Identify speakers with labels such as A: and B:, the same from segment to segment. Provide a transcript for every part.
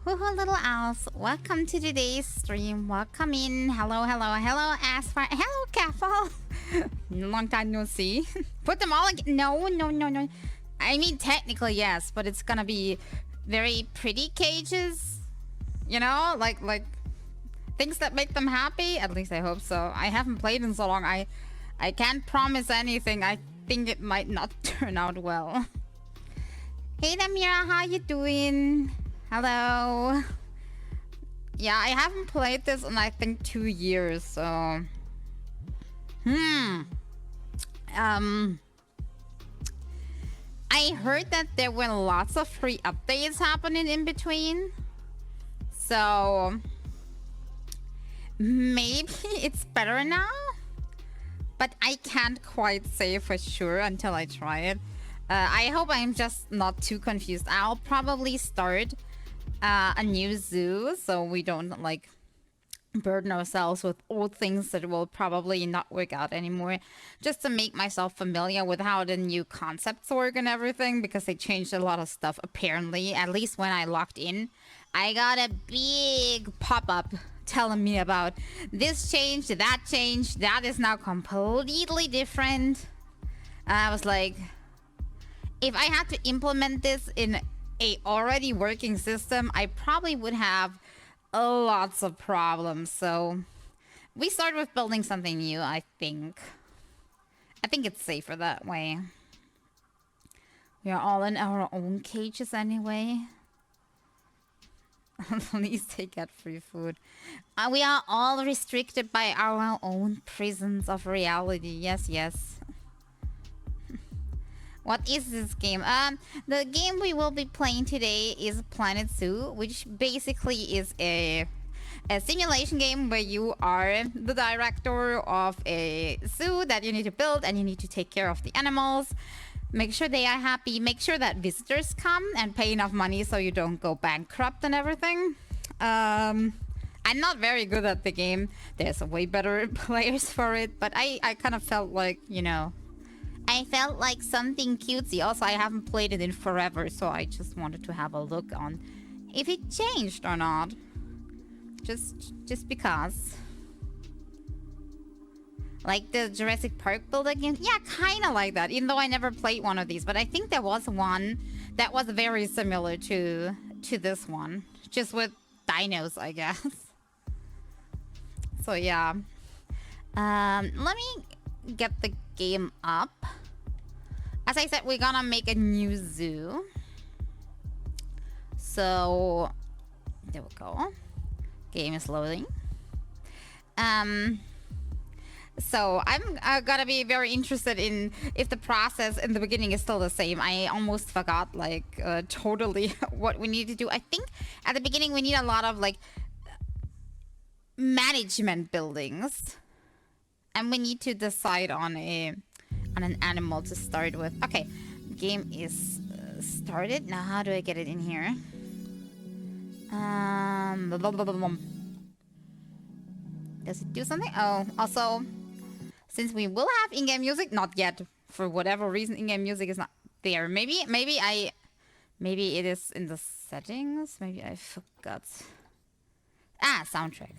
A: Woohoo, little owls. Welcome to today's stream. Welcome in. Hello, hello, hello, Aspire. Hello, Careful. Long time no see. Put them all again. No, no, no, no. I mean, technically, yes, but it's gonna be very pretty cages. You know, like things that make them happy. At least I hope so. I haven't played in so long. I can't promise anything. I think it might not turn out well. Hey, Namira, how you doing? Hello. Yeah, I haven't played this in I think 2 years, so I heard that there were lots of free updates happening in between. So maybe it's better now, but I can't quite say for sure until I try it. I hope I'm just not too confused. I'll probably start a new zoo so we don't like burden ourselves with old things that will probably not work out anymore, just to make myself familiar with how the new concepts work and everything, because they changed a lot of stuff apparently. At least when I logged in, I got a big pop-up telling me about this change, that is now completely different. I was like, if I had to implement this in a already working system, I probably would have lots of problems. So we start with building something new. I think it's safer that way. We are all in our own cages anyway. At least they get free food. We are all restricted by our own prisons of reality. Yes, yes. What is this game? The game we will be playing today is Planet Zoo, which basically is a simulation game where you are the director of a zoo that you need to build, and you need to take care of the animals, make sure they are happy, make sure that visitors come and pay enough money so you don't go bankrupt and everything. I'm not very good at the game. There's way better players for it, but I kind of felt like, you know, I felt like something cutesy. Also, I haven't played it in forever, so I just wanted to have a look on if it changed or not. Just because. Like the Jurassic Park building game? Yeah, kind of like that, even though I never played one of these. But I think there was one that was very similar to this one. Just with dinos, I guess. So, yeah. Let me get the game up. As I said, we're gonna make a new zoo. So there we go. Game is loading. So I'm gonna be very interested in if the process in the beginning is still the same. I almost forgot like totally what we need to do. I think at the beginning we need a lot of like management buildings. And we need to decide on an animal to start with. Okay, game is started. Now how do I get it in here? Does it do something? Oh, also, since we will have in-game music, not yet. For whatever reason, in-game music is not there. Maybe it is in the settings. Maybe I forgot. Soundtrack.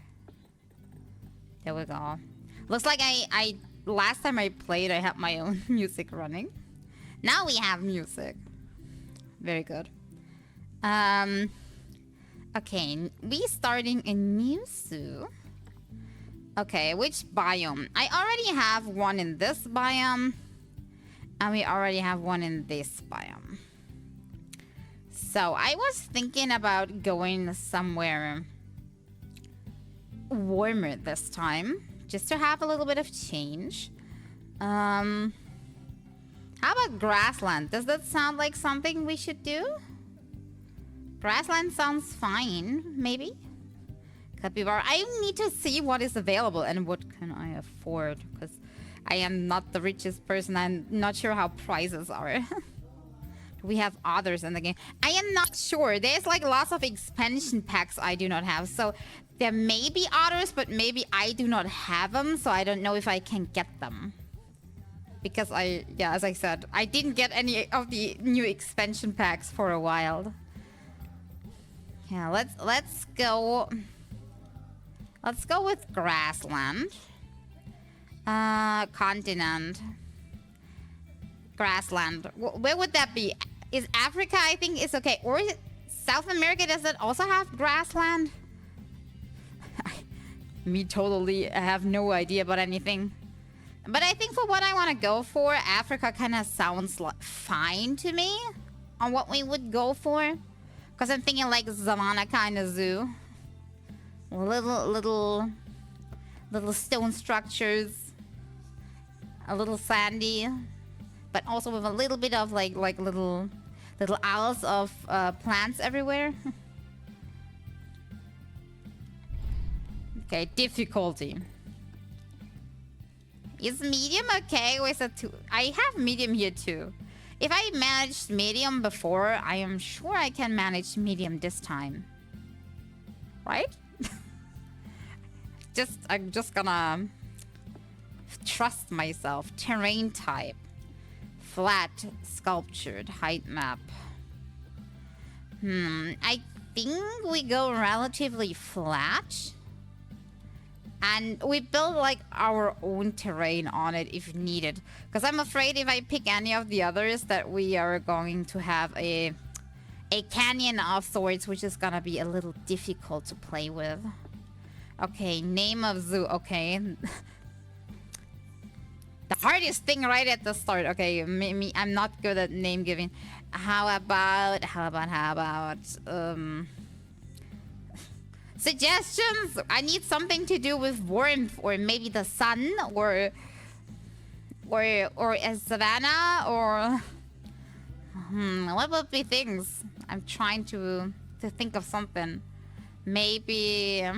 A: There we go. Looks like I last time I played, I had my own music running. Now we have music. Very good. Okay, we starting a new zoo. Okay, which biome? I already have one in this biome, and we already have one in this biome. So I was thinking about going somewhere warmer this time, just to have a little bit of change. How about grassland? Does that sound like something we should do? Grassland sounds fine, maybe. Capybara. I need to see what is available and what can I afford, because I am not the richest person. I'm not sure how prices are. Do we have others in the game? I am not sure. There's like lots of expansion packs I do not have. So there may be others, but maybe I do not have them, so I don't know if I can get them. Because as I said, I didn't get any of the new expansion packs for a while. Yeah, let's go. Let's go with grassland. Continent. Grassland. Where would that be? Is Africa, I think, is okay. Or is it South America, does it also have grassland? Me totally have no idea about anything. But I think for what I want to go for, Africa kind of sounds like fine to me on what we would go for. Because I'm thinking like Savannah kind of zoo. Little stone structures. A little sandy. But also with a little bit of like little aisles of plants everywhere. Okay, difficulty. Is medium okay? Or is it too? I have medium here too. If I managed medium before, I am sure I can manage medium this time. Right? I'm just gonna trust myself. Terrain type. Flat, sculptured, height map. I think we go relatively flat. And we build like our own terrain on it if needed. Because I'm afraid if I pick any of the others that we are going to have a canyon of sorts, which is gonna be a little difficult to play with. Okay, name of zoo. Okay. The hardest thing right at the start. Okay, me, I'm not good at name giving. How about suggestions? I need something to do with warmth, or maybe the sun, or a savannah, or what would be things? I'm trying to think of something. Maybe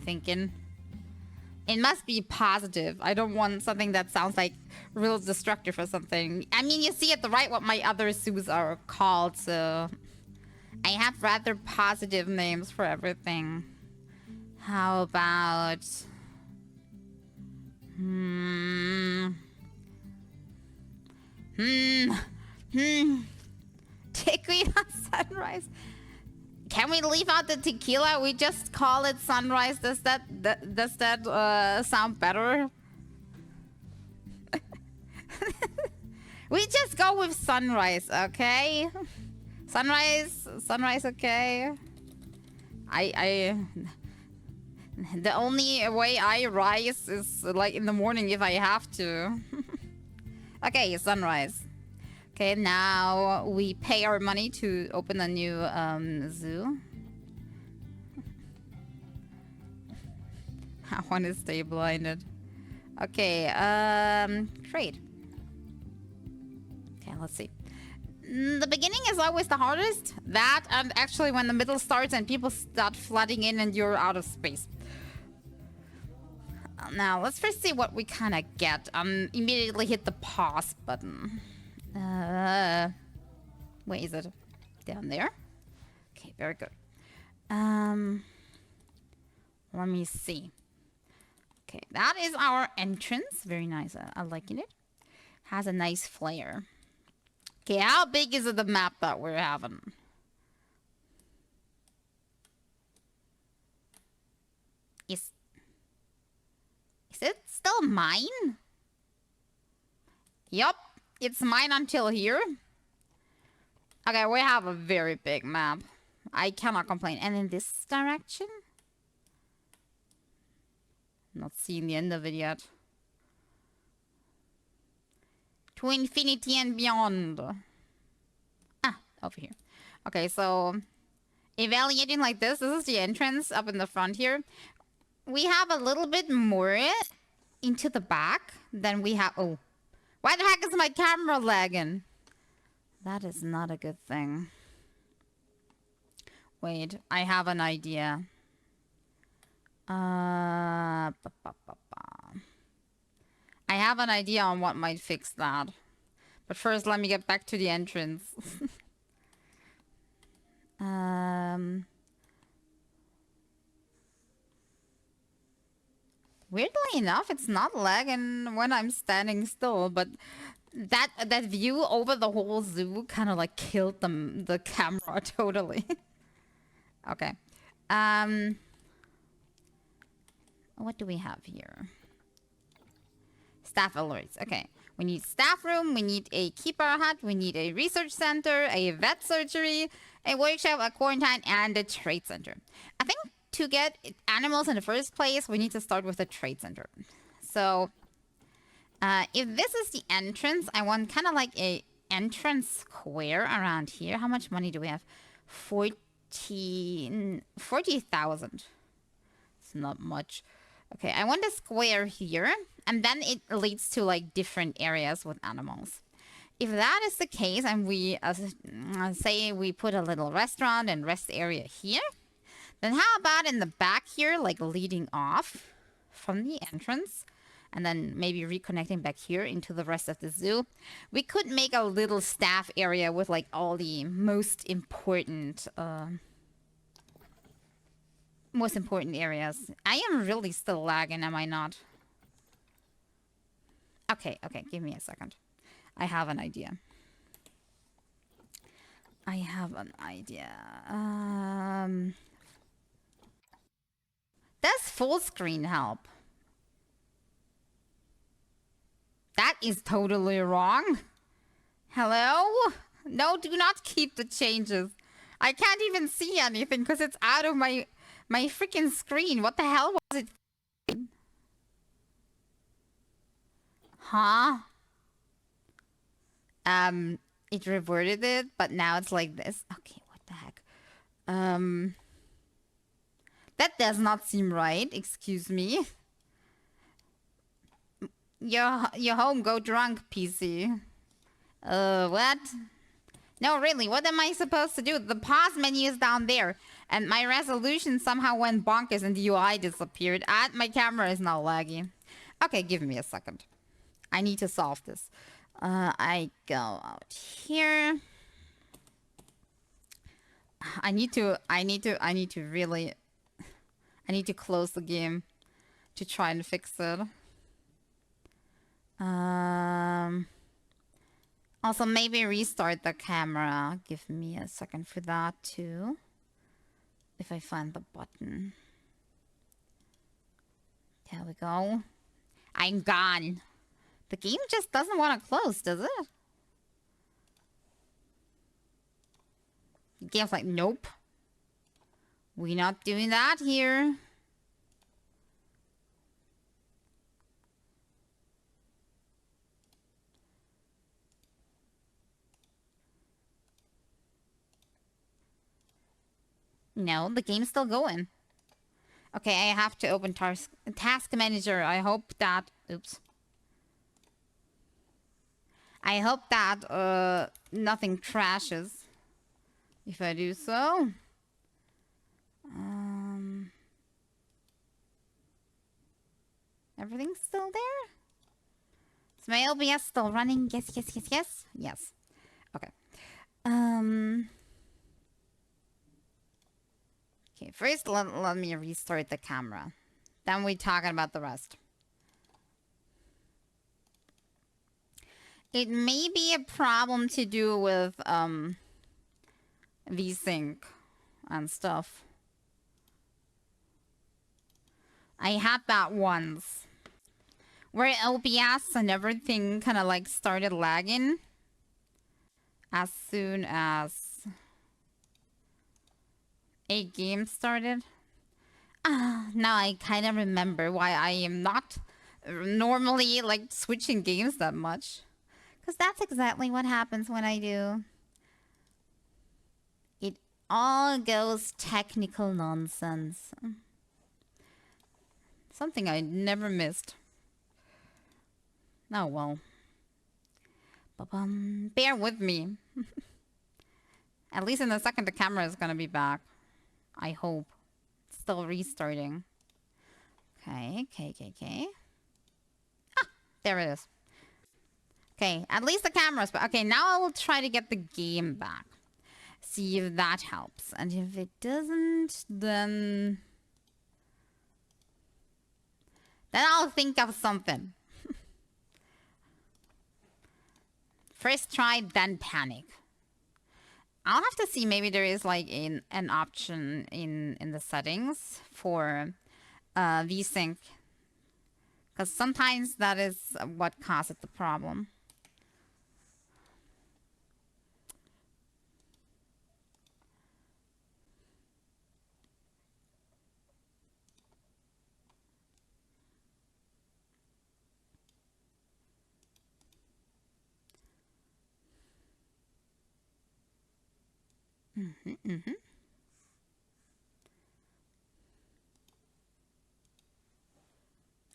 A: thinking. It must be positive. I don't want something that sounds like real destructive or something. I mean, you see it right what my other zoos are called, so I have rather positive names for everything. How about Tequila sunrise. Can we leave out the tequila? We just call it sunrise. Does that sound better? We just go with sunrise, okay? Sunrise, okay? The only way I rise is like in the morning if I have to. Okay, sunrise. Okay, now we pay our money to open a new zoo. I want to stay blinded. Okay, trade. Okay, let's see. The beginning is always the hardest. That, and actually when the middle starts and people start flooding in and you're out of space. Now, let's first see what we kind of get. Immediately hit the pause button. Where is it? Down there? Okay, very good. Let me see. Okay, that is our entrance. Very nice. I liking it. Has a nice flare. Okay, how big is the map that we're having? Is it still mine? Yup, it's mine until here. Okay, we have a very big map. I cannot complain. And in this direction? Not seeing the end of it yet. To infinity and beyond. Ah, over here. Okay, so evaluating like this. This is the entrance up in the front here. We have a little bit more into the back than we have. Oh, why the heck is my camera lagging? That is not a good thing. Wait, I have an idea. I have an idea on what might fix that. But first, let me get back to the entrance. Weirdly enough, it's not lagging when I'm standing still, but That view over the whole zoo kind of like killed the camera totally. Okay. What do we have here? Staff alerts. Okay. We need staff room, we need a keeper hut, we need a research center, a vet surgery, a workshop, a quarantine, and a trade center. I think to get animals in the first place, we need to start with the trade center. So, if this is the entrance, I want kind of like a entrance square around here. How much money do we have? 40,000. It's not much. Okay, I want a square here, and then it leads to like different areas with animals. If that is the case, and we say we put a little restaurant and rest area here, then how about in the back here, like leading off from the entrance, and then maybe reconnecting back here into the rest of the zoo, we could make a little staff area with like all the most important areas. I am really still lagging, am I not? Okay, give me a second. I have an idea. Does full screen help? That is totally wrong. Hello? No, do not keep the changes. I can't even see anything because it's out of my freaking screen. What the hell was it? Huh? It reverted it, but now it's like this. Okay, what the heck? That does not seem right. Excuse me. You're home, go drunk, PC. What? No, really, what am I supposed to do? The pause menu is down there, and my resolution somehow went bonkers and the UI disappeared. And my camera is now laggy. Okay, give me a second. I need to solve this. I go out here. I need to close the game to try and fix it. Also, maybe restart the camera. Give me a second for that too. If I find the button. There we go. I'm gone. The game just doesn't want to close, does it? The game's like, nope. We're not doing that here. No, the game's still going. Okay, I have to open task manager. I hope that... Oops. I hope that nothing crashes if I do so. Everything's still there? Is my OBS still running? Yes. Yes. Okay. Okay, first let me restart the camera. Then we're talking about the rest. It may be a problem to do with VSync and stuff. I had that once, where OBS and everything kind of like started lagging as soon as a game started. Now I kind of remember why I am not normally like switching games that much. Because that's exactly what happens when I do. It all goes technical nonsense. Something I never missed. Oh well. Bear with me. At least in a second the camera is gonna be back. I hope. It's still restarting. Okay. Ah! There it is. Okay, at least the camera's back. Okay, now I will try to get the game back. See if that helps. And if it doesn't, then I'll think of something. First try, then panic. I'll have to see, maybe there is like an option in the settings for VSync. Because sometimes that is what causes the problem.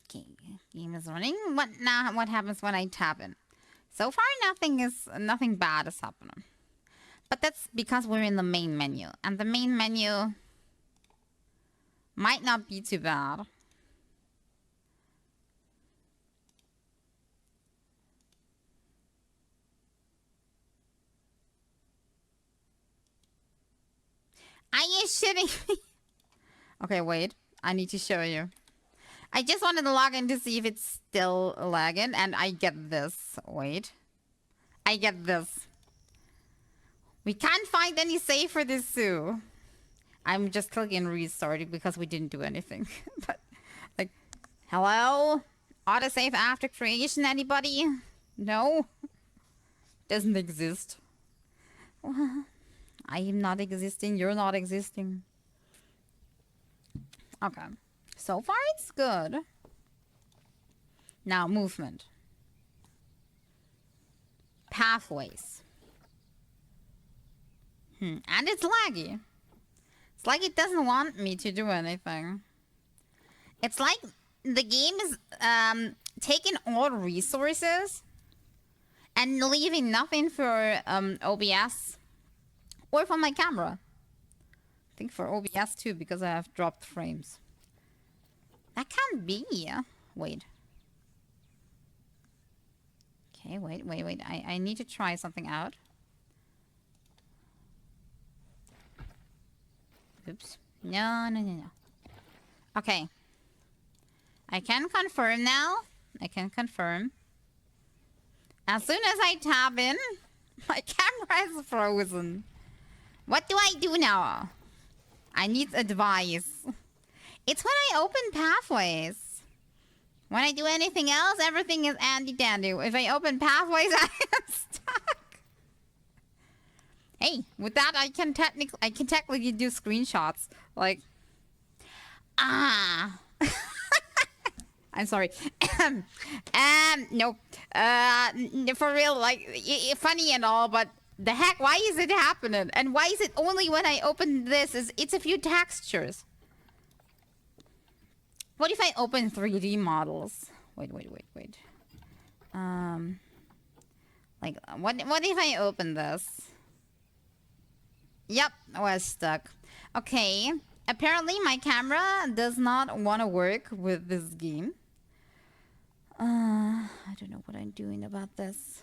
A: Okay, game is running. What now? What happens when I tap in? So far, nothing bad is happening. But that's because we're in the main menu, and the main menu might not be too bad. Are you shitting me? Okay, wait. I need to show you. I just wanted to log in to see if it's still lagging, and I get this. Wait. I get this. We can't find any save for this zoo. I'm just clicking restart because we didn't do anything. But, like, hello? Autosave after creation, anybody? No? Doesn't exist. I am not existing, you're not existing. Okay. So far it's good. Now movement. Pathways. And it's laggy. It's like it doesn't want me to do anything. It's like the game is taking all resources and leaving nothing for OBS or for my camera. I think for OBS too, because I have dropped frames. That can't be. Wait. Okay, wait. I need to try something out. Oops. No. Okay. I can confirm now. I can confirm. As soon as I tap in, my camera is frozen. What do I do now? I need advice. It's when I open pathways. When I do anything else, everything is dandy. If I open pathways, I am stuck. Hey, with that, I can technically do screenshots. Like, I'm sorry. No. For real, like, funny and all, but the heck, why is it happening? And why is it only when I open this? It's a few textures. What if I open 3D models? Wait. Like, what if I open this? Yep, I was stuck. Okay, apparently my camera does not want to work with this game. I don't know what I'm doing about this.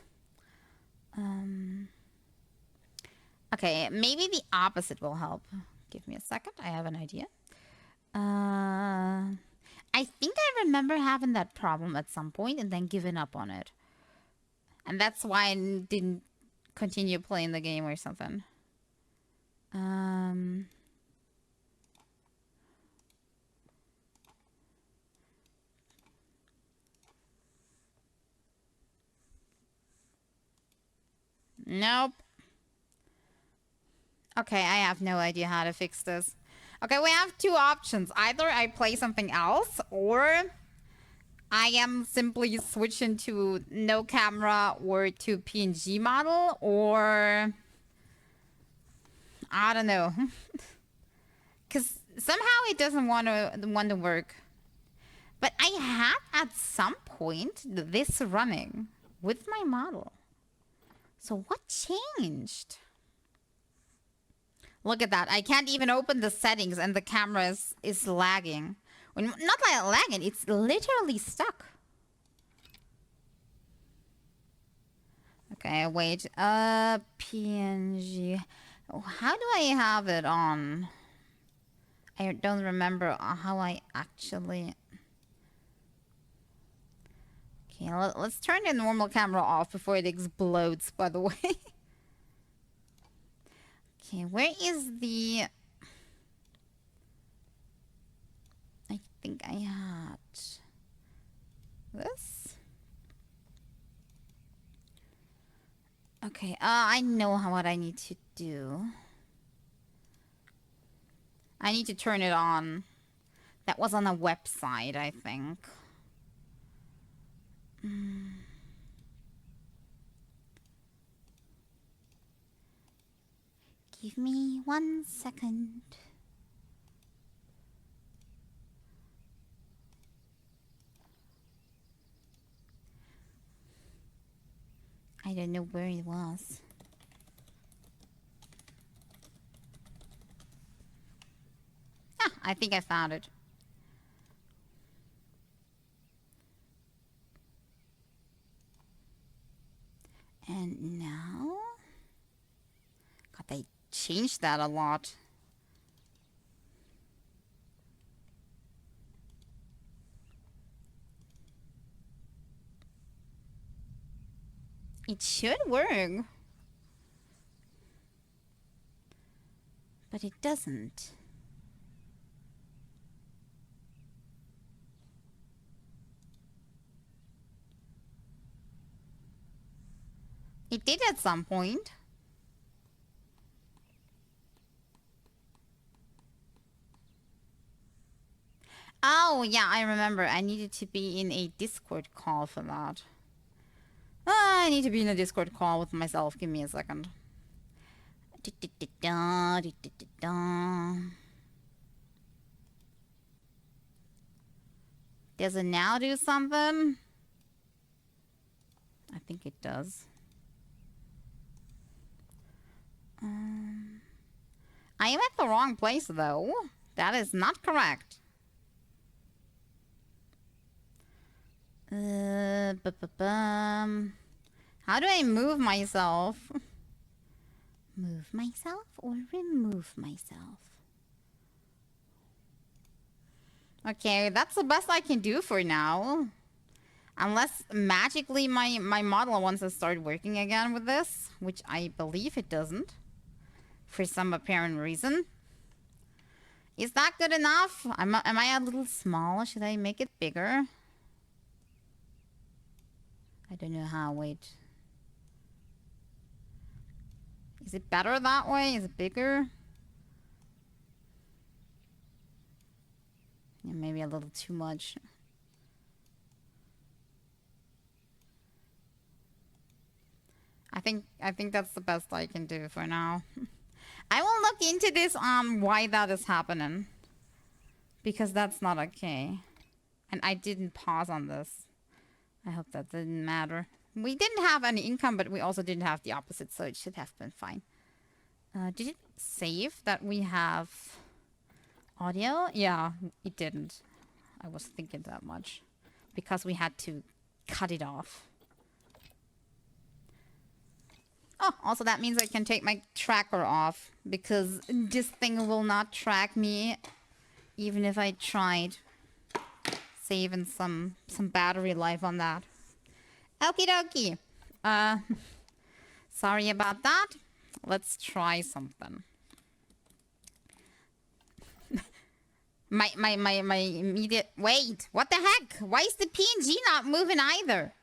A: Okay, maybe the opposite will help. Give me a second, I have an idea. I think I remember having that problem at some point and then giving up on it. And that's why I didn't continue playing the game or something. Nope. Okay, I have no idea how to fix this. Okay, we have two options. Either I play something else, or I am simply switching to no camera or to PNG model, or I don't know. Because somehow it doesn't want to work. But I had at some point this running with my model. So what changed? Look at that. I can't even open the settings and the camera is lagging. Well, not like lagging, it's literally stuck. Okay, wait. PNG. How do I have it on? I don't remember how I actually... Okay, let's turn the normal camera off before it explodes, by the way. Okay, where is the... I think I had... this? Okay, I know what I need to do. I need to turn it on. That was on a website, I think. Give me 1 second. I don't know where it was. Ah, I think I found it. And now... God, they changed that a lot. It should work. But it doesn't. It did at some point. Oh, yeah, I remember. I needed to be in a Discord call for that. I need to be in a Discord call with myself. Give me a second. Does it now do something? I think it does. I am at the wrong place, though. That is not correct. How do I move myself? Move myself or remove myself? Okay, that's the best I can do for now. Unless magically my model wants to start working again with this, which I believe it doesn't. For some apparent reason. Is that good enough? Am I a little small? Should I make it bigger? I don't know how. Wait. Is it better that way? Is it bigger? Yeah, maybe a little too much. I think that's the best I can do for now. I will look into this on why that is happening. Because that's not okay. And I didn't pause on this. I hope that didn't matter. We didn't have any income, but we also didn't have the opposite, so it should have been fine. Did it save that we have audio? Yeah, it didn't. I was thinking that much. Because we had to cut it off. Oh, also that means I can take my tracker off. Because this thing will not track me. Even if I tried. Saving some battery life on that. Okie dokie. Sorry about that. Let's try something. my immediate... Wait, what the heck? Why is the PNG not moving either?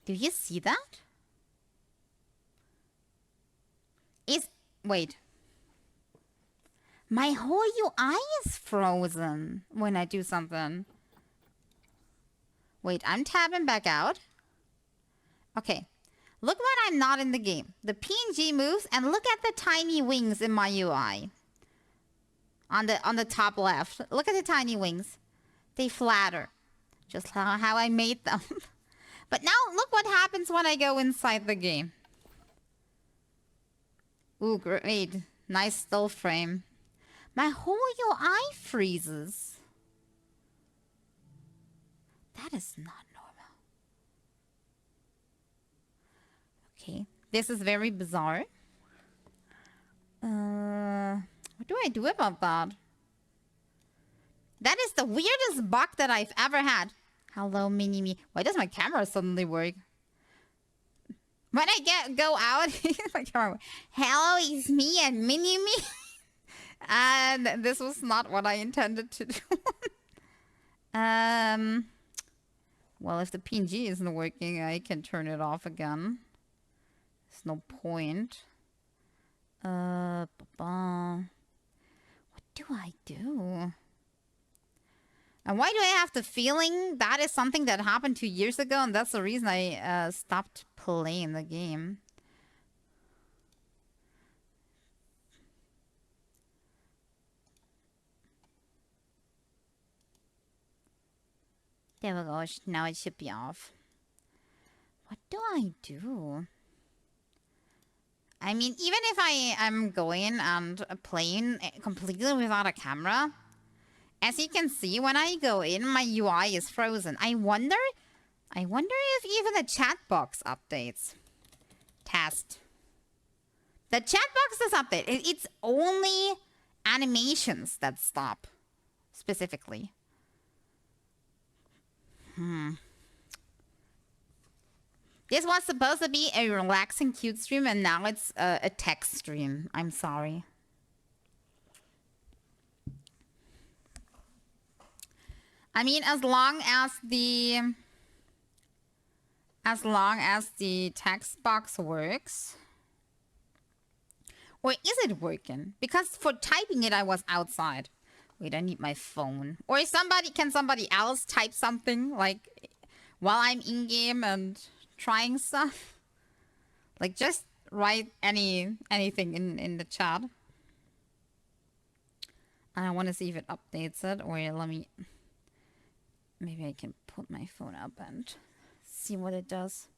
A: Do you see that? Wait. My whole UI is frozen when I do something. Wait, I'm tabbing back out. Okay. Look when I'm not in the game. The PNG moves, and look at the tiny wings in my UI. On the top left. Look at the tiny wings. They flatter. Just how I made them. But now look what happens when I go inside the game. Ooh, great. Nice still frame. My whole UI freezes. That is not normal. Okay, this is very bizarre. What do I do about that? That is the weirdest bug that I've ever had. Hello, mini-me. Why does my camera suddenly work? When I go out, my camera works. Hello, it's me and mini-me. And this was not what I intended to do. Well, if the PNG isn't working, I can turn it off again. There's no point. What do I do? And why do I have the feeling that is something that happened 2 years ago, and that's the reason I stopped playing the game? There we go. Now it should be off. What do I do? I mean, even if I am going and playing completely without a camera, as you can see, when I go in, my UI is frozen. I wonder if even the chat box updates. Test. The chat box does update. It's only animations that stop, specifically. This was supposed to be a relaxing, cute stream, and now it's a text stream. I'm sorry. I mean, as long as the text box works. Or is it working? Because for typing it, I was outside. Wait, I need my phone. Or can somebody else type something, like, while I'm in-game and trying stuff? Like, just write anything in the chat. I want to see if it updates it. Or let me... Maybe I can put my phone up and see what it does.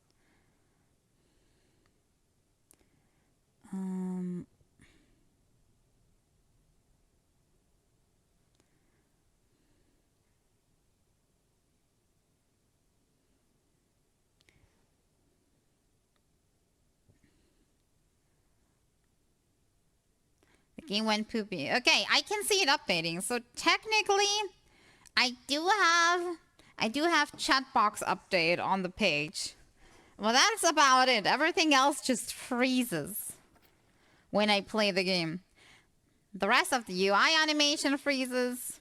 A: The game went poopy. Okay, I can see it updating. So technically, I do have chat box update on the page. Well, that's about it. Everything else just freezes when I play the game. The rest of the UI animation freezes.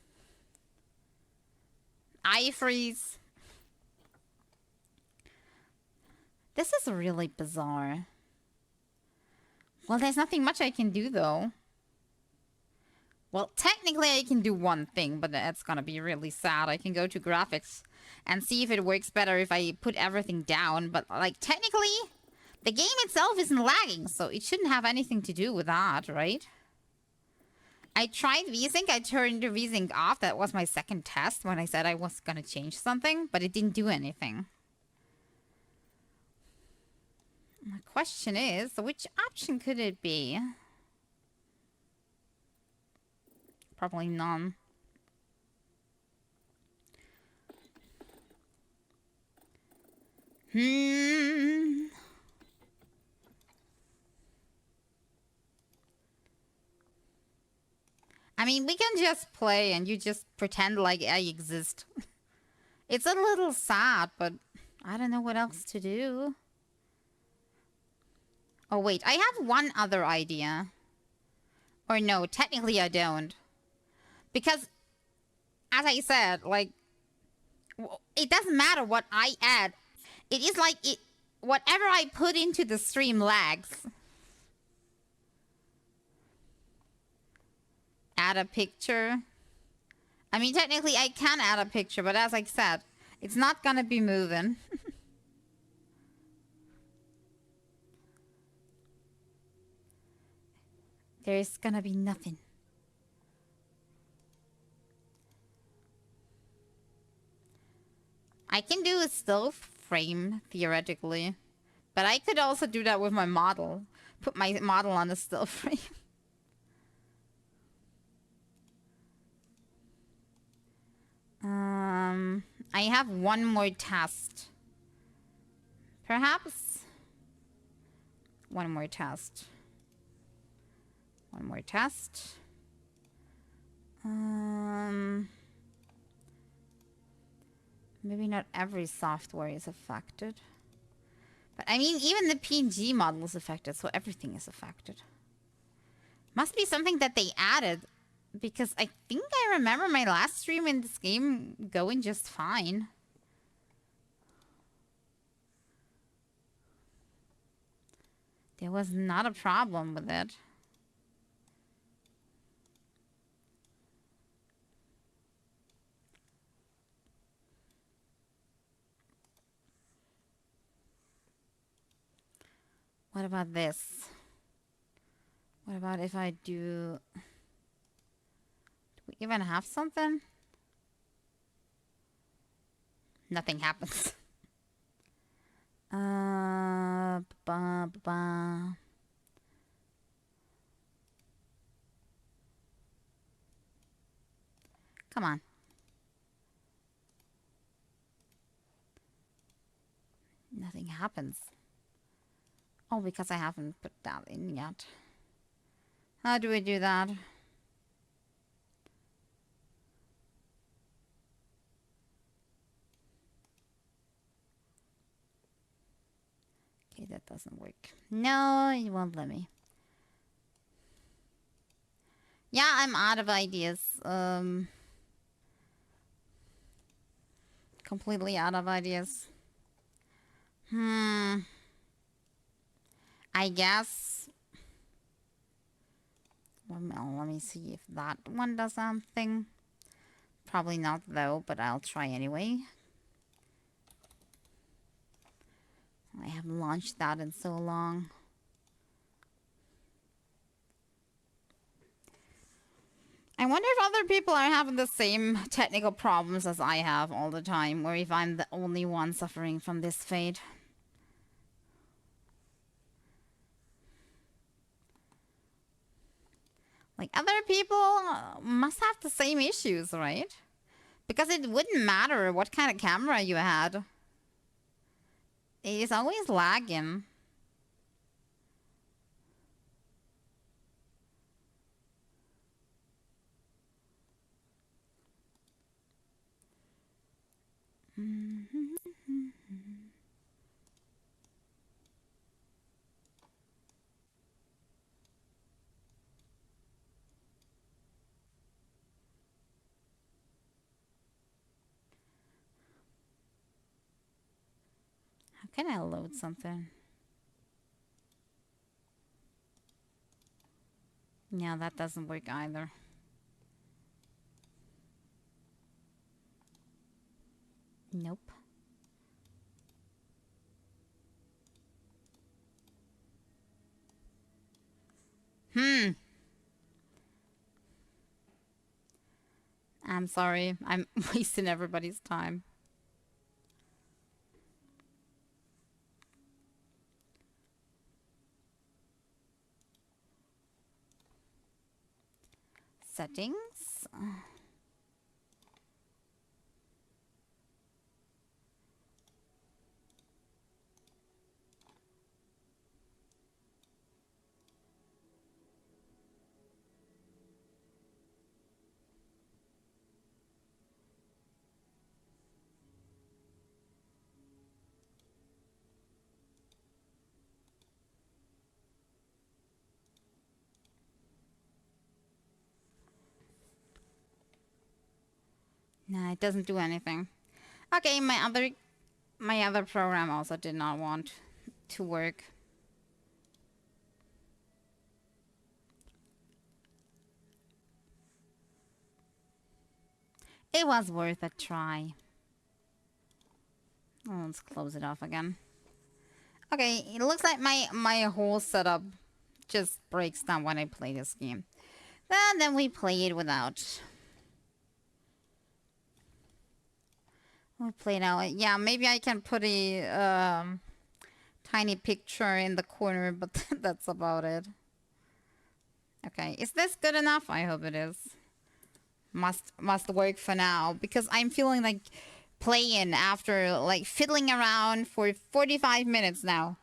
A: I freeze. This is really bizarre. Well, there's nothing much I can do, though. Well, technically I can do one thing, but that's gonna be really sad. I can go to graphics and see if it works better if I put everything down. But, like, technically, the game itself isn't lagging, so it shouldn't have anything to do with that, right? I tried VSync. I turned VSync off. That was my second test when I said I was gonna change something, but it didn't do anything. My question is, which option could it be? Probably none. I mean, we can just play and you just pretend like I exist. It's a little sad, but I don't know what else to do. Oh, wait. I have one other idea. Or no, technically I don't. Because, as I said, like, it doesn't matter what I add. It is like whatever I put into the stream lags. Add a picture. I mean, technically I can add a picture, but as I said, it's not gonna be moving. There's gonna be nothing. I can do a still frame, theoretically. But I could also do that with my model. Put my model on a still frame. I have one more test. Perhaps? One more test. One more test. Maybe not every software is affected. But I mean, even the PNG model is affected, so everything is affected. Must be something that they added, because I think I remember my last stream in this game going just fine. There was not a problem with it. What about this? What about if I do... Do we even have something? Nothing happens. Ba-ba. Come on. Nothing happens. Oh, because I haven't put that in yet. How do we do that? Okay, that doesn't work. No, it won't let me. Yeah, I'm out of ideas. Completely out of ideas. I guess. Let me see if that one does something. Probably not though, but I'll try anyway. I haven't launched that in so long. I wonder if other people are having the same technical problems as I have all the time, or if I'm the only one suffering from this fate. Like, other people must have the same issues, right? Because it wouldn't matter what kind of camera you had. It is always lagging. How can I load something? No, that doesn't work either. Nope. I'm sorry. I'm wasting everybody's time. Settings. Nah, it doesn't do anything. Okay, my other program also did not want to work. It was worth a try. Oh, let's close it off again. Okay, it looks like my whole setup just breaks down when I play this game. Then we play it without. We play now. Yeah, maybe I can put a tiny picture in the corner, but that's about it. Okay, is this good enough? I hope it is. Must work for now, because I'm feeling like playing after like fiddling around for 45 minutes now.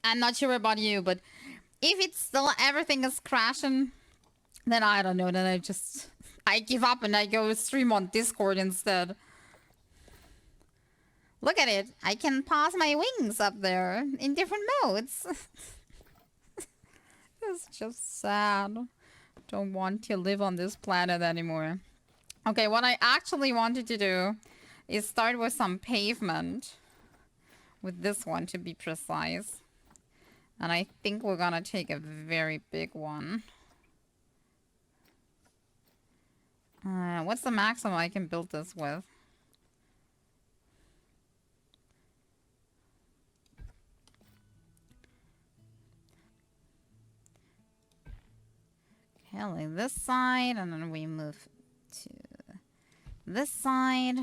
A: I'm not sure about you, but if it's still everything is crashing, then I don't know. Then I give up and I go stream on Discord instead. Look at it. I can pause my wings up there in different modes. It's just sad. Don't want to live on this planet anymore. Okay, what I actually wanted to do is start with some pavement. With this one, to be precise. And I think we're gonna take a very big one. What's the maximum I can build this with? Okay, like this side, and then we move to this side.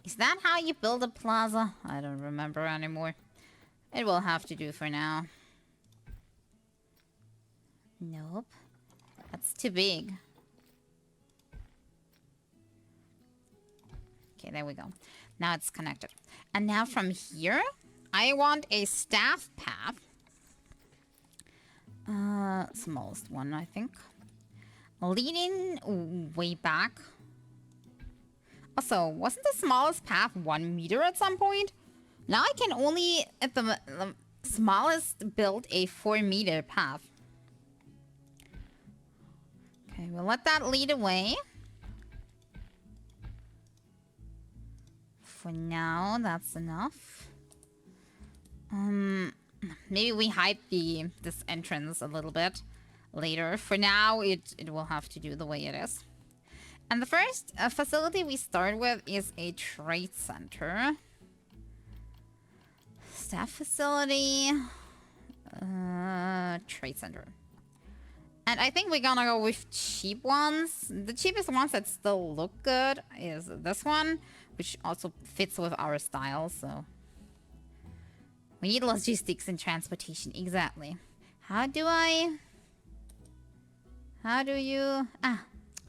A: Is that how you build a plaza? I don't remember anymore. It will have to do for now. Nope. That's too big. Okay, there we go. Now it's connected. And now from here, I want a staff path. Smallest one, I think. Leading way back. Also, wasn't the smallest path 1 meter at some point? Now I can only, at the smallest, build a 4-meter path. Okay, we'll let that lead away. For now, that's enough. Maybe we hide this entrance a little bit later. For now, it will have to do the way it is. And the first facility we start with is a trade center. Staff facility. Trade center. And I think we're gonna go with cheap ones. The cheapest ones that still look good is this one, which also fits with our style, so. We need logistics and transportation, exactly. How do you... Ah,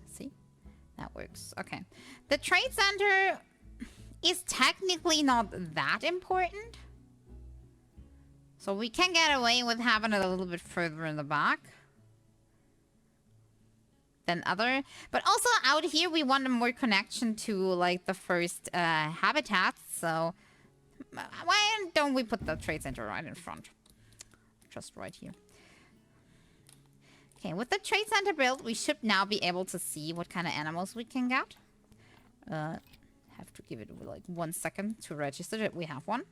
A: see? That works, okay. The trade center is technically not that important. So we can get away with having it a little bit further in the back than other. But also out here we want a more connection to like the first habitats, so why don't we put the trade center right in front? Just right here. Okay, with the trade center built, we should now be able to see what kind of animals we can get. Have to give it like 1 second to register that we have one.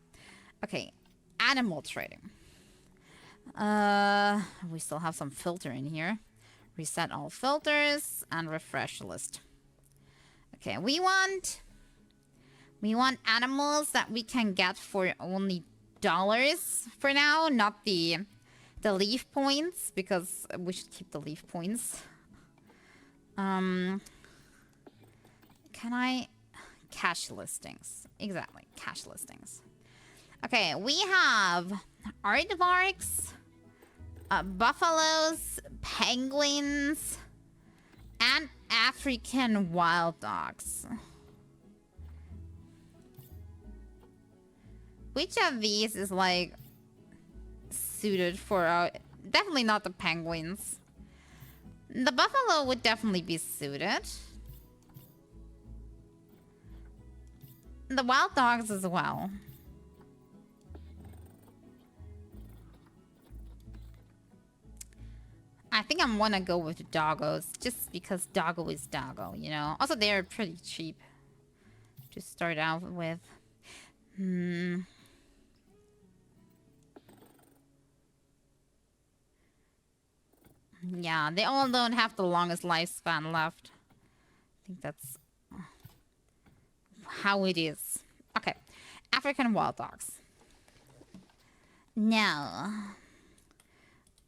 A: Okay, animal trading. We still have some filter in here. Reset all filters and refresh list. Okay, we want animals that we can get for only dollars for now, not the leaf points, because we should keep the leaf points. Can I... Cash listings. Exactly, cash listings. Okay, we have aardvarks, buffaloes, penguins, and African wild dogs. Which of these is like suited for our... Definitely not the penguins. The buffalo would definitely be suited. The wild dogs as well. I think I'm gonna go with the doggos, just because doggo is doggo, you know? Also, they're pretty cheap to start out with. Yeah, they all don't have the longest lifespan left. I think that's how it is. Okay, African wild dogs. Now,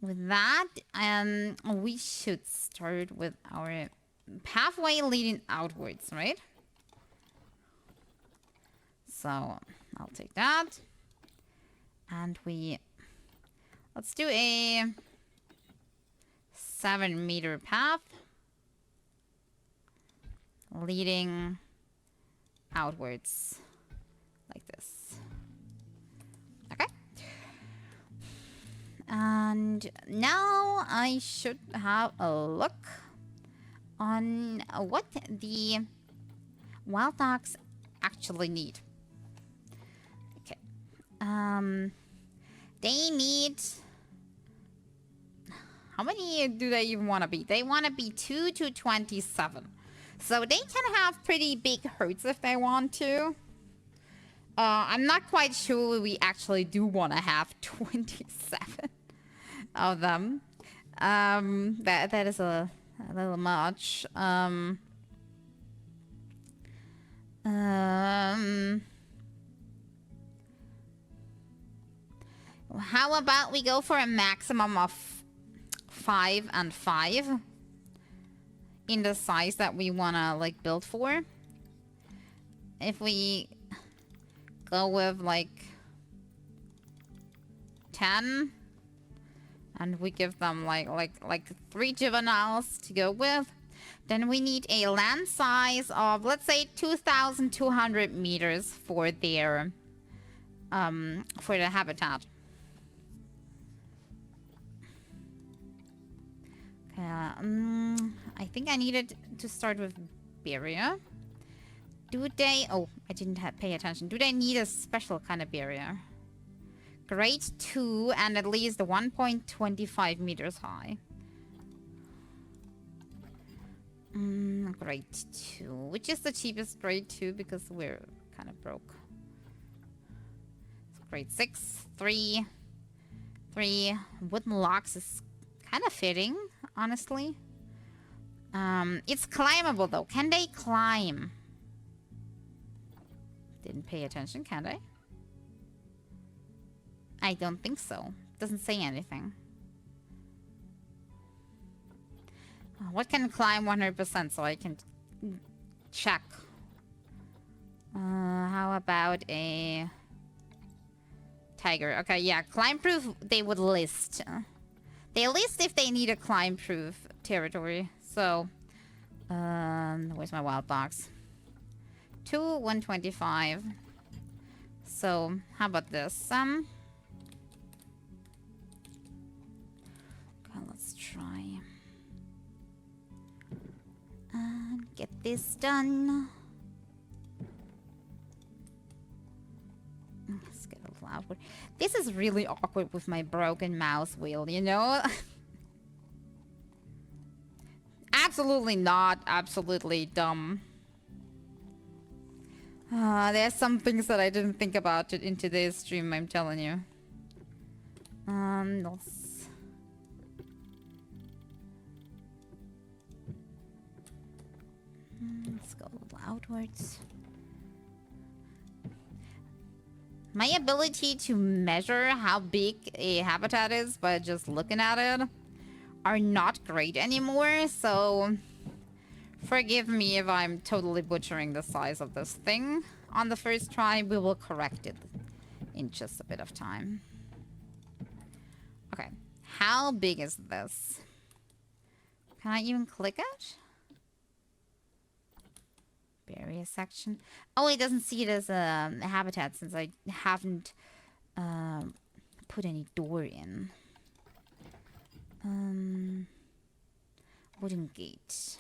A: with that, we should start with our pathway leading outwards, right? So, I'll take that. And let's do a 7-meter path leading outwards like this. Okay. And now I should have a look on what the wild dogs actually need. Okay. They need... How many do they even want to be? They want to be 2 to 27. So they can have pretty big herds if they want to. I'm not quite sure we actually do want to have 27 of them. That is a little much. How about we go for a maximum of 5 and 5 in the size that we wanna like build for. If we go with like 10 and we give them like 3 juveniles to go with, then we need a land size of, let's say, 2,200 meters for their for the habitat. I think I needed to start with barrier. Do they... Oh, I didn't pay attention. Do they need a special kind of barrier? Grade 2 and at least 1.25 meters high. Grade 2. Which is the cheapest grade 2 because we're kind of broke. So grade 6. 3. Wooden locks is kind of fitting, honestly. It's climbable though. Can they climb? Didn't pay attention, can they? I don't think so. Doesn't say anything. What can climb 100% so I can check? How about a tiger? Okay, yeah, climb proof they would list. They list if they need a climb proof territory. So, where's my wild box? 2, 125. So, how about this? Okay, let's try and get this done. Let's get a little outward. This is really awkward with my broken mouse wheel, you know? Absolutely not. Absolutely dumb. There's some things that I didn't think about in today's stream, I'm telling you. Let's go a little outwards. My ability to measure how big a habitat is by just looking at it are not great anymore, so forgive me if I'm totally butchering the size of this thing. On the first try, we will correct it in just a bit of time. Okay, how big is this? Can I even click it? Barrier section. Oh, it doesn't see it as a habitat since I haven't put any door in. Wooden gate.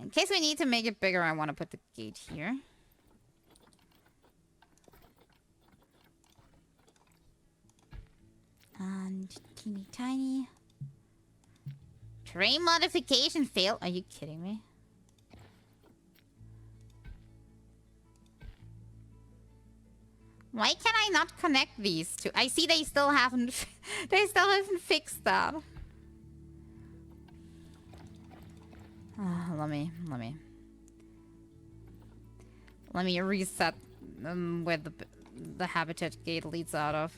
A: In case we need to make it bigger, I want to put the gate here. And teeny tiny. Terrain modification failed. Are you kidding me? Why can I not connect these two? I see they still haven't fixed that. Let me reset where the habitat gate leads out of.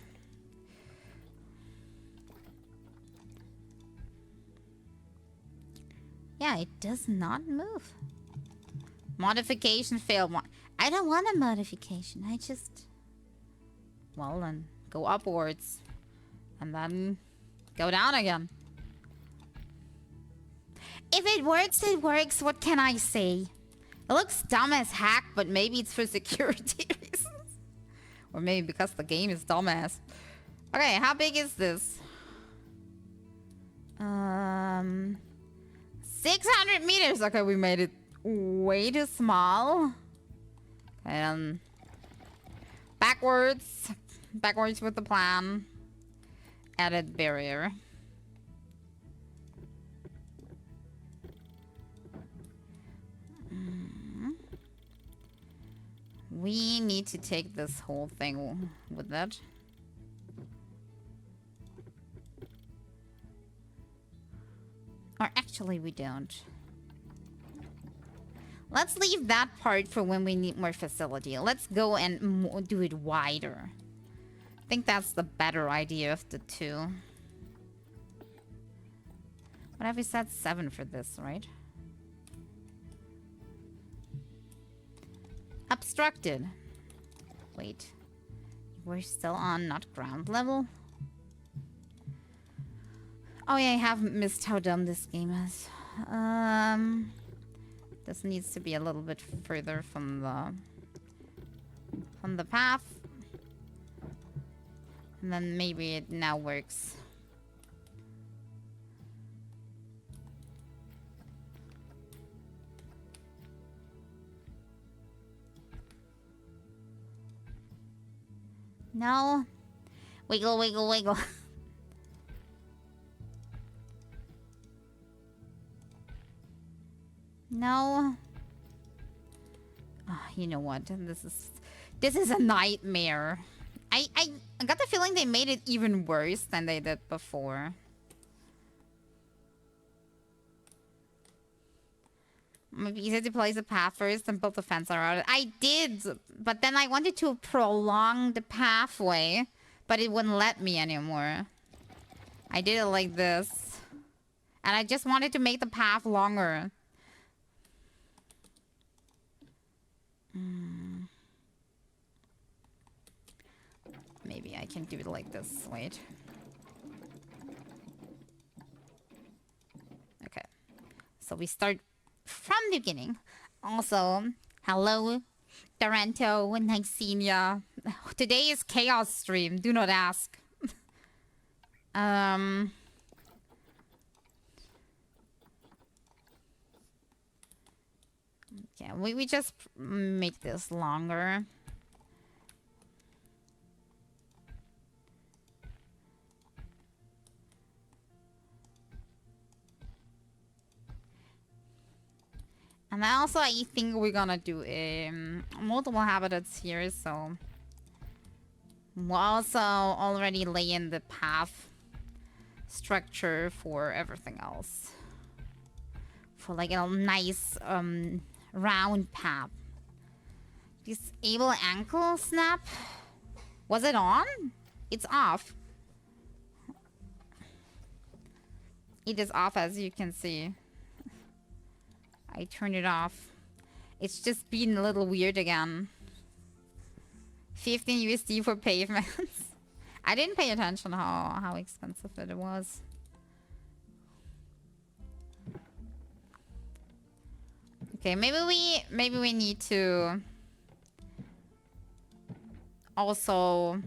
A: Yeah, it does not move. Modification failed. I don't want a modification. I just... Well, then go upwards. And then go down again. If it works, it works. What can I say? It looks dumb as heck, but maybe it's for security reasons. Or maybe because the game is dumbass. Okay, how big is this? 600 meters. Okay, we made it way too small. And backwards with the plan. Added barrier. We need to take this whole thing with it. Or actually, we don't. Let's leave that part for when we need more facility. Let's go and do it wider. I think that's the better idea of the two. What have we said? 7 for this, right? Obstructed. Wait. We're still on not ground level? Oh yeah, I have missed how dumb this game is. This needs to be a little bit further from the path. And then maybe it now works. No. Wiggle, wiggle, wiggle. No. Oh, you know what? This is a nightmare. I got the feeling they made it even worse than they did before. Maybe easier to place a path first and build the fence around it. I did, but then I wanted to prolong the pathway, but it wouldn't let me anymore. I did it like this. And I just wanted to make the path longer. Maybe I can do it like this. Wait. Okay. So we start from the beginning. Also, hello, Taranto, Nixenia. Today is chaos stream. Do not ask. Yeah, we just make this longer. And also, I think we're gonna do multiple habitats here, so we'll also already lay in the path structure for everything else. For like a nice round path. Disable ankle snap. Was it on? It's off. It is off, as you can see. I turned it off. It's just being a little weird again. 15 USD for pavements. I didn't pay attention how expensive it was. Okay, maybe we need to also,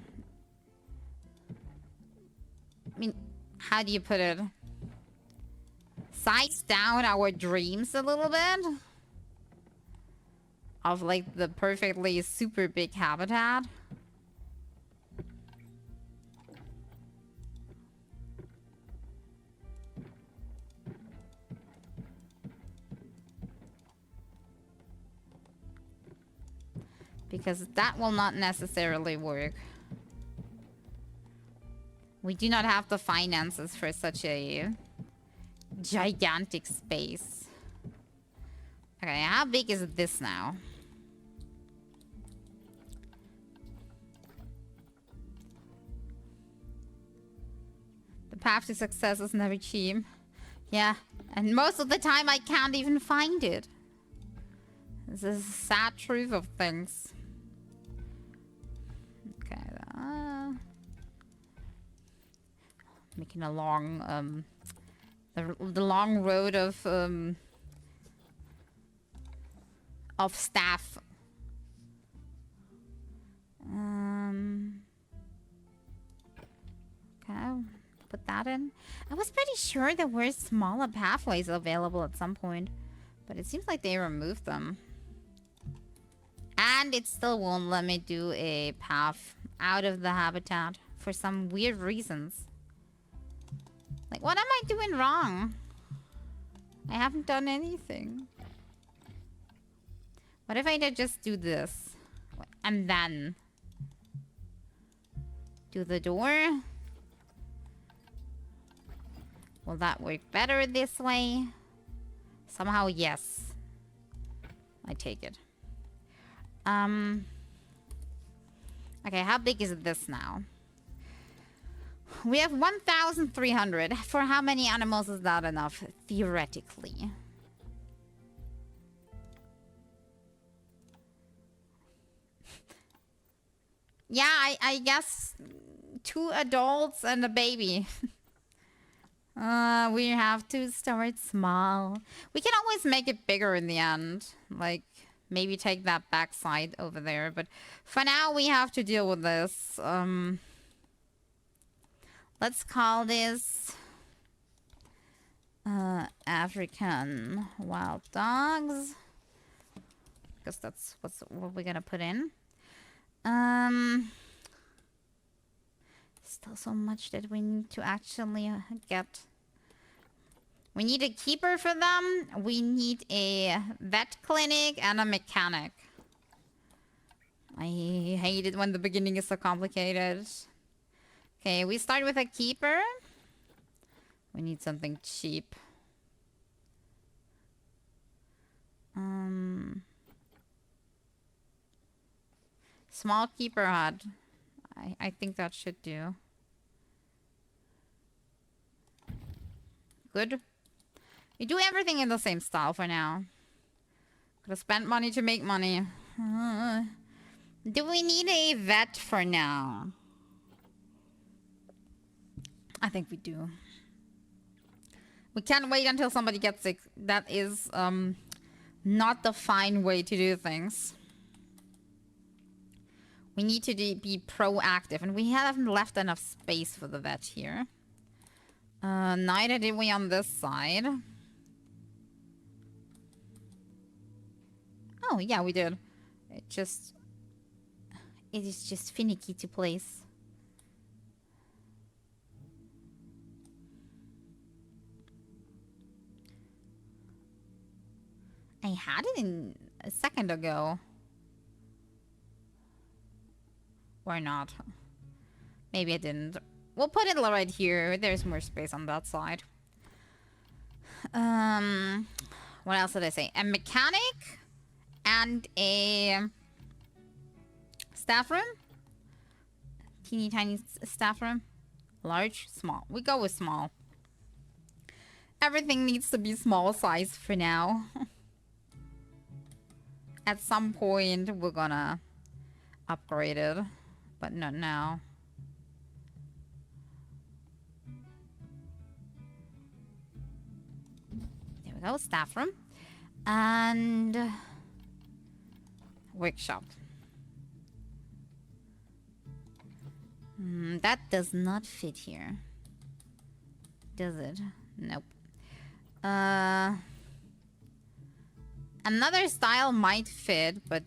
A: I mean, how do you put it? Size down our dreams a little bit of like the perfectly super big habitat. Because that will not necessarily work. We do not have the finances for such a gigantic space. Okay, how big is this now? The path to success is never cheap. Yeah, and most of the time I can't even find it. This is a sad truth of things. Okay, making a long the long road of staff. Okay, put that in. I was pretty sure there were smaller pathways available at some point, but it seems like they removed them. And it still won't let me do a path out of the habitat for some weird reasons. Like, what am I doing wrong? I haven't done anything. What if I just do this? And then do the door? Will that work better this way? Somehow, yes. I take it. Okay, how big is this now? We have 1,300. For how many animals is that enough? Theoretically. Yeah, I guess 2 adults and a baby. We have to start small. We can always make it bigger in the end. Like, maybe take that backside over there. But for now, we have to deal with this. Let's call this African wild dogs. Because that's what we're gonna put in. Still so much that we need to actually get. We need a keeper for them. We need a vet clinic and a mechanic. I hate it when the beginning is so complicated. Okay, we start with a keeper. We need something cheap. Small keeper hut. I think that should do. Good. We do everything in the same style for now. Gotta spend money to make money. Do we need a vet for now? I think we do. We can't wait until somebody gets sick. That is not the fine way to do things. We need to be proactive, and we haven't left enough space for the vet here. Neither did we on this side. Oh, yeah, we did. It is just finicky to place. I had it in a second ago. Or not. Maybe I didn't. We'll put it right here. There's more space on that side. What else did I say? A mechanic and a staff room. Teeny tiny staff room. Large, small. We go with small. Everything needs to be small size for now. At some point, we're gonna upgrade it. But not now. There we go, staff room. And workshop. That does not fit here. Does it? Nope. Another style might fit, but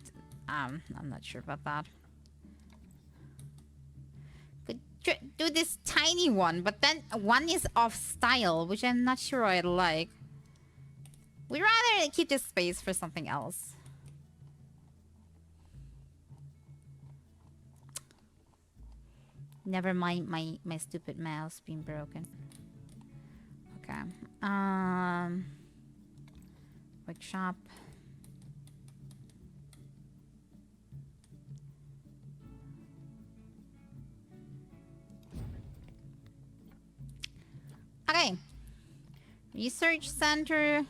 A: I'm not sure about that. Do this tiny one, but then one is off style, which I'm not sure I'd like. We'd rather keep this space for something else. Never mind my stupid mouse being broken. Okay. Workshop. Okay. Research center.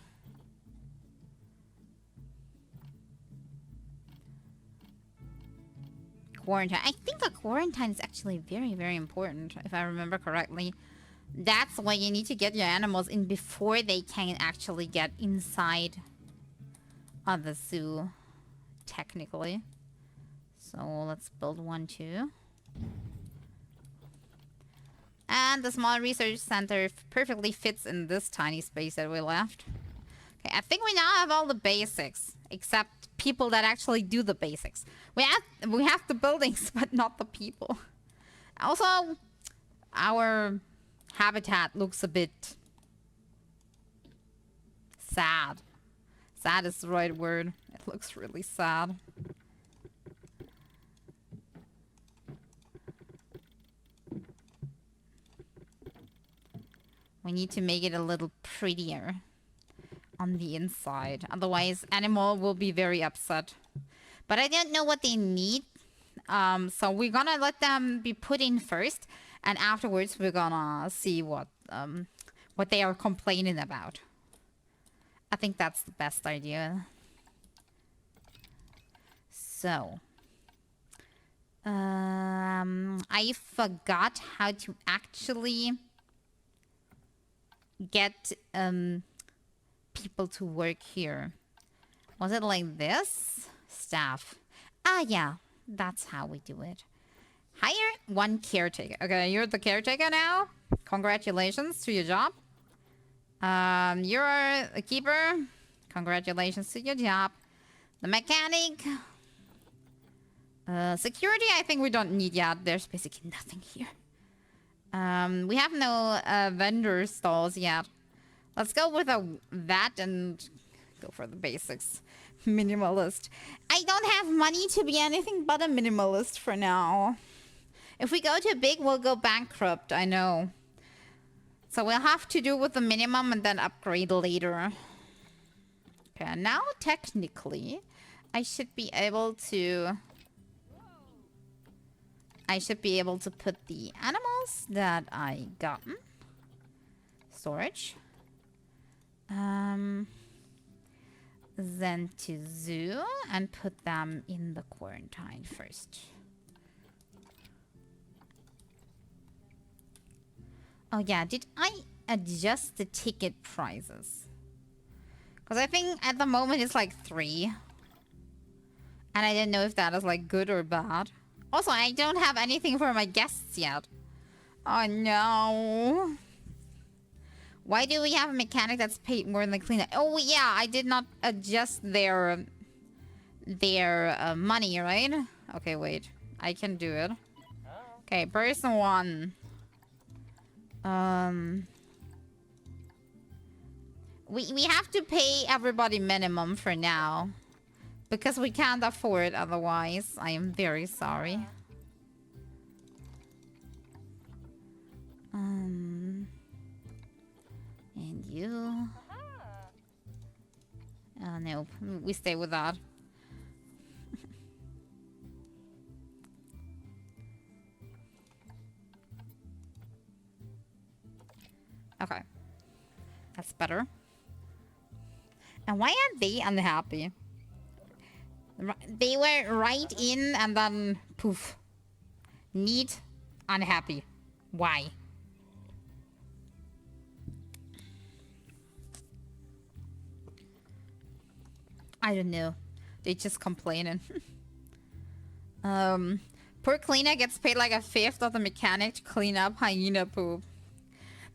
A: Quarantine. I think a quarantine is actually very, very important, if I remember correctly. That's why you need to get your animals in before they can actually get inside of the zoo, technically. So let's build one too. And the small research center perfectly fits in this tiny space that we left. Okay, I think we now have all the basics, except people that actually do the basics. We have the buildings, but not the people. Also, our habitat looks a bit sad. Sad is the right word. It looks really sad. We need to make it a little prettier on the inside. Otherwise, animal will be very upset. But I don't know what they need. So we're gonna let them be put in first. And afterwards, we're gonna see what they are complaining about. I think that's the best idea. So. I forgot how to actually get people to work here. Was it like this? Staff. Ah, yeah. That's how we do it. Hire one caretaker. Okay, you're the caretaker now. Congratulations to your job. You're a keeper. Congratulations to your job. The mechanic. Security, I think we don't need yet. There's basically nothing here. We have no vendor stalls yet. Let's go with a vet and go for the basics. Minimalist. I don't have money to be anything but a minimalist for now. If we go too big, we'll go bankrupt, I know. So we'll have to do with the minimum and then upgrade later. Okay, now technically, I should be able to put the animals that I gotten. Storage. Then to zoo and put them in the quarantine first. Oh yeah, did I adjust the ticket prices? Because I think at the moment it's like 3. And I didn't know if that is like good or bad. Also, I don't have anything for my guests yet. Oh no. Why do we have a mechanic that's paid more than the cleaner? Oh yeah, I did not adjust their money, right? Okay, wait. I can do it. Okay, person 1. We have to pay everybody minimum for now. Because we can't afford otherwise. I am very sorry. And you. Oh, no. We stay with that. Okay. That's better. And why are they unhappy? They were right in and then poof. Neat, unhappy. Why? I don't know. They just complaining. Poor cleaner gets paid like 1/5 of the mechanic to clean up hyena poop.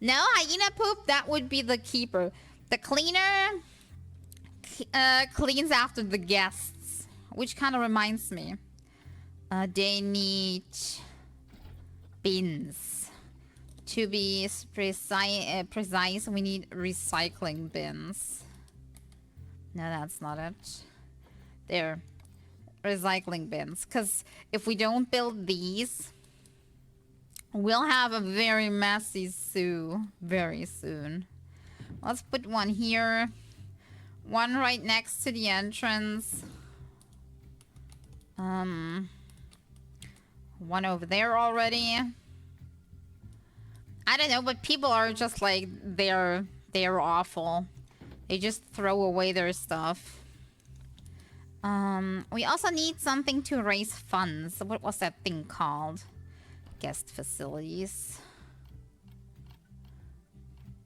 A: No, hyena poop, that would be the keeper. The cleaner cleans after the guests. Which kind of reminds me. They need bins. To be precise, we need recycling bins. No, that's not it. There. Recycling bins. Because if we don't build these, we'll have a very messy zoo very soon. Let's put one here. One right next to the entrance. One over there already. I don't know, but people are just like, they're awful. They just throw away their stuff. We also need something to raise funds. What was that thing called? Guest facilities.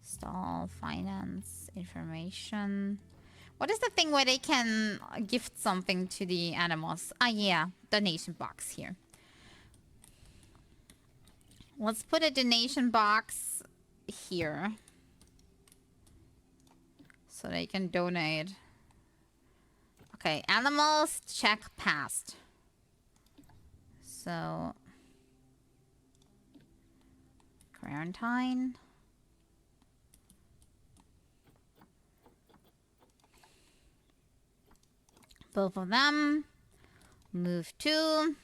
A: Stall, finance, information. What is the thing where they can gift something to the animals? Ah, yeah, donation box here. Let's put a donation box here. So they can donate. Okay, animals, check passed. So... quarantine. Both of them. Move to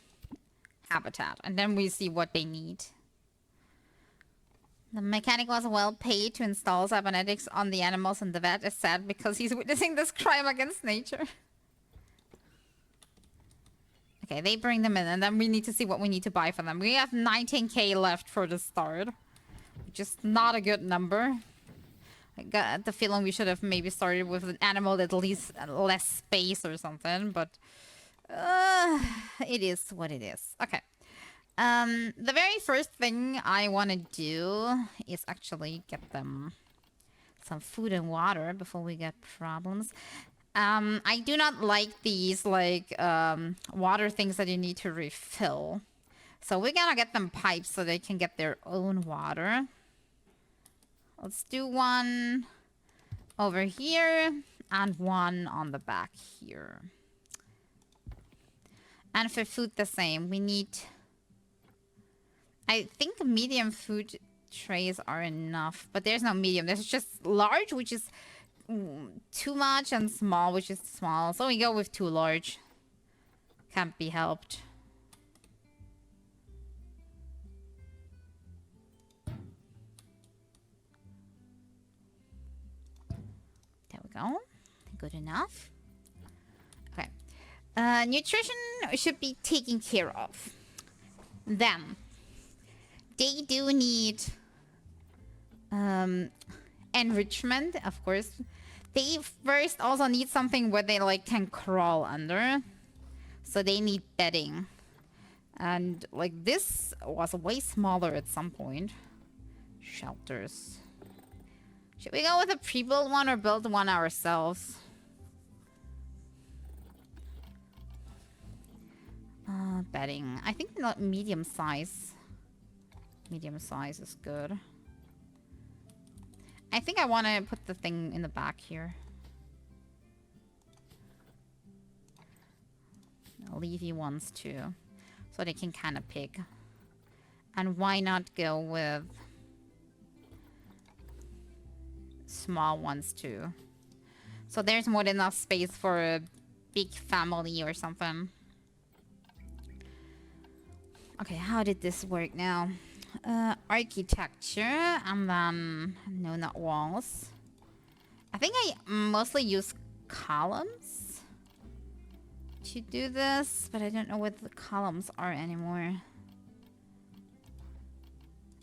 A: habitat. And then we see what they need. The mechanic was well paid to install cybernetics on the animals, and the vet is sad because he's witnessing this crime against nature. Okay, they bring them in, and then we need to see what we need to buy for them. We have 19k left for the start. Which is not a good number. I got the feeling we should have maybe started with an animal that leaves less space or something, but... it is what it is. Okay. The very first thing I want to do is actually get them some food and water before we get problems. I do not like these, like, water things that you need to refill. So we're gonna get them pipes so they can get their own water. Let's do one over here and one on the back here. And for food the same. We need... I think medium food trays are enough, but there's no medium. There's just large, which is too much, and small, which is small. So we go with too large. Can't be helped. There we go. Good enough. Okay. Nutrition should be taken care of. Then they do need enrichment, of course. They first also need something where they like can crawl under. So they need bedding. And like this was way smaller at some point. Shelters. Should we go with a pre-built one or build one ourselves? Bedding. I think not medium size. Medium size is good. I think I want to put the thing in the back here. Leafy ones too. So they can kind of pick. And why not go with small ones too? So there's more than enough space for a big family or something. Okay, how did this work now? Architecture, and then... no, not walls. I think I mostly use columns to do this, but I don't know what the columns are anymore.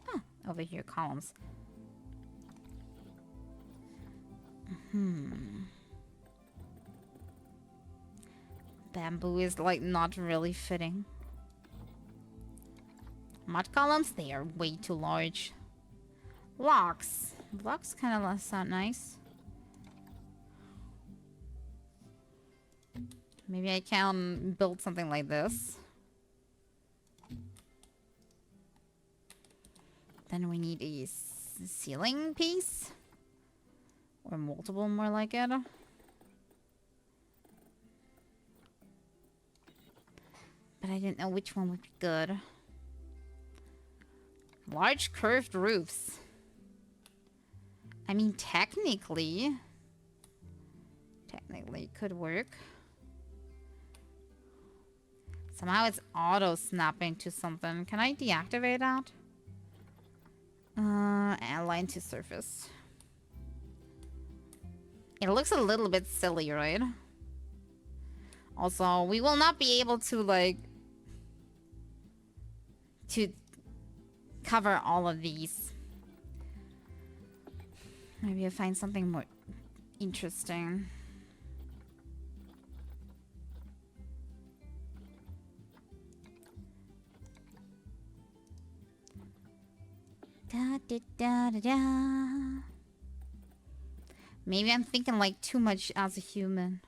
A: Ah, over here, columns. Bamboo is like not really fitting. Mud columns, they are way too large. Blocks. Blocks kind of sound nice. Maybe I can build something like this. Then we need a ceiling piece. Or multiple, more like it. But I didn't know which one would be good. Large curved roofs. I mean, technically it could work. Somehow it's auto snapping to something. Can I deactivate that? Align to surface. It looks a little bit silly, right? Also, we will not be able to, like... to cover all of these. Maybe I'll find something more interesting. Da, da, da, da, da. Maybe I'm thinking like too much as a human.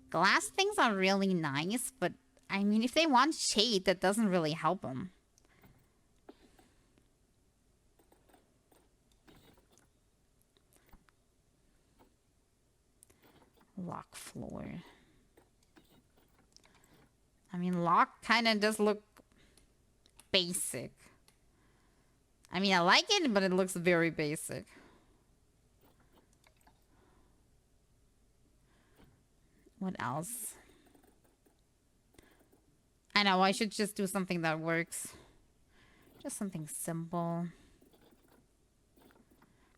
A: Glass things are really nice, but I mean, if they want shade, that doesn't really help them. Lock floor. I mean, lock kind of does look basic. I mean, I like it, but it looks very basic. What else? I know, I should just do something that works. Just something simple.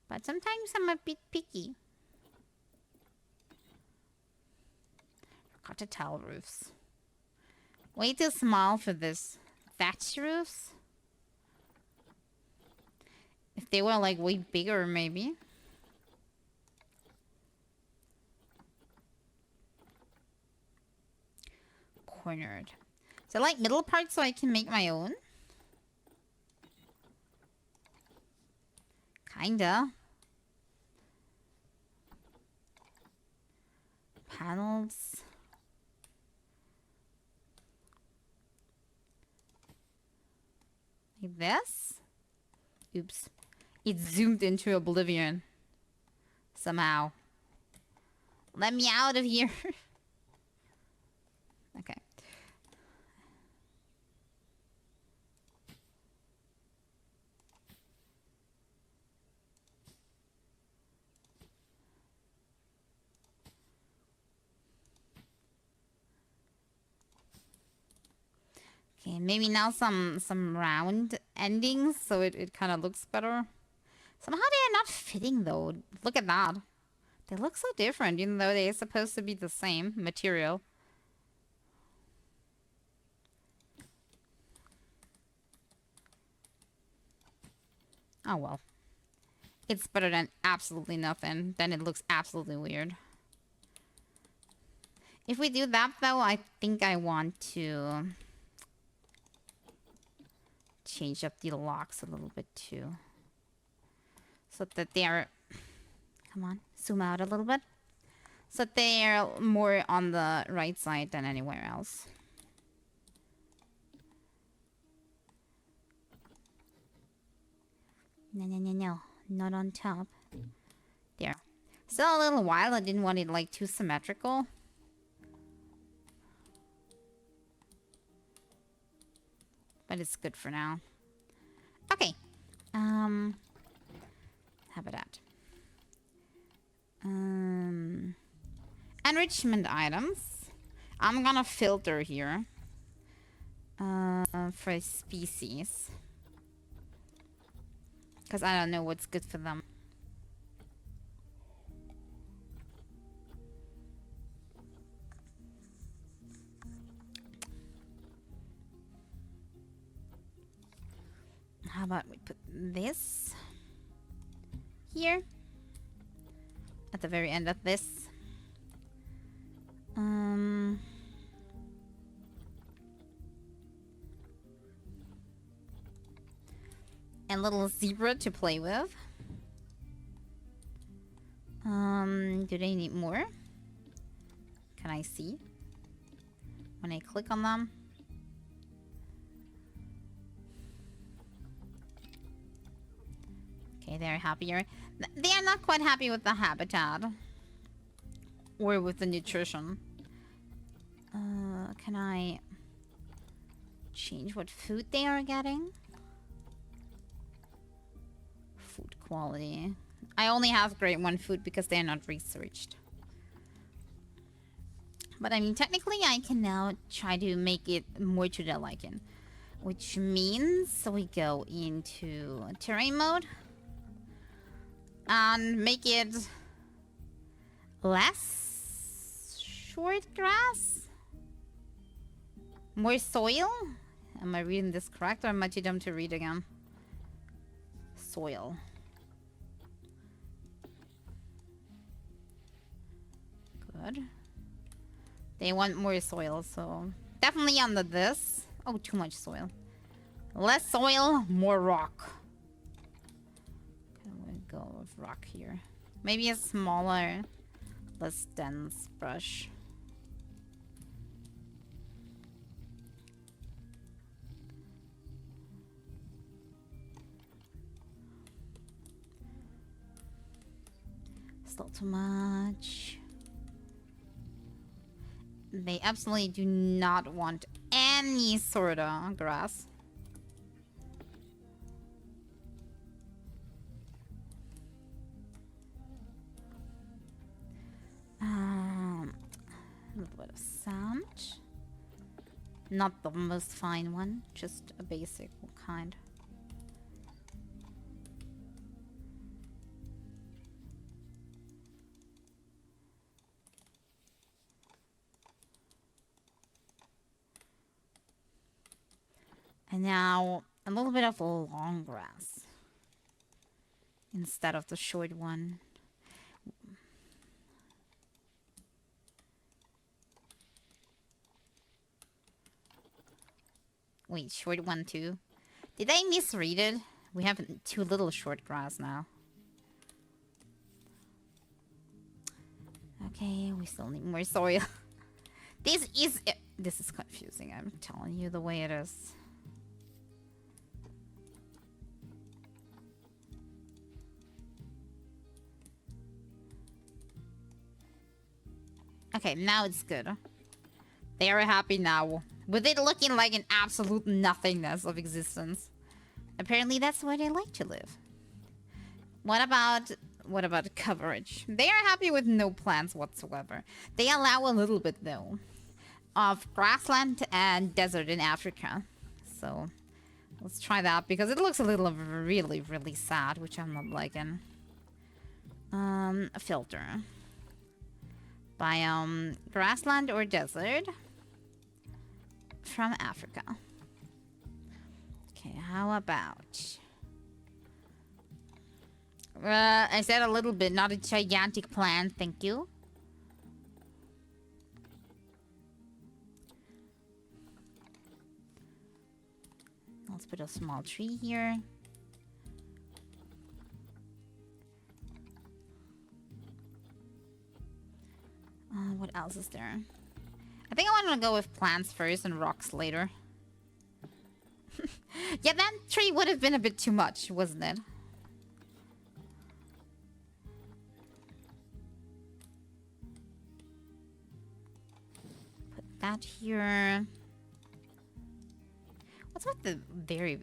A: But sometimes I'm a bit picky. Forgot to tile roofs. Way too small for this. Thatch roofs? If they were like way bigger, maybe. Cornered. So like middle part so I can make my own? Kinda. Panels. Like this? Oops. It zoomed into oblivion. Somehow. Let me out of here. Okay. Okay, maybe now some round endings so it kind of looks better. Somehow they are not fitting though. Look at that. They look so different even though they're supposed to be the same material. Oh well. It's better than absolutely nothing. Then it looks absolutely weird. If we do that though, I think I want to change up the locks a little bit too. So that they are... Come on, zoom out a little bit. So that they are more on the right side than anywhere else. No. Not on top. There. Still a little while. I didn't want it like too symmetrical. But it's good for now. Okay. How about that? Enrichment items. I'm gonna filter here. For species. Because I don't know what's good for them. How about we put this here at the very end of this. And little zebra to play with. Do they need more? Can I see when I click on them? Okay, they're happier. They are not quite happy with the habitat. Or with the nutrition. Can I change what food they are getting? Food quality. I only have grade 1 food because they are not researched. But I mean, technically I can now try to make it more to their liking. Which means we go into terrain mode. And make it less short grass? More soil? Am I reading this correct or am I too dumb to read again? Soil. Good. They want more soil, so definitely under this. Oh, too much soil. Less soil, more rock. I'm gonna go with rock here. Maybe a smaller, less dense brush. Still too much. They absolutely do not want any sort of grass. A little bit of sand. Not the most fine one, just a basic kind. And now a little bit of long grass instead of the short one. Wait, short one too? Did I misread it? We have too little short grass now. Okay, we still need more soil. This is confusing, I'm telling you the way it is. Okay, now it's good. They are happy now. With it looking like an absolute nothingness of existence. Apparently that's where they like to live. What about coverage? They are happy with no plants whatsoever. They allow a little bit though of grassland and desert in Africa. So let's try that because it looks a little really, really sad, which I'm not liking. A filter. Biome, grassland or desert from Africa. Okay, how about... I said a little bit, not a gigantic plant, thank you. Let's put a small tree here. What else is there? I think I want to go with plants first and rocks later. Yeah, that tree would have been a bit too much, wasn't it? Put that here. What's with the very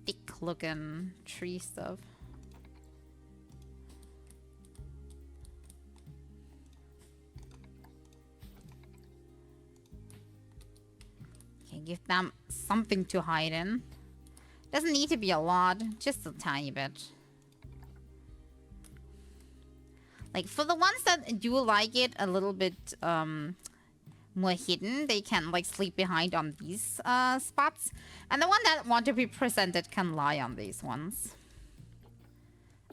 A: thick looking tree stuff? Okay, give them something to hide in. Doesn't need to be a lot, just a tiny bit. Like, for the ones that do like it a little bit more hidden, they can, like, sleep behind on these spots. And the one that want to be presented can lie on these ones.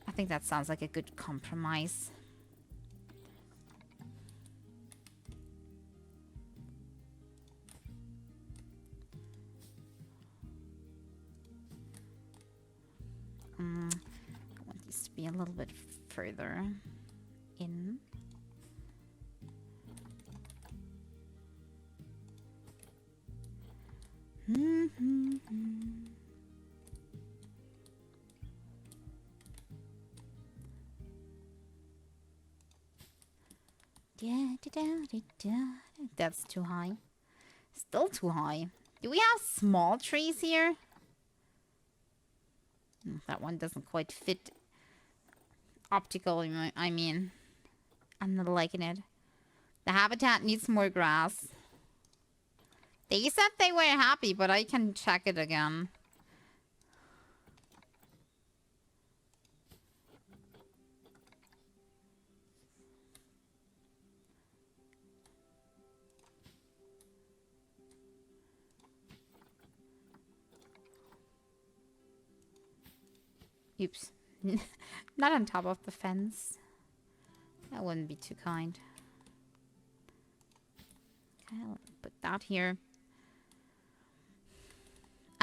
A: I think that sounds like a good compromise. I want this to be a little bit further in. That's too high. Still too high. Do we have small trees here? That one doesn't quite fit optically, I mean. I'm not liking it. The habitat needs more grass. They said they were happy, but I can check it again. Oops. Not on top of the fence. That wouldn't be too kind. Okay, I'll put that here.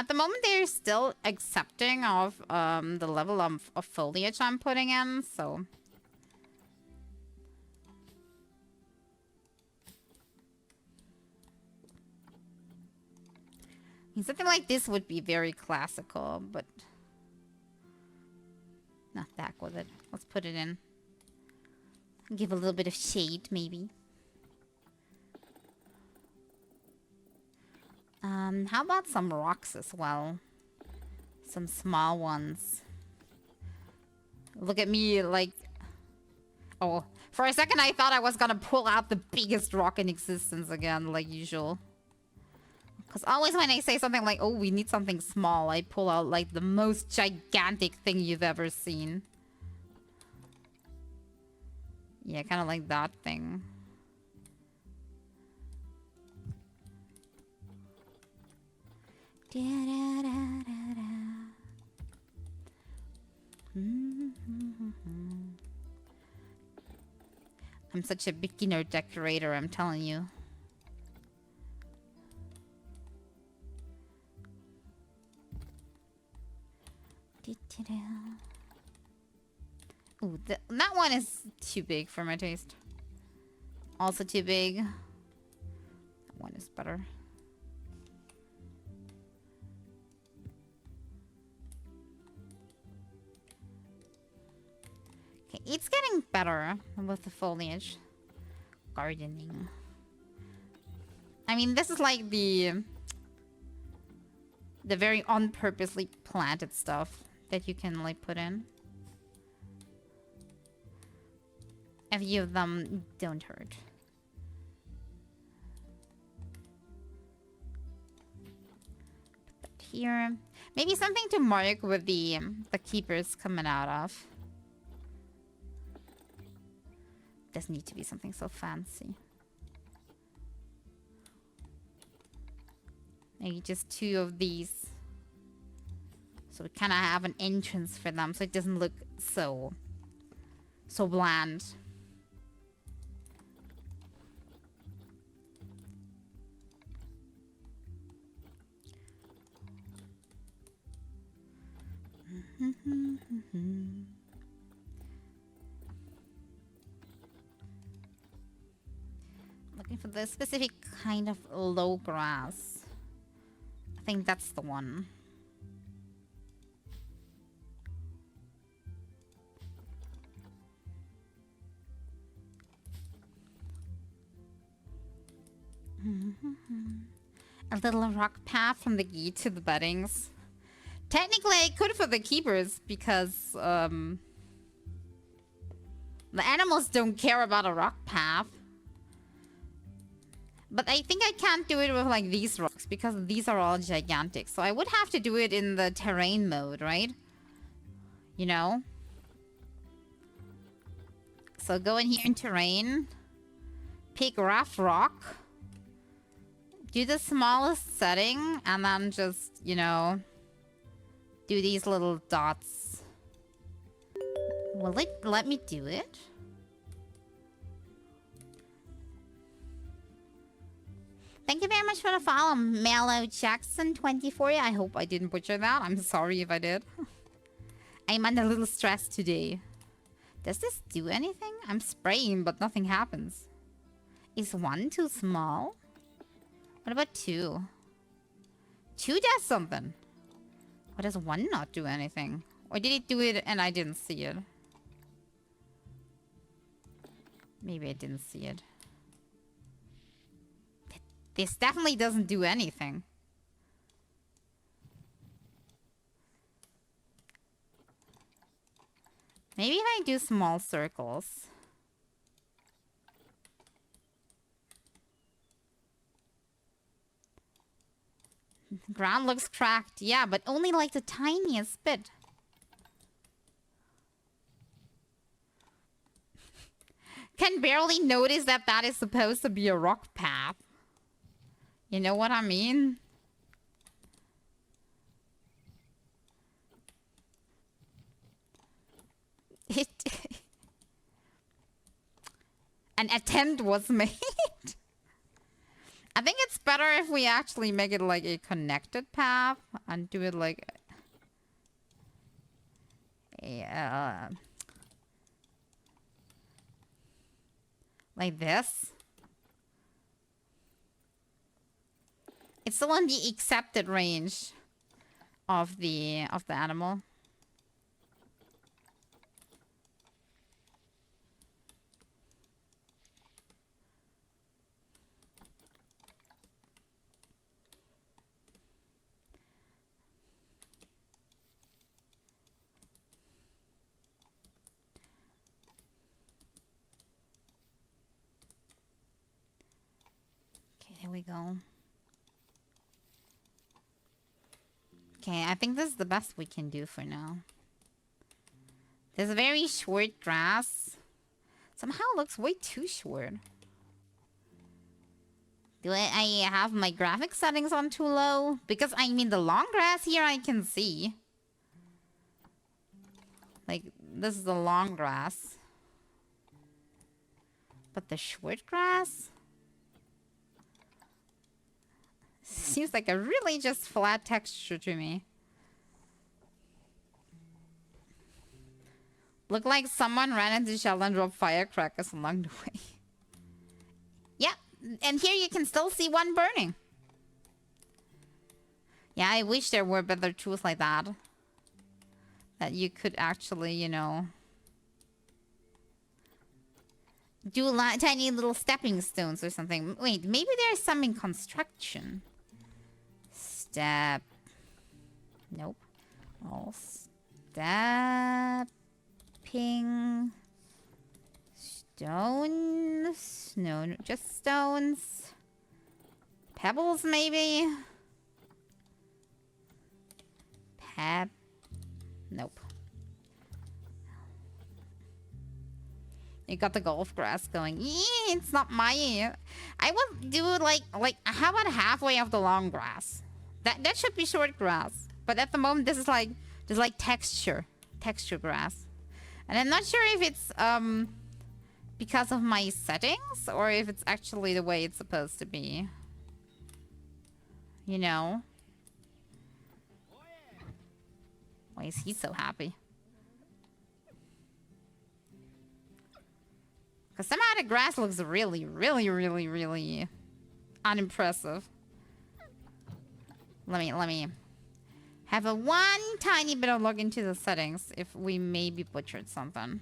A: At the moment, they're still accepting of the level of foliage I'm putting in, so... Something like this would be very classical, but... Not back with it. Let's put it in. Give a little bit of shade, maybe. How about some rocks as well? Some small ones. Look at me, like... Oh, for a second I thought I was gonna pull out the biggest rock in existence again, like usual. Because always when I say something like, oh, we need something small, I pull out, like, the most gigantic thing you've ever seen. Yeah, kind of like that thing. I'm such a beginner decorator, I'm telling you. Ooh, that one is too big for my taste. Also too big. That one is better. Okay, it's getting better with the foliage. Gardening. I mean, this is like the very on-purposely planted stuff that you can, like, put in. A few of them don't hurt. Put that here. Maybe something to mark with the keepers coming out of. Doesn't need to be something so fancy. Maybe just 2 of these. So we kind of have an entrance for them, so it doesn't look so bland. Looking for the specific kind of low grass. I think that's the one. A little rock path from the gate to the beddings. Technically, I could for the keepers because the animals don't care about a rock path. But I think I can't do it with, like, these rocks because these are all gigantic. So I would have to do it in the terrain mode, right? You know? So go in here in terrain. Pick rough rock. Do the smallest setting. And then just, you know, do these little dots. Will it let me do it? Thank you very much for the follow, Mellow Jackson 24. I hope I didn't butcher that. I'm sorry if I did. I'm under a little stress today. Does this do anything? I'm spraying, but nothing happens. Is 1 too small? What about 2? 2 does something. Why does 1 not do anything? Or did it do it and I didn't see it? Maybe I didn't see it. This definitely doesn't do anything. Maybe if I do small circles. The ground looks cracked. Yeah, but only like the tiniest bit. Can barely notice that that is supposed to be a rock path. You know what I mean? An attempt was made. I think it's better if we actually make it like a connected path. and do it like this. It's still in the accepted range of the animal. Okay, there we go. Okay, I think this is the best we can do for now. This very short grass somehow looks way too short. Do I have my graphic settings on too low? Because, I mean, the long grass here I can see. Like, this is the long grass. But the short grass? Seems like a really just flat texture to me. Look like someone ran into shell and dropped firecrackers along the way. Yeah, and here you can still see one burning. Yeah, I wish there were better tools like that. That you could actually, you know... do tiny little stepping stones or something. Wait, maybe there's some in construction. Step. Nope. All stepping stones. No, just stones. Pebbles, maybe. Nope. You got the golf grass going. It's not my... I will do like how about halfway of the long grass? That should be short grass. But at the moment this is like texture grass. And I'm not sure if it's because of my settings or if it's actually the way it's supposed to be. You know? Why is he so happy? Because somehow the grass looks really, really, really, really unimpressive. Let me have a one tiny bit of look into the settings if we maybe butchered something.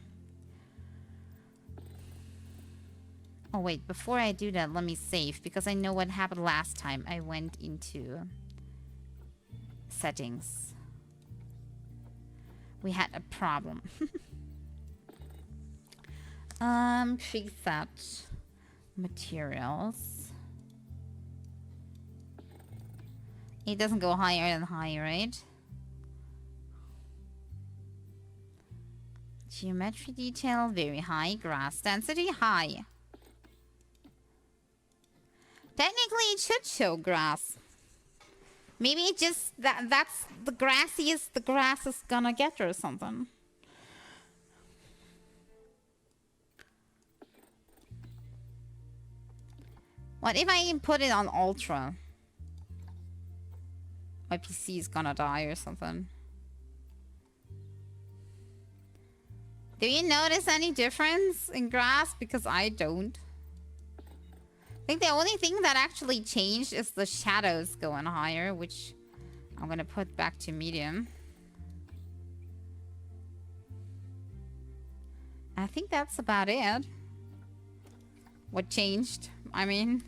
A: Oh wait, before I do that, let me save because I know what happened last time I went into settings. We had a problem. Preset materials. It doesn't go higher than high, right? Geometry detail, very high. Grass density, high. Technically, it should show grass. Maybe it just that's the grassiest the grass is gonna get or something. What if I put it on ultra? My PC is gonna die or something. Do you notice any difference in grass? Because I don't. I think the only thing that actually changed is the shadows going higher, which I'm gonna put back to medium. I think that's about it. What changed? I mean...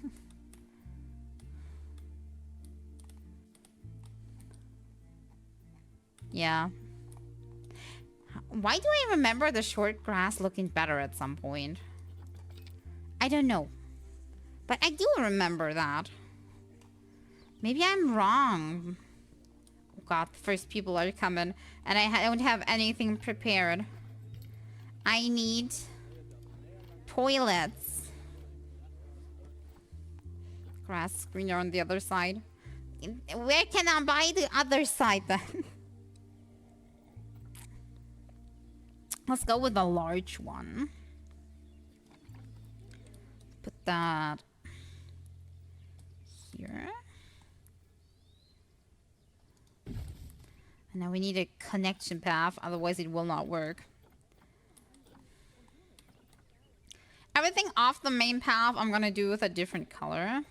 A: yeah. Why do I remember the short grass looking better at some point? I don't know. But I do remember that. Maybe I'm wrong. Oh god, the first people are coming. And I don't have anything prepared. I need... toilets. Grass greener on the other side. Where can I buy the other side then? Let's go with the large one. Put that here. And now we need a connection path, otherwise it will not work. Everything off the main path I'm gonna do with a different color.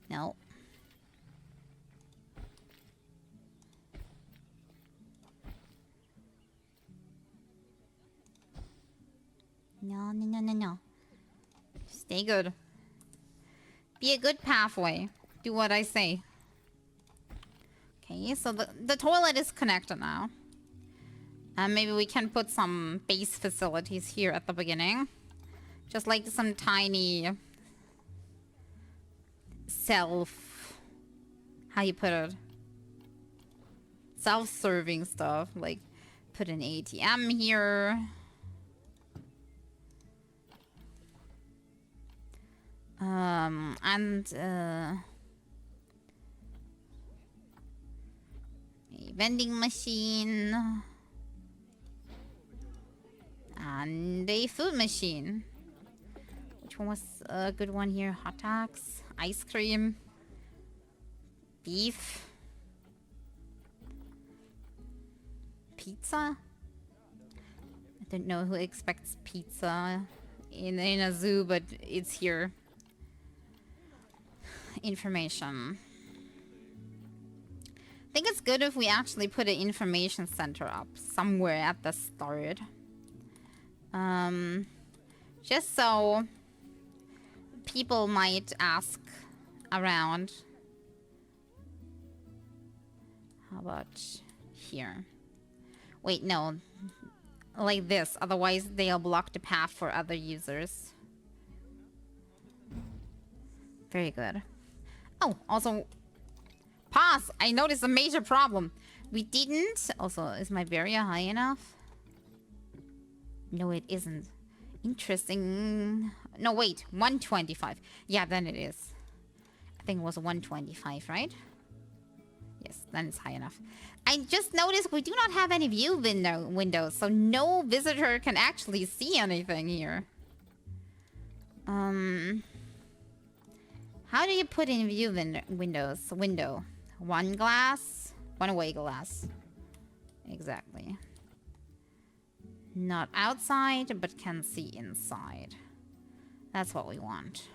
A: No. No. Stay good. Be a good pathway. Do what I say. Okay, so the toilet is connected now. Maybe we can put some base facilities here at the beginning. Just like some tiny... how you put it? Self-serving stuff. Like, put an ATM here. A vending machine. And a food machine. Which one was a good one here? Hot dogs, ice cream, beef, pizza. I don't know who expects pizza in a zoo, but it's here. Information. I think it's good if we actually put an information center up somewhere at the start. Just so people might ask around. How about here? Wait, no. Like this, otherwise they'll block the path for other users. Very good. Oh, also, pause! I noticed a major problem. We didn't... Also, is my barrier high enough? No, it isn't. Interesting. No, wait. 125. Yeah, then it is. I think it was 125, right? Yes, then it's high enough. I just noticed we do not have any view windows, so no visitor can actually see anything here. How do you put in view windows? Window. One glass, one away glass. Exactly. Not outside, but can see inside. That's what we want.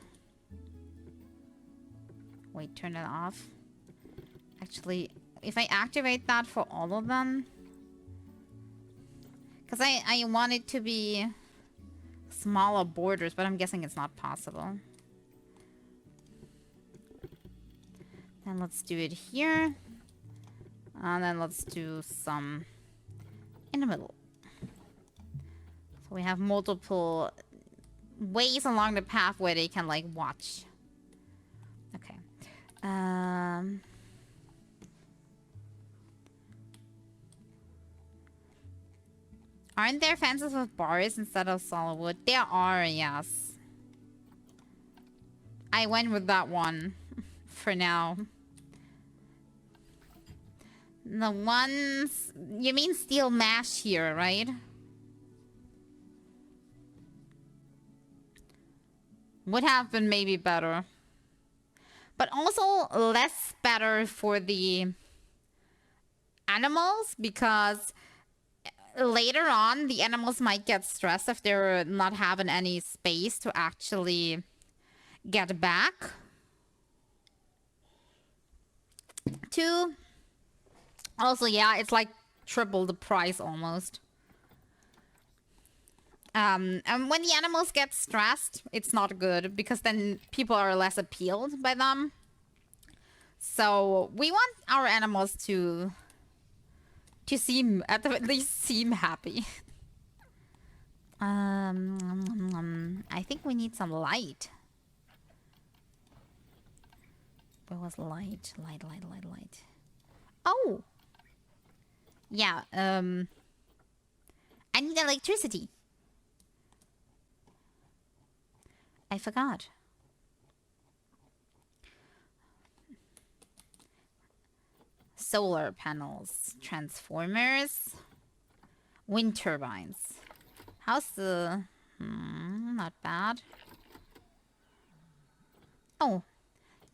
A: Wait, turn it off. Actually, if I activate that for all of them... Because I want it to be smaller borders, but I'm guessing it's not possible. Then let's do it here. And then let's do some in the middle. So we have multiple ways along the path where they can, like, watch. Okay. Aren't there fences with bars instead of solid wood? There are, yes. I went with that one for now. The ones... You mean steel mesh here, right? Would have been maybe better. But also less better for the animals, because later on the animals might get stressed if they're not having any space to actually get back. Two. Also, yeah, it's like triple the price almost. And when the animals get stressed, it's not good, because then people are less appealed by them. So we want our animals to seem, at least seem happy. I think we need some light. Where was light? Light. Oh! Yeah, I need electricity. I forgot. Solar panels, transformers, wind turbines. How's the... not bad. Oh,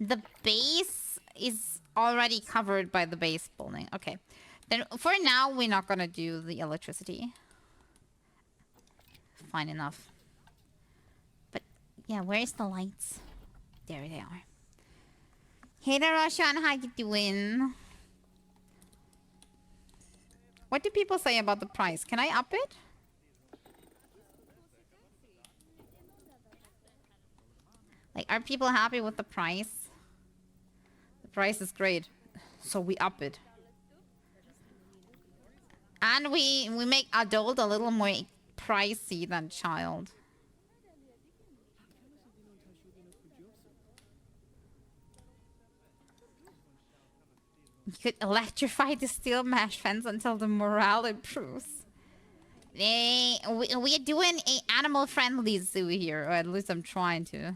A: the base is already covered by the base building. Okay. Then for now, we're not gonna do the electricity. Fine enough. But yeah, where's the lights? There they are. Hey there, Roshan. How you doing? What do people say about the price? Can I up it? Like, are people happy with the price? The price is great. So we up it. And we make adult a little more pricey than child. You could electrify the steel mesh fence until the morale improves. We're doing an animal-friendly zoo here, or at least I'm trying to.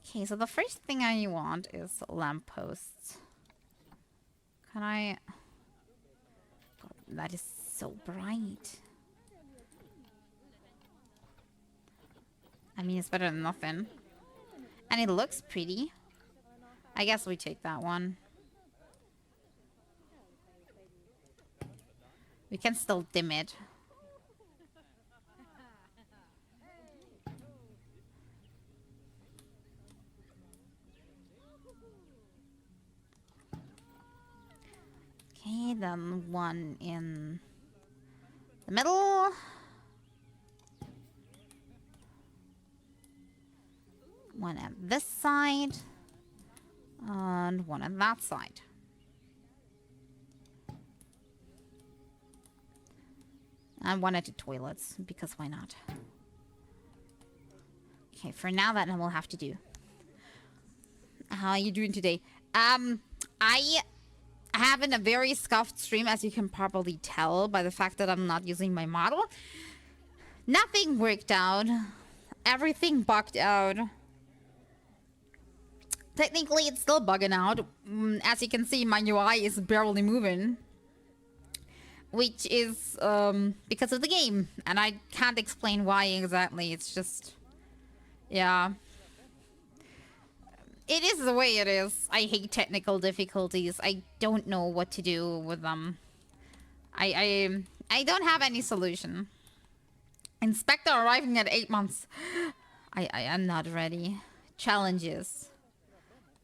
A: Okay, so the first thing I want is lampposts. Can I... God, that is so bright. I mean, it's better than nothing. And it looks pretty. I guess we take that one. We can still dim it. Okay, then one in the middle. One at this side. And one on that side. And one at the toilets, because why not? Okay, for now that will have to do. How are you doing today? I having a very scuffed stream, as you can probably tell by the fact that I'm not using my model. Nothing worked out. Everything bugged out. Technically, it's still bugging out. As you can see, my UI is barely moving. Which is because of the game. And I can't explain why exactly. It's just... yeah. It is the way it is. I hate technical difficulties. I don't know what to do with them. I don't have any solution. Inspector arriving at 8 months. I am not ready. Challenges.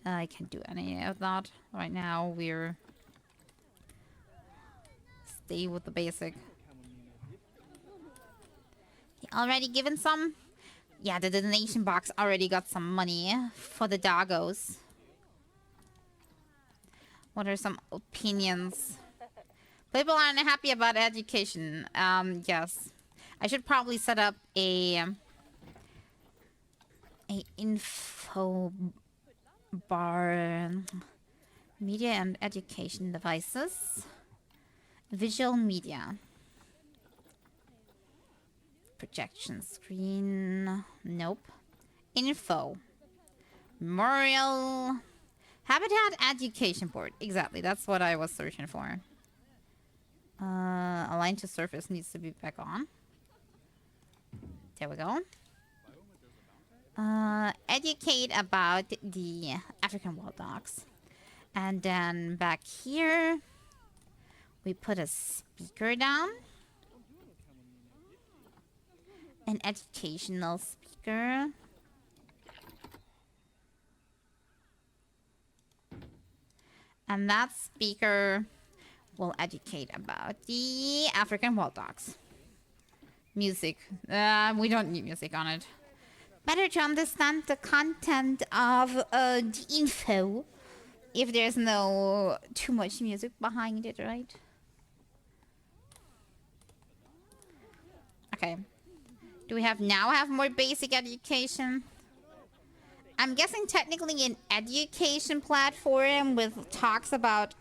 A: I can't do any of that right now. We're... stay with the basic. Already given some? Yeah, the donation box already got some money for the doggos. What are some opinions? People aren't happy about education. Yes. I should probably set up a info bar. Media and education devices. Visual media. Projection screen. Nope. Info. Memorial. Habitat Education Board. Exactly. That's what I was searching for. Align to surface needs to be back on. There we go. Educate about the African wild dogs. And then back here, we put a speaker down. An educational speaker. And that speaker will educate about the African wild dogs. Music. We don't need music on it. Better to understand the content of the info if there's no too much music behind it, right? Okay. Do we have more basic education? I'm guessing technically an education platform with talks about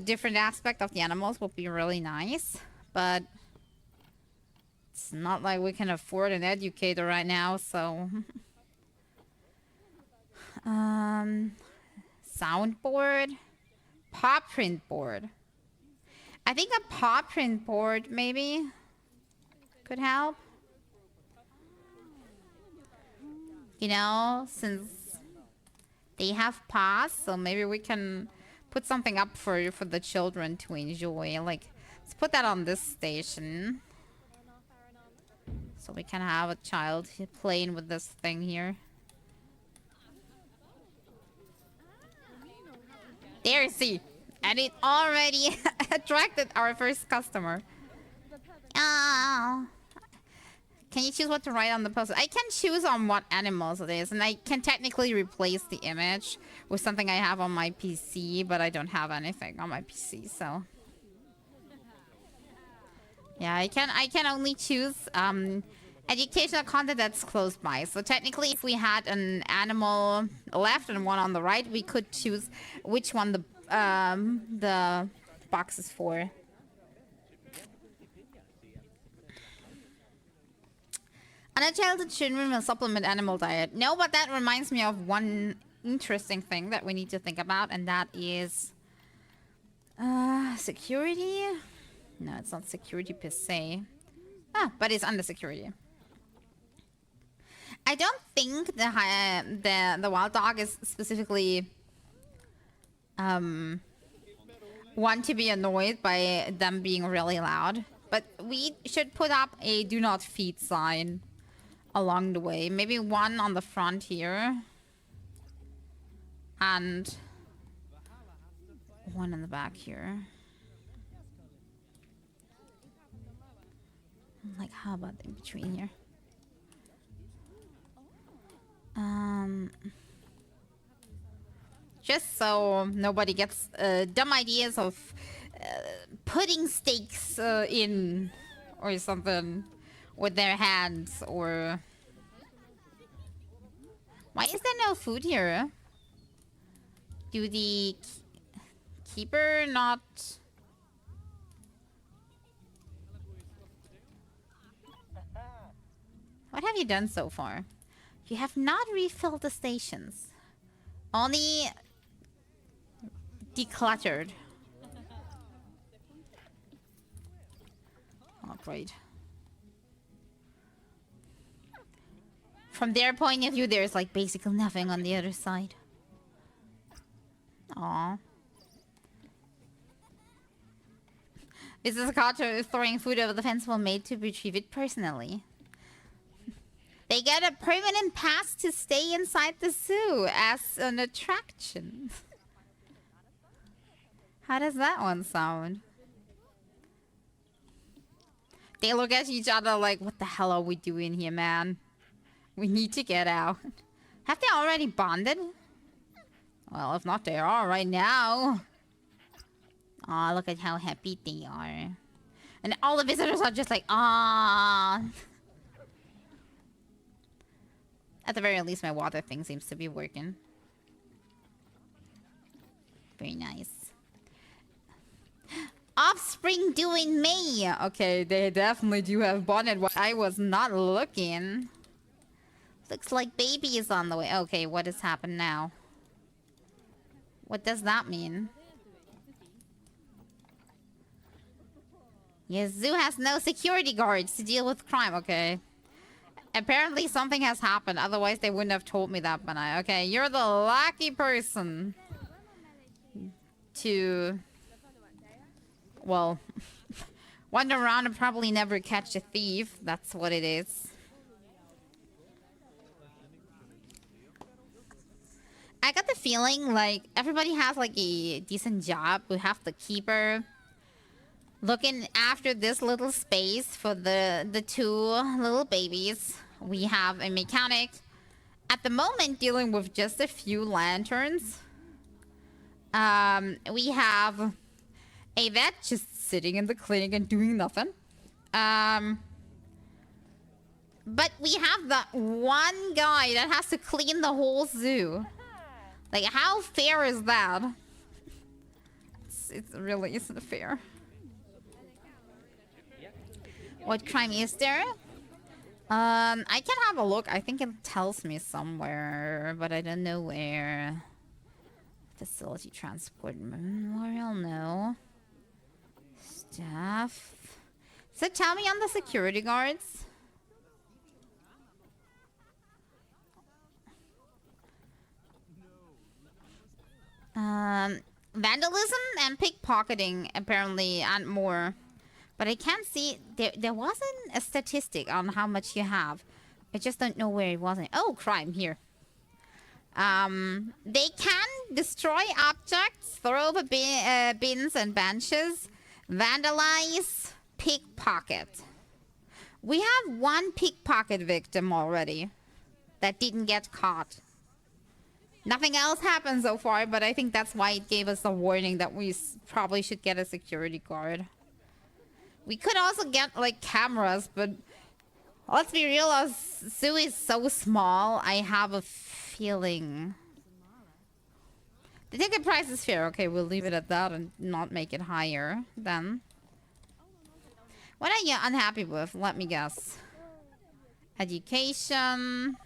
A: different aspects of the animals would be really nice, but it's not like we can afford an educator right now, so... soundboard, paw print board. I think a paw print board maybe could help. You know, since they have paws, so maybe we can put something up for the children to enjoy. Like, let's put that on this station. So we can have a child playing with this thing here. There, see. And it already attracted our first customer. Oh. Can you choose what to write on the poster? I can choose on what animals it is. And I can technically replace the image with something I have on my PC. But I don't have anything on my PC, so... Yeah, I can only choose educational content that's close by. So technically, if we had an animal left and one on the right, we could choose which one the box is for. Unchildhood children will supplement animal diet. No, but that reminds me of one interesting thing that we need to think about, and that is security. No, it's not security per se. Ah, but it's under security. I don't think the wild dog is specifically want to be annoyed by them being really loud. But we should put up a do not feed sign along the way. Maybe one on the front here. And one in the back here. Like, how about in between here? Just so nobody gets dumb ideas of putting stakes in or something with their hands, or... Why is there no food here? Do the keeper not... What have you done so far? You have not refilled the stations. Only decluttered. Oh, great. From their point of view, there's like basically nothing on the other side. Aww. This is a culture throwing food over the fence while made to retrieve it personally. They get a permanent pass to stay inside the zoo as an attraction. How does that one sound? They look at each other like, what the hell are we doing here, man? We need to get out. Have they already bonded? Well, if not, they are right now. Aw, look at how happy they are. And all the visitors are just like, ah. At the very least, my water thing seems to be working. Very nice. Offspring doing me! Okay, they definitely do have bonded while I was not looking. Looks like baby is on the way. Okay, what has happened now? What does that mean? Your zoo has no security guards to deal with crime. Okay. Apparently something has happened. Otherwise they wouldn't have told me that by now. Okay, you're the lucky person to... Well... wander around and probably never catch a thief. That's what it is. I got the feeling like everybody has like a decent job. We have the keeper looking after this little space for the two little babies. We have a mechanic at the moment dealing with just a few lanterns. We have a vet just sitting in the clinic and doing nothing. But we have that one guy that has to clean the whole zoo. Like, how fair is that? It really isn't fair. What crime is there? I can have a look. I think it tells me somewhere, but I don't know where. Facility transport memorial, no. Death. So tell me on the security guards. Vandalism and pickpocketing apparently and more. But I can't see, there wasn't a statistic on how much you have. I just don't know where it wasn't. Oh, crime here. They can destroy objects, throw over bins and benches, vandalize, pickpocket. We have one pickpocket victim already that didn't get caught. Nothing else happened so far, but I think that's why it gave us a warning that we probably should get a security guard. We could also get, like, cameras, but let's be real, our zoo is so small, I have a feeling. The ticket price is fair. Okay, we'll leave it at that and not make it higher then. What are you unhappy with? Let me guess. Education.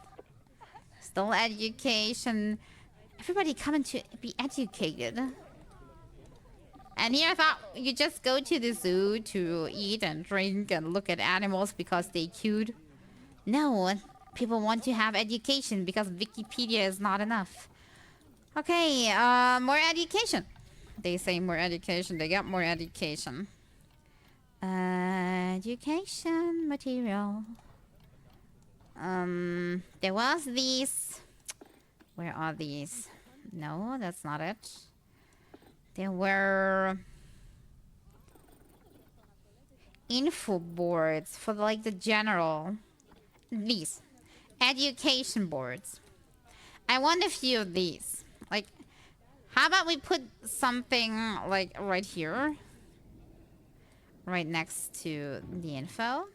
A: Still education. Everybody coming to be educated. And here I thought you just go to the zoo to eat and drink and look at animals because they're cute. No, people want to have education because Wikipedia is not enough. Okay, more education. They say more education. They got more education. Education material. There was these. Where are these? No, that's not it. There were info boards for like the general. These education boards. I want a few of these. Like, how about we put something like right here, right next to the info,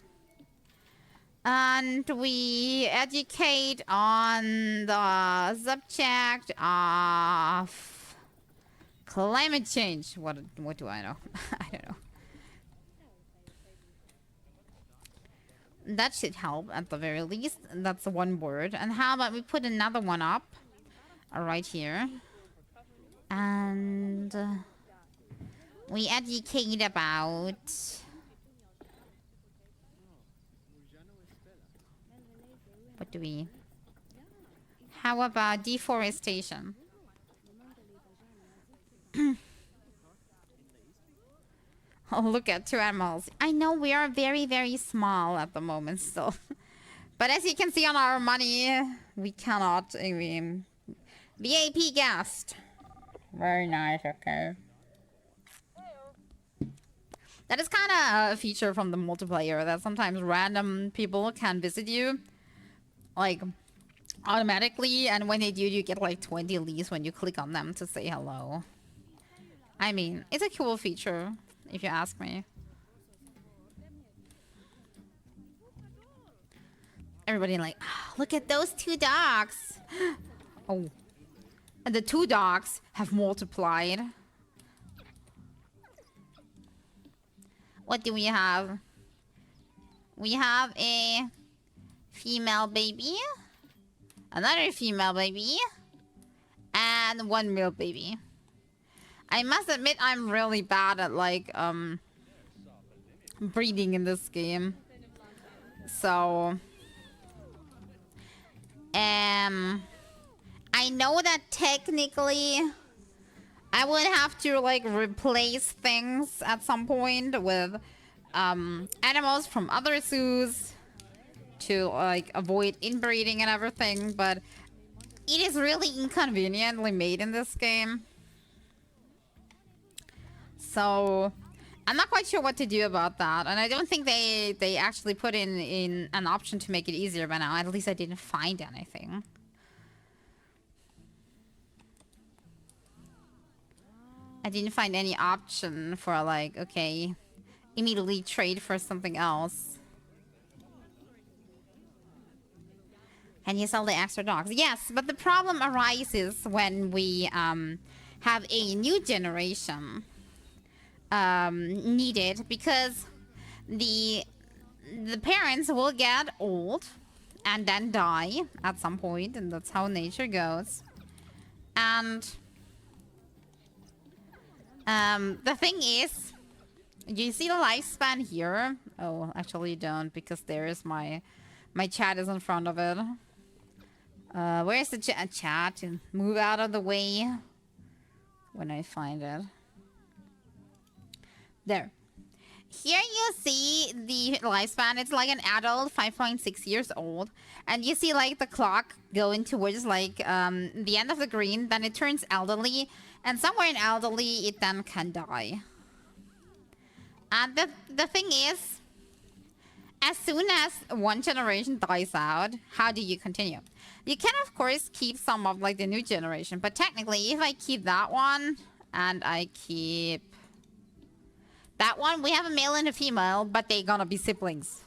A: and we educate on the subject of climate change. What do I know? I don't know. That should help at the very least. That's one board. And how about we put another one up right here, and we educate about what do we? How about deforestation? Oh, look at two animals. I know we are very, very small at the moment still. But as you can see on our money, we cannot even... VIP guest. Very nice, okay. That is kind of a feature from the multiplayer, that sometimes random people can visit you, like, automatically, and when they do, you get like 20 leads when you click on them to say hello. I mean, it's a cool feature, if you ask me. Everybody like, oh, look at those two dogs. Oh. And the two dogs have multiplied. What do we have? We have a female baby, another female baby, and one male baby. I must admit I'm really bad at like breeding in this game. So I know that technically I would have to like replace things at some point with animals from other zoos to like avoid inbreeding and everything, but it is really inconveniently made in this game. So I'm not quite sure what to do about that, and I don't think they actually put in an option to make it easier by now. At least I didn't find anything. I didn't find any option for like, okay, immediately trade for something else. Can you sell the extra dogs? Yes, but the problem arises when we have a new generation needed, because the parents will get old and then die at some point, and that's how nature goes. And the thing is, You see the lifespan here? Oh, actually you don't, because there's my chat is in front of it. Where's the chat? Move out of the way when I find it. There. Here you see the lifespan. It's like an adult, 5.6 years old. And you see like the clock going towards like the end of the green. Then it turns elderly. And somewhere in elderly, it then can die. And the thing is, as soon as one generation dies out, how do you continue? You can, of course, keep some of like the new generation. But technically, if I keep that one and I keep that one, we have a male and a female, but they're gonna be siblings.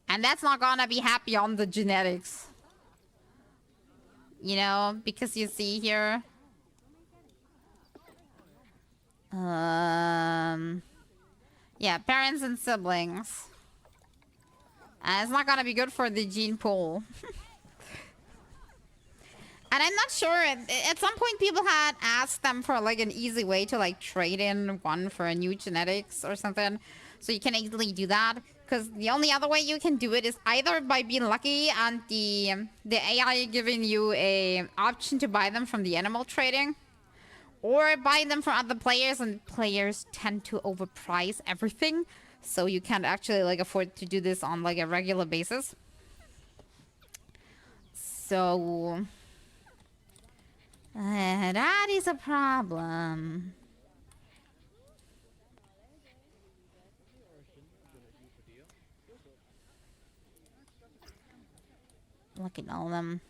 A: And that's not gonna be happy on the genetics. You know, because you see here. Yeah, parents and siblings. It's not gonna be good for the gene pool. And I'm not sure, at some point people had asked them for like an easy way to like trade in one for a new genetics or something. So you can easily do that. Because the only other way you can do it is either by being lucky and the AI giving you a option to buy them from the animal trading. Or buying them from other players, and players tend to overprice everything. So you can't actually like afford to do this on like a regular basis. So that is a problem. Look at all of them.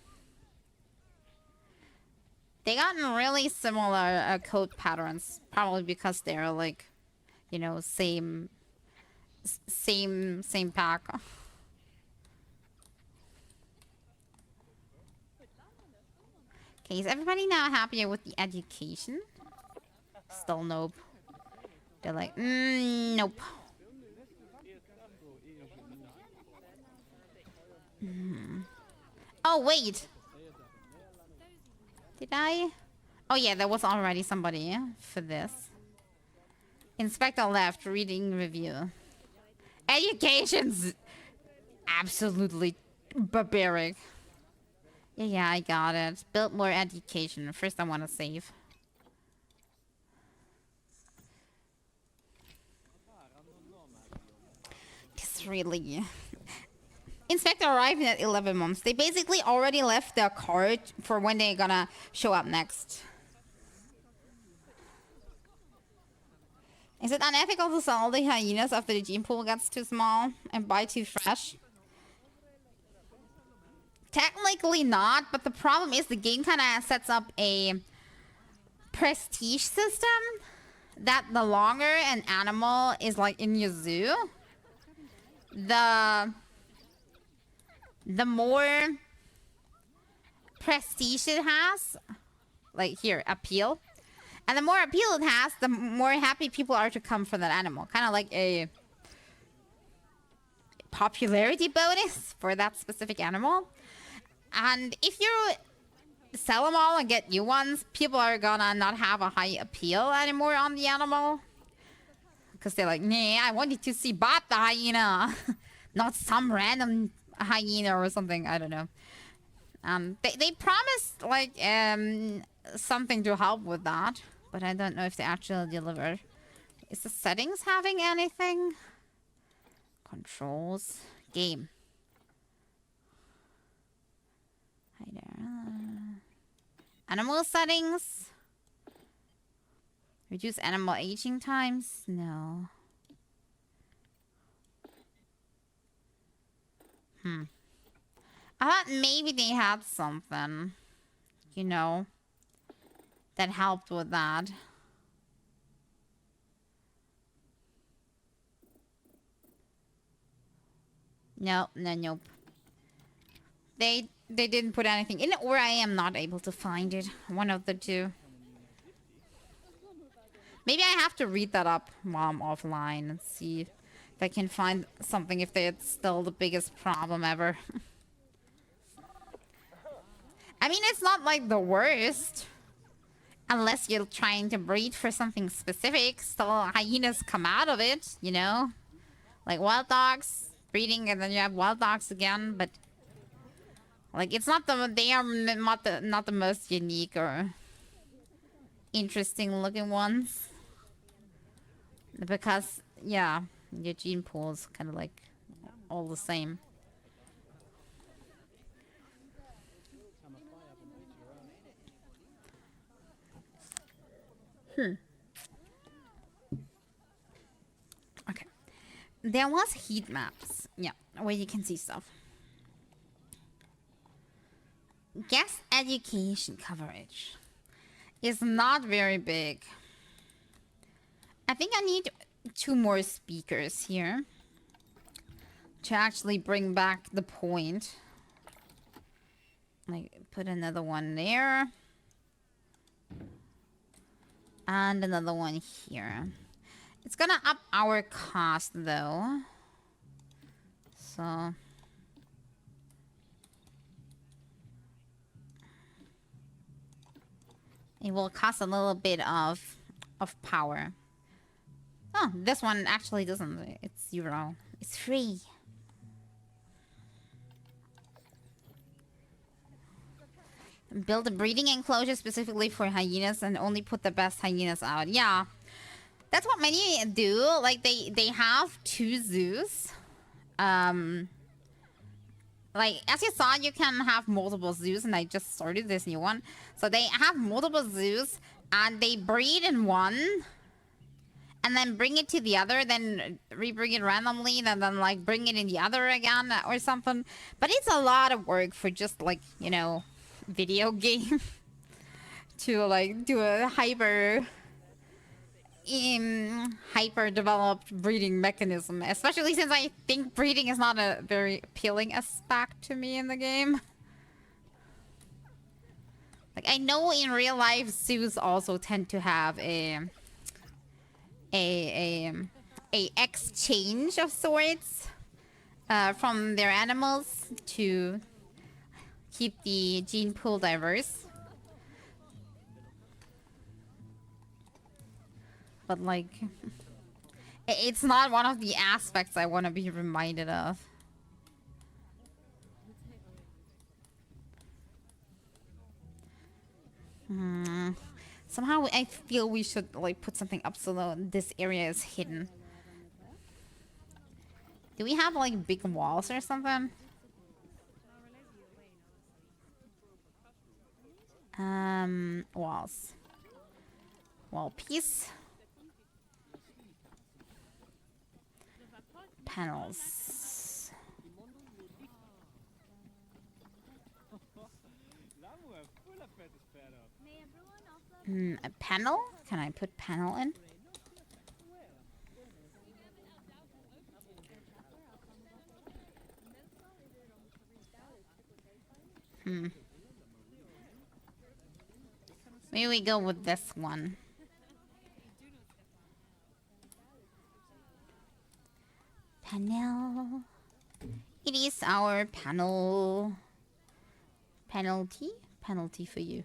A: They got really similar code patterns, probably because they're like, you know, same pack. Okay, is everybody now happier with the education? Still nope. They're like, nope. Oh, wait. Did I? Oh, yeah, there was already somebody for this. Inspector left, reading review. Education's absolutely barbaric. Yeah, I got it. Build more education. First, I want to save. It's really... Inspector arriving at 11 months. They basically already left their card for when they're gonna show up next. Is it unethical to sell the hyenas after the gene pool gets too small and buy too fresh? Technically not, but the problem is the game kind of sets up a prestige system that the longer an animal is like in your zoo, the more prestige it has, like here, appeal. And the more appeal it has, the more happy people are to come for that animal. Kind of like a popularity bonus for that specific animal. And if you sell them all and get new ones, people are gonna not have a high appeal anymore on the animal. Because they're like, nah, I wanted to see Bot the hyena. Not some random hyena or something, I don't know. They promised like something to help with that, but I don't know if they actually delivered. Is the settings having anything? Controls, game. Hi there. Animal settings. Reduce animal aging times? No. I thought maybe they had something, you know, that helped with that. Nope. They didn't put anything in it, or I am not able to find it. One of the two. Maybe I have to read that up while I'm offline and see if I can find something, if it's still the biggest problem ever. I mean, it's not like the worst. Unless you're trying to breed for something specific, still hyenas come out of it, you know? Like wild dogs, breeding, and then you have wild dogs again, but... Like, it's not the... They are not the most unique or... interesting looking ones. Because, yeah, your gene pool is kind of like... all the same. Okay. There was heat maps. Yeah, where you can see stuff. Guest education coverage is not very big. I think I need 2 more speakers here to actually bring back the point. Like, put another one there. And another one here. It's gonna up our cost, though. So... it will cost a little bit of power. Oh, this one actually doesn't. It's 0. It's free. Build a breeding enclosure specifically for hyenas and only put the best hyenas out. Yeah. That's what many do. Like, they have 2 zoos. Like, as you saw, you can have multiple zoos, and I just started this new one. So they have multiple zoos, and they breed in one, and then bring it to the other, then rebring it randomly, and then like, bring it in the other again, or something. But it's a lot of work for just, like, you know, video game. To, like, do a hyper developed breeding mechanism, especially since I think breeding is not a very appealing aspect to me in the game. Like, I know in real life zoos also tend to have a exchange of sorts from their animals to keep the gene pool diverse. But, like, it's not one of the aspects I want to be reminded of. Somehow I feel we should, like, put something up so that this area is hidden. Do we have, like, big walls or something? Walls. Wall piece. Panels. A panel? Can I put panel in? Maybe we go with this one. Panel. It is our panel. Penalty? Penalty for you.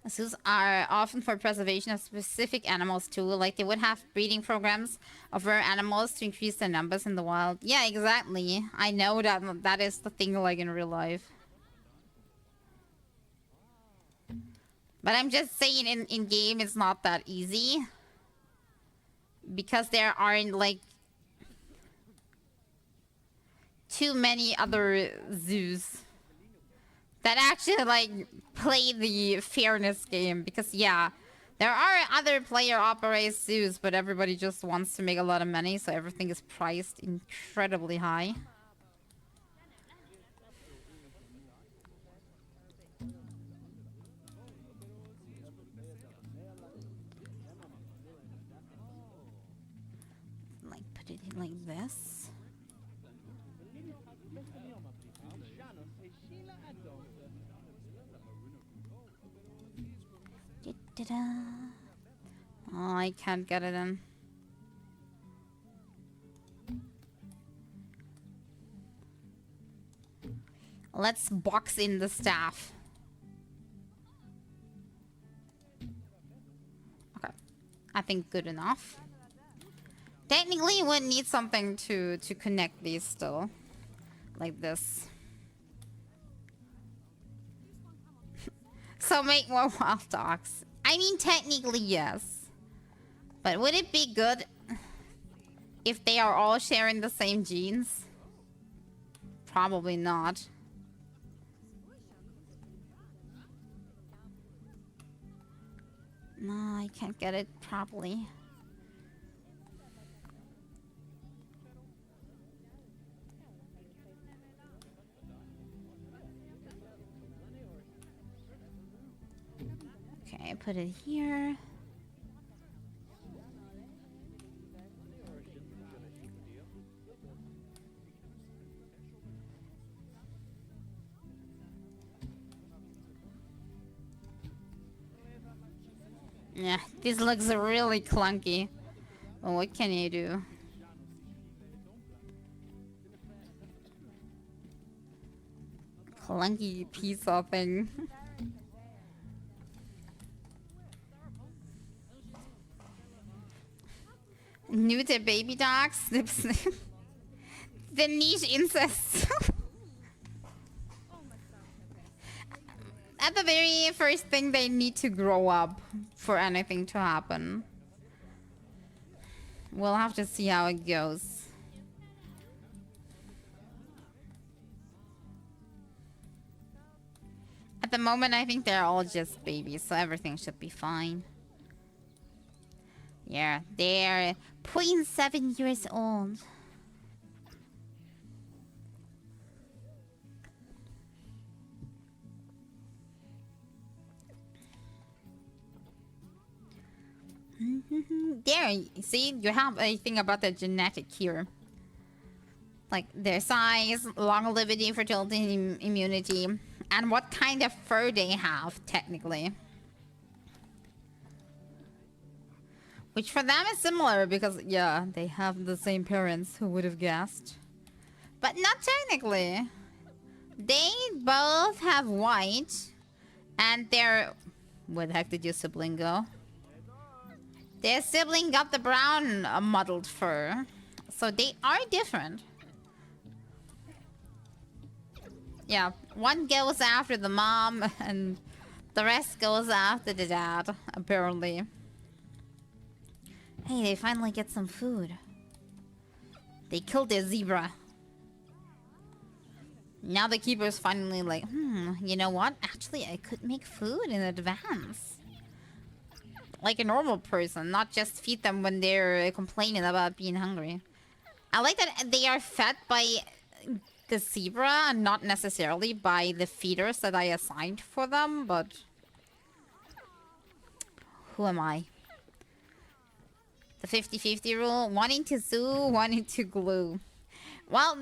A: Zoos are often for preservation of specific animals too. Like, they would have breeding programs of rare animals to increase their numbers in the wild. Yeah, exactly. I know that is the thing, like, in real life. But I'm just saying, in game, it's not that easy. Because there aren't, like, too many other zoos that actually, like, play the fairness game. Because, yeah, there are other player-operated zoos, but everybody just wants to make a lot of money, so everything is priced incredibly high. Like, put it in like this. Oh, I can't get it in. Let's box in the staff. Okay. I think good enough. Technically, we need something to connect these still. Like this. So make more wild dogs. I mean, technically, yes. But would it be good if they are all sharing the same genes? Probably not. No, I can't get it properly. Okay, put it here. Yeah, this looks really clunky. Well, what can you do? Clunky piece of thing. New to baby dogs, snip snip. The niche incest. At the very first thing, they need to grow up for anything to happen. We'll have to see how it goes. At the moment, I think they're all just babies, so everything should be fine. Yeah, they're 0.7 years old. There, see, you have a thing about the genetic here. Like their size, longevity, fertility, immunity, and what kind of fur they have, technically. Which for them is similar because, yeah, they have the same parents, who would have guessed. But not technically. They both have white, and their... Where the heck did your sibling go? Their sibling got the brown mottled fur. So they are different. Yeah, one goes after the mom, and the rest goes after the dad, apparently. Hey, they finally get some food. They killed their zebra. Now the keeper's finally like, you know what? Actually, I could make food in advance. Like a normal person, not just feed them when they're complaining about being hungry. I like that they are fed by the zebra and not necessarily by the feeders that I assigned for them, but... Who am I? The 50-50 rule? One into zoo, one into glue. Well,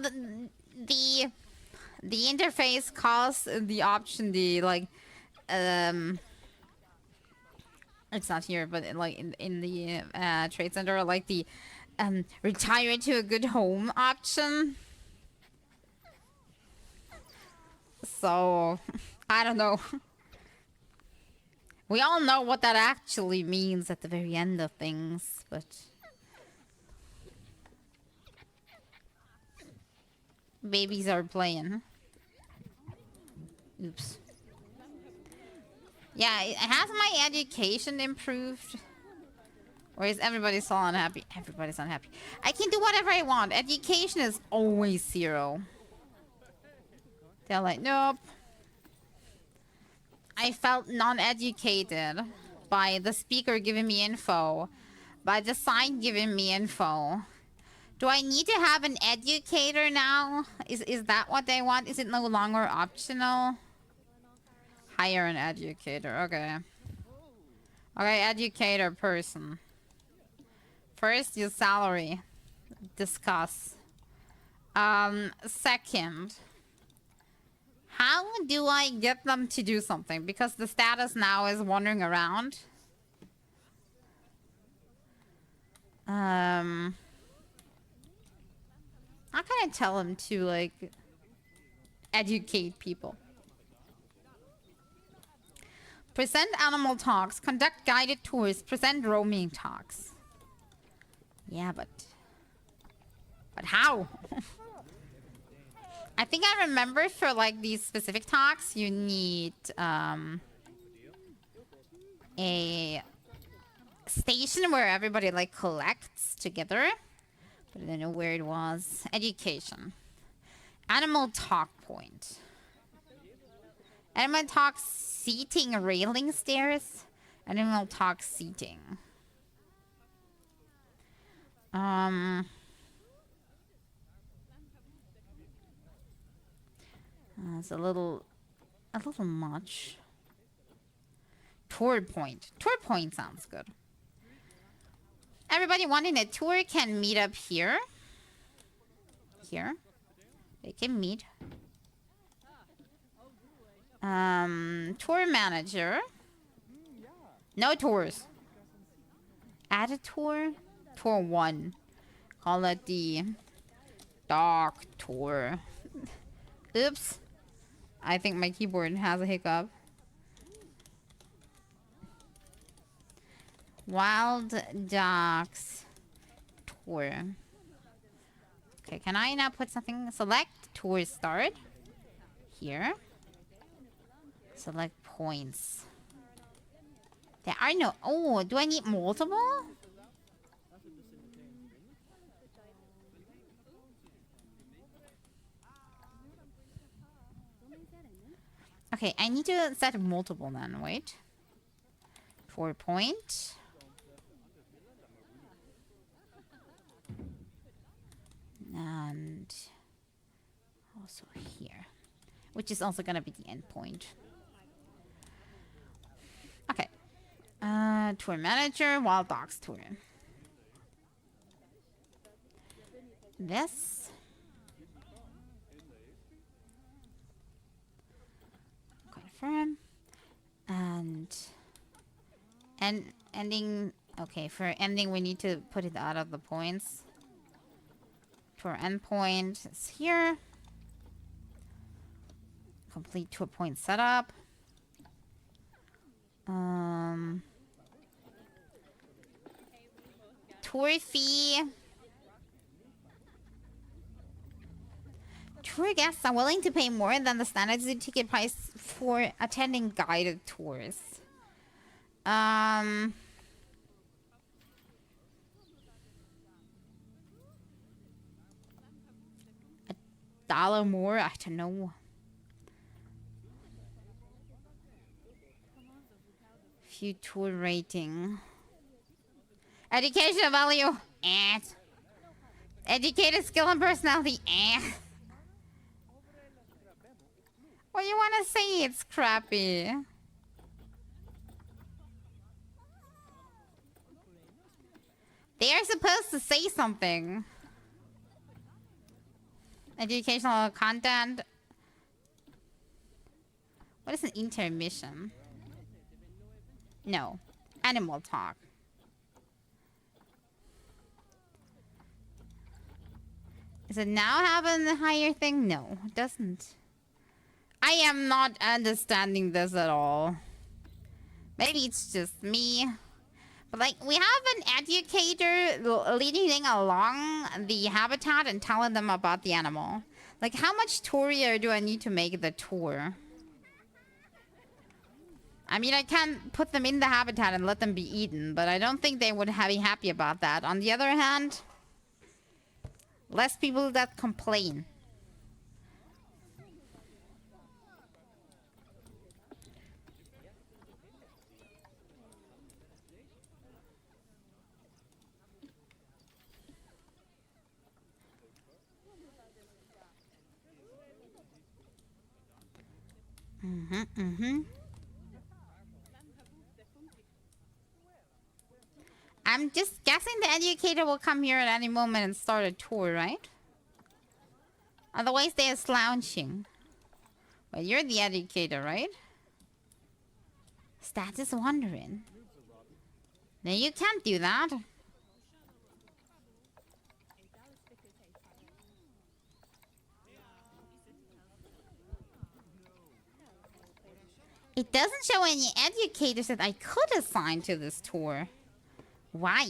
A: the interface calls the option the, like, it's not here, but like in the trade center, like the retire to a good home option. So, I don't know. We all know what that actually means at the very end of things, but... Babies are playing. Oops. Yeah, has my education improved? Or is everybody so unhappy? Everybody's unhappy. I can do whatever I want. Education is always 0. They're like, nope. I felt non-educated by the speaker giving me info, by the sign giving me info. Do I need to have an educator now? Is that what they want? Is it no longer optional? Hire an educator. Okay. Okay, educator person. First, your salary. Discuss. Second, how do I get them to do something? Because the status now is wandering around. How can I tell them to, like... educate people. Present animal talks, conduct guided tours, present roaming talks. Yeah, but how? I think I remember for like these specific talks, you need a station where everybody like collects together. But I don't know where it was. Education. Animal talk point. Animal talk seating railing stairs. Animal talk seating. It's a little much. Tour point. Tour point sounds good. Everybody wanting a tour can meet up here. Here. They can meet. Tour manager. No tours. Add a tour. Tour 1. Call it the dog tour. Oops. I think my keyboard has a hiccup. Wild dogs tour. Okay, can I now put something? Select tour start. Here. Select points. There are no... Oh, do I need multiple? Okay, I need to set multiple then. Wait. 4 point. And also here. Which is also gonna be the end point. Okay. Tour manager, wild dogs tour. This. Confirm. And ending. Okay, for ending we need to put it out of the points. Tour endpoint is here. Complete tour point setup. Tour fee. Tour guests are willing to pay more than the standard ticket price for attending guided tours. $1 more? I don't know. View tour rating. Educational value. Educated skill and personality. What do you want to say? It's crappy. They are supposed to say something. Educational content. What is an intermission? No. Animal talk. Does it now have a higher thing? No, it doesn't. I am not understanding this at all. Maybe it's just me. But like, we have an educator leading along the habitat and telling them about the animal. Like, how much tourier do I need to make the tour? I mean, I can't put them in the habitat and let them be eaten, but I don't think they would be happy about that. On the other hand, less people that complain. I'm just guessing the educator will come here at any moment and start a tour, right? Otherwise, they are slouching. Well, you're the educator, right? Status wondering. No, you can't do that. It doesn't show any educators that I could assign to this tour. Why?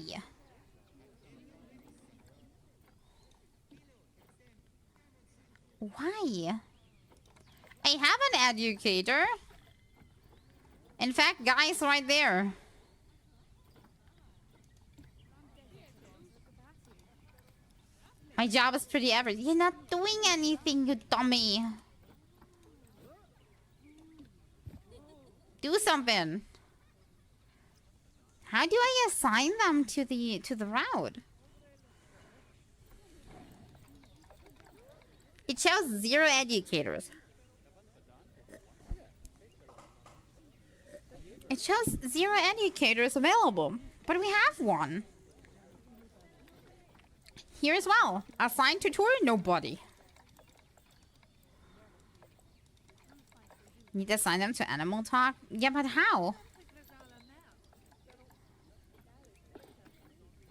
A: Why? I have an educator. In fact, guys, right there. My job is pretty average. You're not doing anything, you dummy. Do something. How do I assign them to the route? It shows 0 educators. It shows 0 educators available, but we have one. Here as well. Assigned to tour, nobody. Need to assign them to animal talk? Yeah, but how?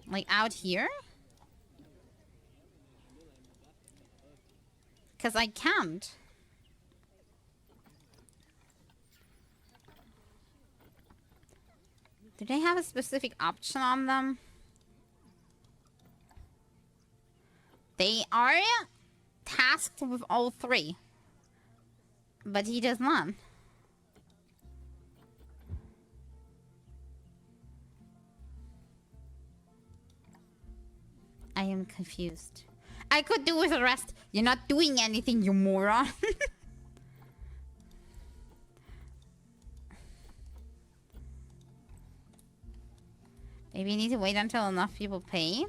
A: Like out here? Because I can't. Do they have a specific option on them? They are tasked with all 3. But he does not. I am confused. I could do with the rest. You're not doing anything, you moron. Maybe you need to wait until enough people pay.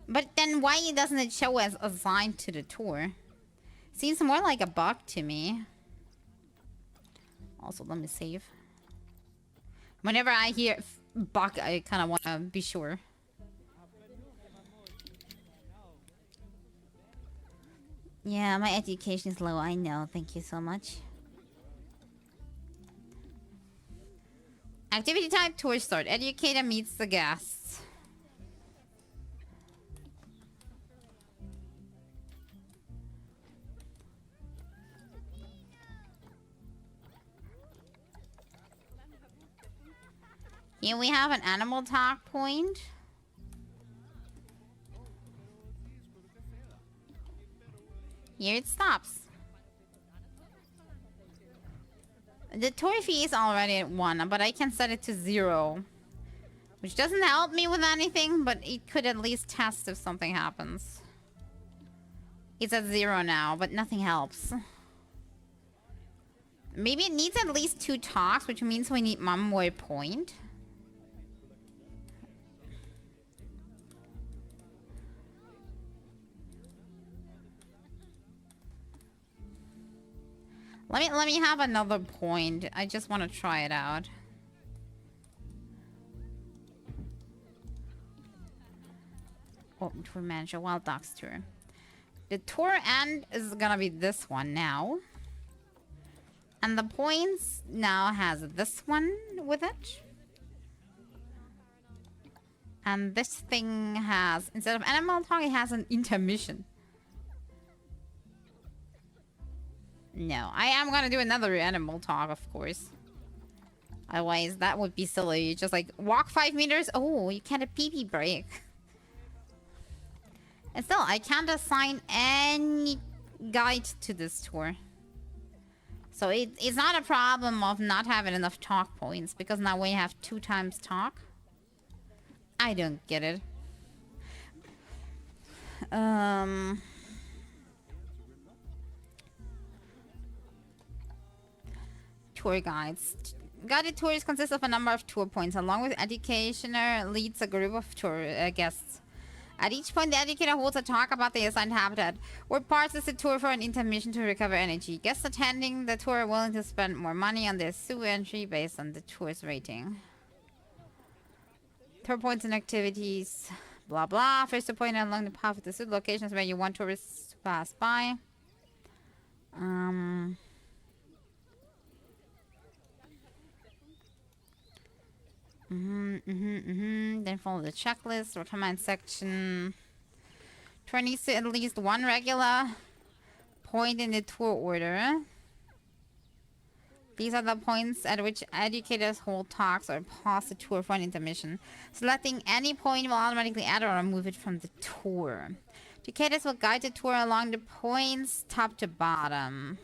A: But then why doesn't it show as assigned to the tour? Seems more like a bug to me. Also, let me save. Whenever I hear bug, I kind of want to be sure. Yeah, my education is low. I know. Thank you so much. Activity type, tour start. Educator meets the guests. Here we have an animal talk point. Here it stops. The tour fee is already at 1, but I can set it to 0. Which doesn't help me with anything, but it could at least test if something happens. It's at 0 now, but nothing helps. Maybe it needs at least 2 talks, which means we need one more point. Let me have another point. I just want to try it out. Oh, tour manager, Wild Dogs tour. The tour end is gonna be this one now. And the points now has this one with it. And this thing has, instead of animal talk, it has an intermission. No, I am gonna do another animal talk, of course. Otherwise, that would be silly. Just like, walk 5 meters. Oh, you can't a pee-pee break. And still, I can't assign any guide to this tour. So it's not a problem of not having enough talk points, because now we have 2 times talk. I don't get it. Tour guides. Guided tours consist of a number of tour points. Along with educationer leads a group of tour guests. At each point, the educator holds a talk about the assigned habitat, or pauses the tour for an intermission to recover energy. Guests attending the tour are willing to spend more money on their zoo entry based on the tour's rating. Tour points and activities. Blah blah. First appointed along the path of the zoo. Locations where you want tourists to pass by. Then follow the checklist. Recommend section. Tour needs to at least 1 regular point in the tour order. These are the points at which educators hold talks or pause the tour for an intermission. Selecting any point will automatically add or remove it from the tour. Educators will guide the tour along the points top to bottom.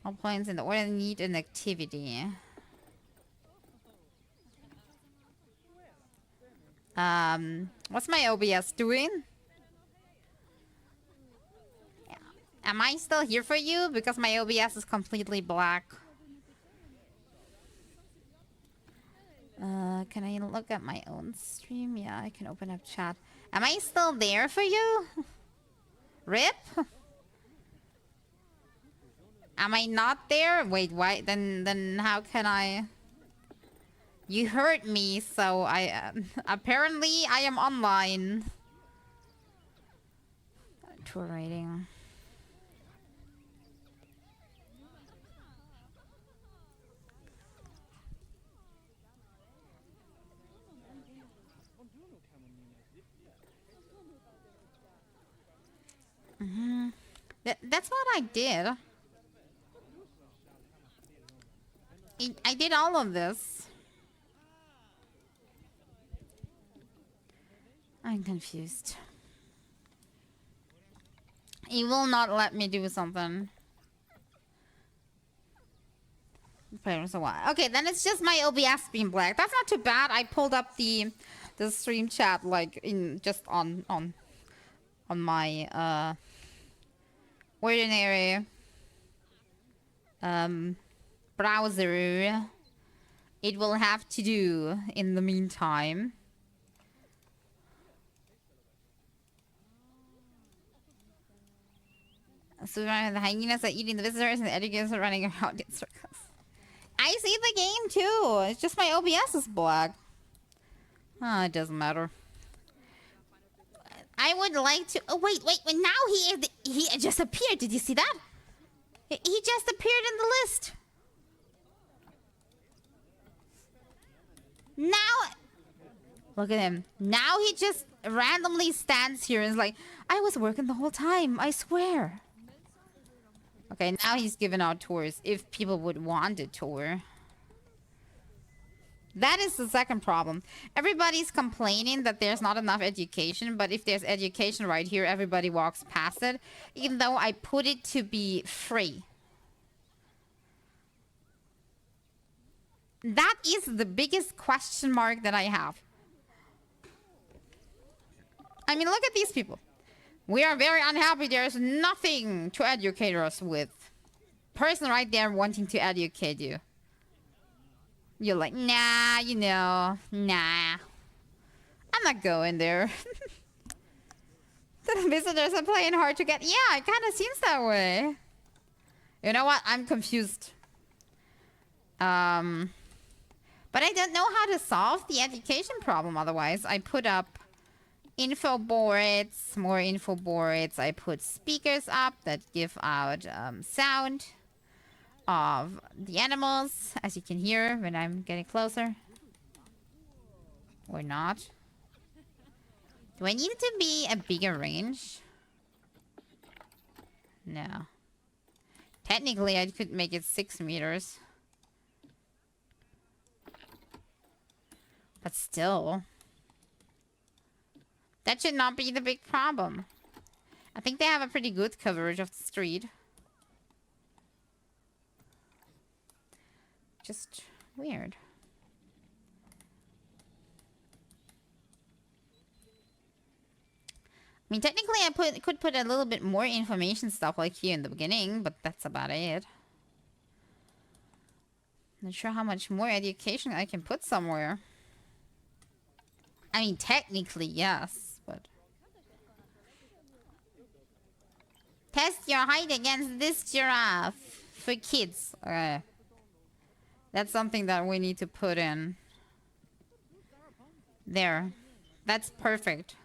A: All points in the order need an activity. What's my OBS doing? Am I still here for you? Because my OBS is completely black. Can I look at my own stream? Yeah, I can open up chat. Am I still there for you? RIP? Am I not there? Wait, why? Then how can I? You heard me, so I apparently I am online. Tour rating. That's what I did. I did all of this. I'm confused. He will not let me do something. Okay, then it's just my OBS being black. That's not too bad. I pulled up the stream chat like in just on my ordinary browser. It will have to do in the meantime. So the hyenas are eating the visitors and the educators are running around in circles. I see the game too. It's just my OBS is black. Oh, it doesn't matter. I would like to. Oh wait. Now he just appeared. Did you see that? He just appeared in the list. Now, look at him. Now he just randomly stands here and is like, I was working the whole time. I swear. Okay, now he's giving out tours if people would want a tour. That is the second problem. Everybody's complaining that there's not enough education, but if there's education right here, everybody walks past it, even though I put it to be free. That is the biggest question mark that I have. I mean, look at these people. We are very unhappy. There's nothing to educate us with. Person right there wanting to educate you. You're like, nah, you know, nah. I'm not going there. The visitors are playing hard to get. Yeah, it kind of seems that way. You know what? I'm confused. But I don't know how to solve the education problem otherwise. I put up info boards, more info boards. I put speakers up that give out sound of the animals, as you can hear when I'm getting closer. Or not. Do I need it to be a bigger range? No. Technically, I could make it 6 meters. But still. That should not be the big problem. I think they have a pretty good coverage of the street. Just weird. I mean, technically I could put a little bit more information stuff like here in the beginning, but that's about it. Not sure how much more education I can put somewhere. I mean, technically, yes, but... Test your height against this giraffe for kids. Okay. That's something that we need to put in. There. That's perfect.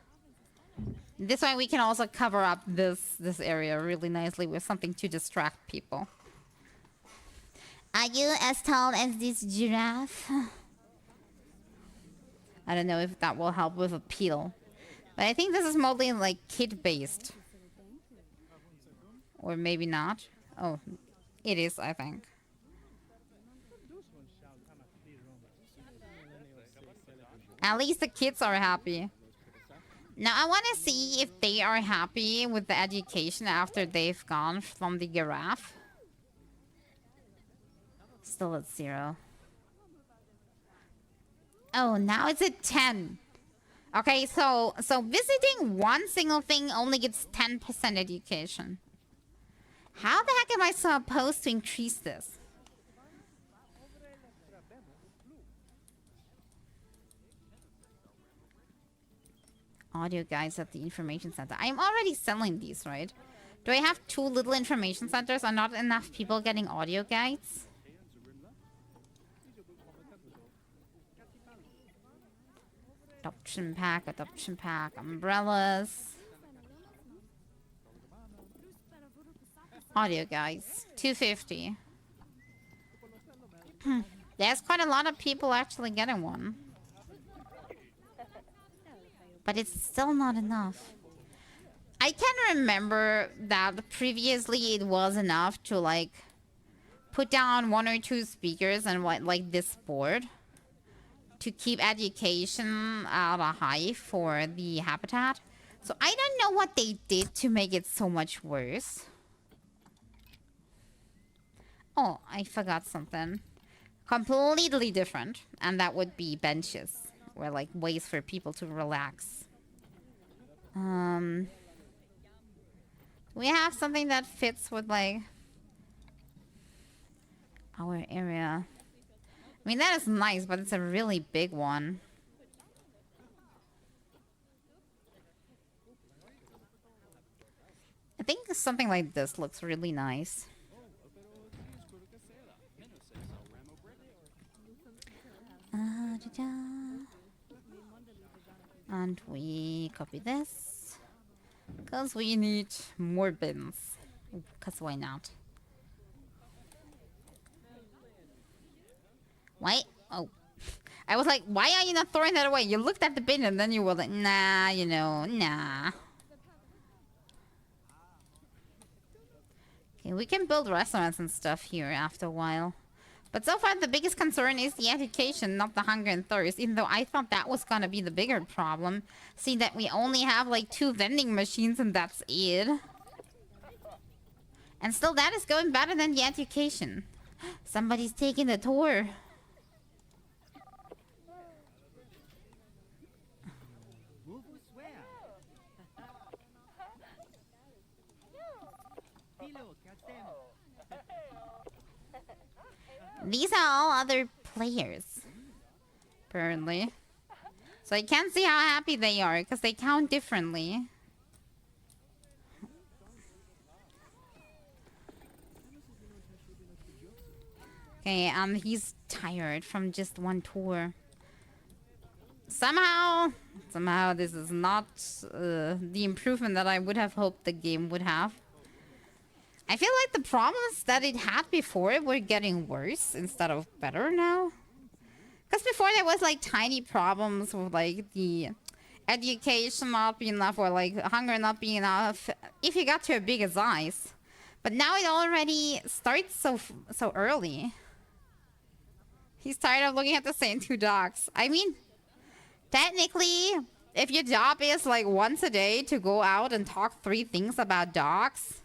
A: This way we can also cover up this area really nicely with something to distract people. Are you as tall as this giraffe? I don't know if that will help with appeal. But I think this is mostly like kid-based. Or maybe not. Oh, it is, I think. At least the kids are happy. Now I want to see if they are happy with the education after they've gone from the giraffe. Still at 0. Oh, now it's at 10. Okay, so visiting one single thing only gives 10% education. How the heck am I supposed to increase this? Audio guides at the information center. I'm already selling these, right? Do I have too little information centers? Are not enough people getting audio guides? Adoption pack, umbrellas. Audio guides, 250. There's quite a lot of people actually getting one. But it's still not enough. I can remember that previously it was enough to like put down 1 or 2 speakers and like this board to keep education at a high for the habitat. So I don't know what they did to make it so much worse. Oh, I forgot something. Completely different. And that would be benches. Or like ways for people to relax. We have something that fits with like our area. I mean, that is nice, but it's a really big one. I think something like this looks really nice. And we copy this. Because we need more bins. Because why not? Why? Oh. I was like, why are you not throwing that away? You looked at the bin and then you were like, nah, you know, nah. Okay, we can build restaurants and stuff here after a while. But so far the biggest concern is the education, not the hunger and thirst. Even though I thought that was gonna be the bigger problem. See that we only have like 2 vending machines and that's it. And still that is going better than the education. Somebody's taking the tour. These are all other players. Apparently. So I can't see how happy they are, because they count differently. Okay, he's tired from just one tour. Somehow this is not the improvement that I would have hoped the game would have. I feel like the problems that it had before were getting worse instead of better now. Because before there was like tiny problems with like the education not being enough or like hunger not being enough if you got to a bigger size. But now it already starts so early. He's tired of looking at the same 2 dogs. I mean, technically, if your job is like once a day to go out and talk 3 things about dogs,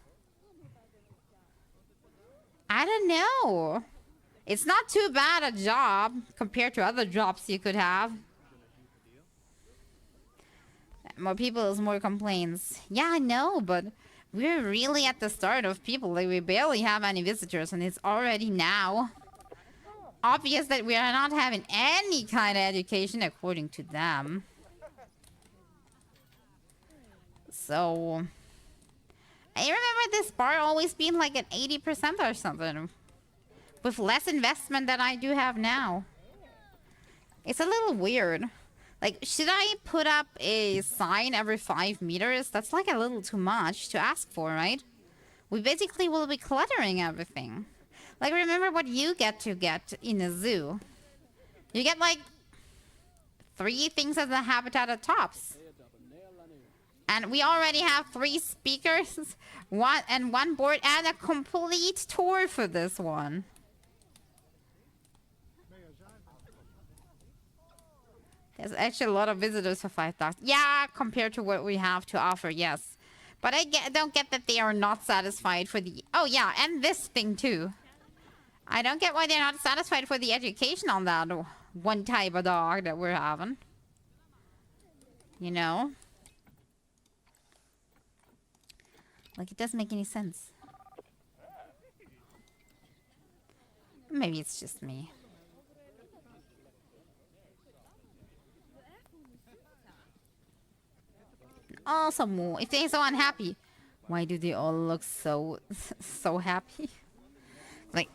A: I don't know. It's not too bad a job compared to other jobs you could have. More people is more complaints. Yeah, I know, but we're really at the start of people. Like, we barely have any visitors, and it's already now obvious that we are not having any kind of education according to them. So I remember this bar always being like at 80% or something. With less investment than I do have now. It's a little weird. Like, should I put up a sign every 5 meters? That's like a little too much to ask for, right? We basically will be cluttering everything. Like, remember what you get in a zoo. You get like 3 things as a habitat at tops. And we already have 3 speakers, one board, and a complete tour for this one. There's actually a lot of visitors for 5 dogs. Yeah, compared to what we have to offer, yes. But I don't get that they are not satisfied for the... Oh, yeah, and this thing, too. I don't get why they're not satisfied for the education on that one type of dog that we're having. You know? Like, it doesn't make any sense. Maybe it's just me. Also, more. If they're so unhappy, why do they all look so happy? Like,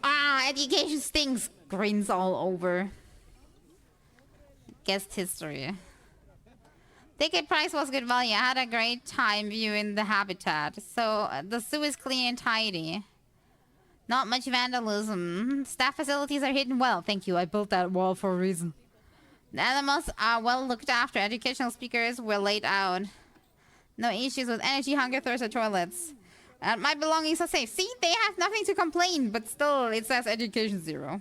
A: education stinks. Grins all over. Guest history. Ticket price was good value. I had a great time viewing the habitat. So, the zoo is clean and tidy. Not much vandalism. Staff facilities are hidden well. Thank you. I built that wall for a reason. The animals are well looked after. Educational speakers were laid out. No issues with energy, hunger, thirst, or toilets. My belongings are safe. See, they have nothing to complain, but still, it says education 0.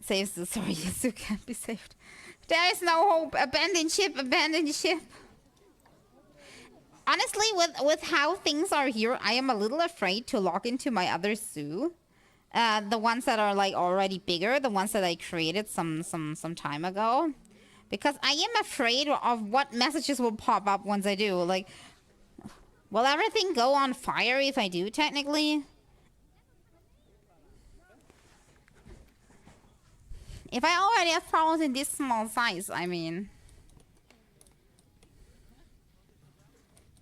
A: Saves the story. Yes, you can't be saved. There is no hope. Abandoned ship. Abandoned ship. Honestly, with how things are here, I am a little afraid to log into my other zoo. The ones that are like already bigger, the ones that I created some time ago. Because I am afraid of what messages will pop up once I do. Like, will everything go on fire if I do, technically? If I already have problems in this small size, I mean...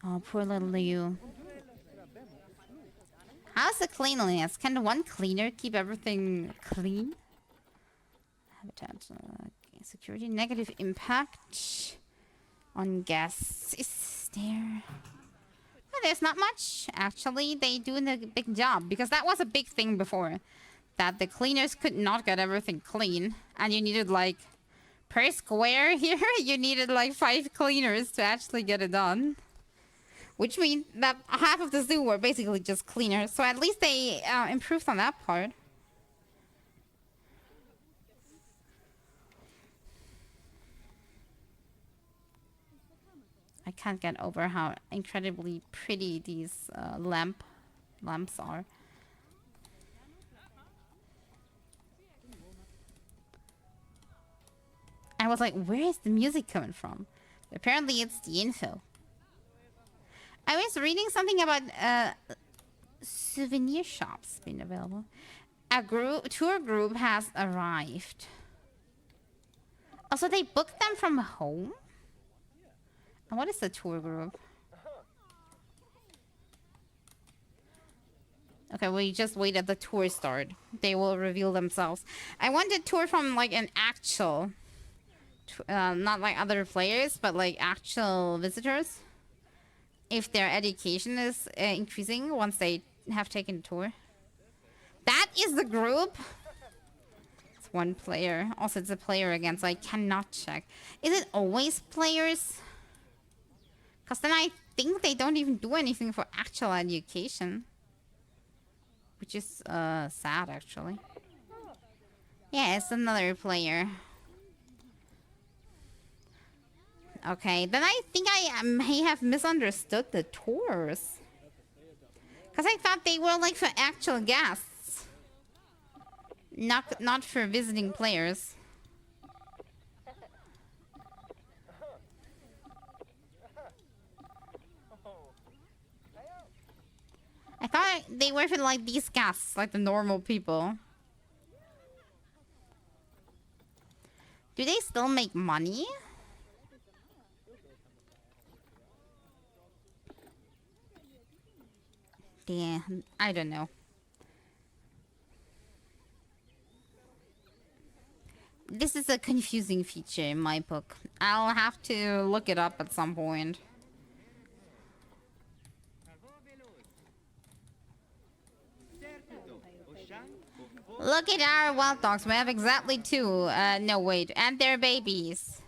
A: Oh, poor little you. How's the cleanliness? Can the one cleaner keep everything clean? Habitat... security, negative impact on guests. Is there? Well, there's not much. Actually, they do a big job because that was a big thing before, that the cleaners could not get everything clean, and you needed like per square here. You needed like 5 cleaners to actually get it done, which means that half of the zoo were basically just cleaners. So at least they improved on that part. I can't get over how incredibly pretty these lamps are. I was like, where is the music coming from? Apparently it's the info. I was reading something about souvenir shops being available. A tour group has arrived. Also, they booked them from home? And what is the tour group? Okay, we just wait at the tour start. They will reveal themselves. I want a tour from like an actual... not like other players, but like actual visitors. If their education is increasing once they have taken the tour. That is the group? It's one player. Also, it's a player again, so I cannot check. Is it always players? Because then I think they don't even do anything for actual education. Which is sad, actually. Yeah, it's another player. Okay, then I think I may have misunderstood the tours. Because I thought they were like for actual guests. Not for visiting players. I thought they were for like these guests, like the normal people. Do they still make money? Yeah, I don't know. This is a confusing feature in my book. I'll have to look it up at some point. Look at our wild dogs. We have exactly 2. No, wait. And their babies.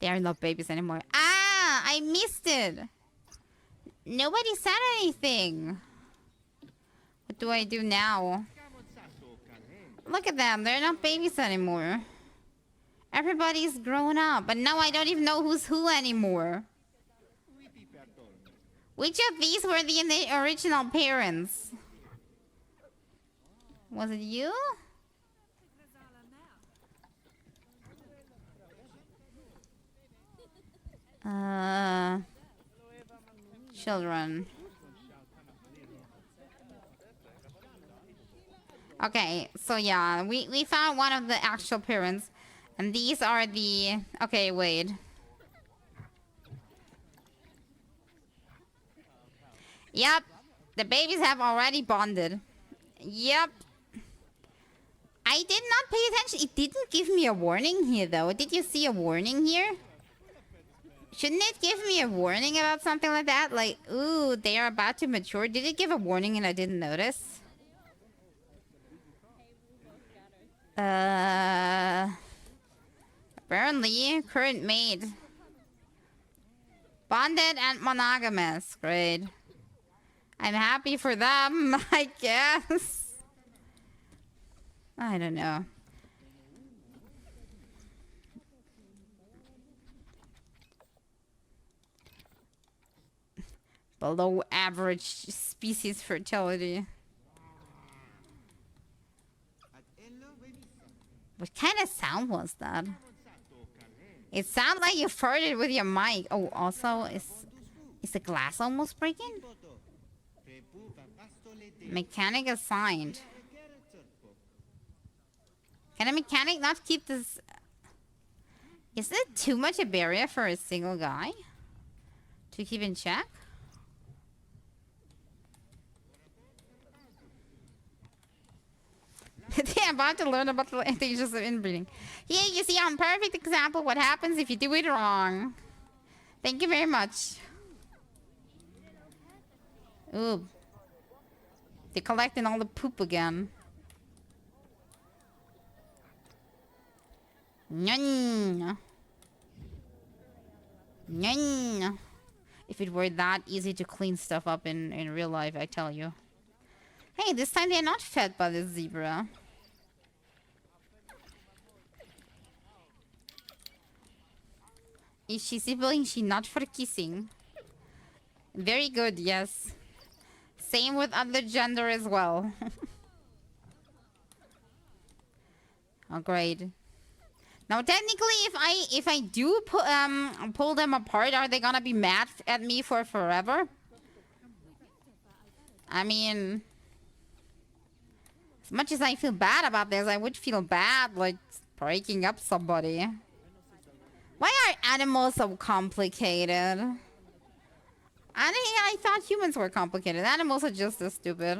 A: They are not babies anymore. Ah! I missed it! Nobody said anything. What do I do now? Look at them. They're not babies anymore. Everybody's grown up. But now I don't even know who's who anymore. Which of these were the original parents? Was it you? Children. Okay, so yeah, we found one of the actual parents. And these are the... Okay, wait. Yep, the babies have already bonded. Yep. I did not pay attention. It didn't give me a warning here, though. Did you see a warning here? Shouldn't it give me a warning about something like that? Like, ooh, they are about to mature. Did it give a warning and I didn't notice? Apparently, current mate. Bonded and monogamous. Great. I'm happy for them, I guess. I don't know. Below average species fertility. What kind of sound was that? It sounded like you farted with your mic. Oh, also, is the glass almost breaking? Mechanic assigned. Can a mechanic not keep this? Is it too much a barrier for a single guy to keep in check? They're about to learn about the advantages of inbreeding. Here you see a perfect example what happens if you do it wrong. Thank you very much. Ooh. They're collecting all the poop again. Nyan. Nyan. If it were that easy to clean stuff up in real life, I tell you. Hey, this time they're not fed by the zebra. Is she sibling? She not for kissing. Very good, yes. Same with other gender as well. Oh, great. Now, technically, if I do pull them apart, are they gonna be mad at me for forever? I mean, as much as I feel bad about this, I would feel bad, like, breaking up somebody. Why are animals so complicated? I thought humans were complicated. Animals are just as stupid.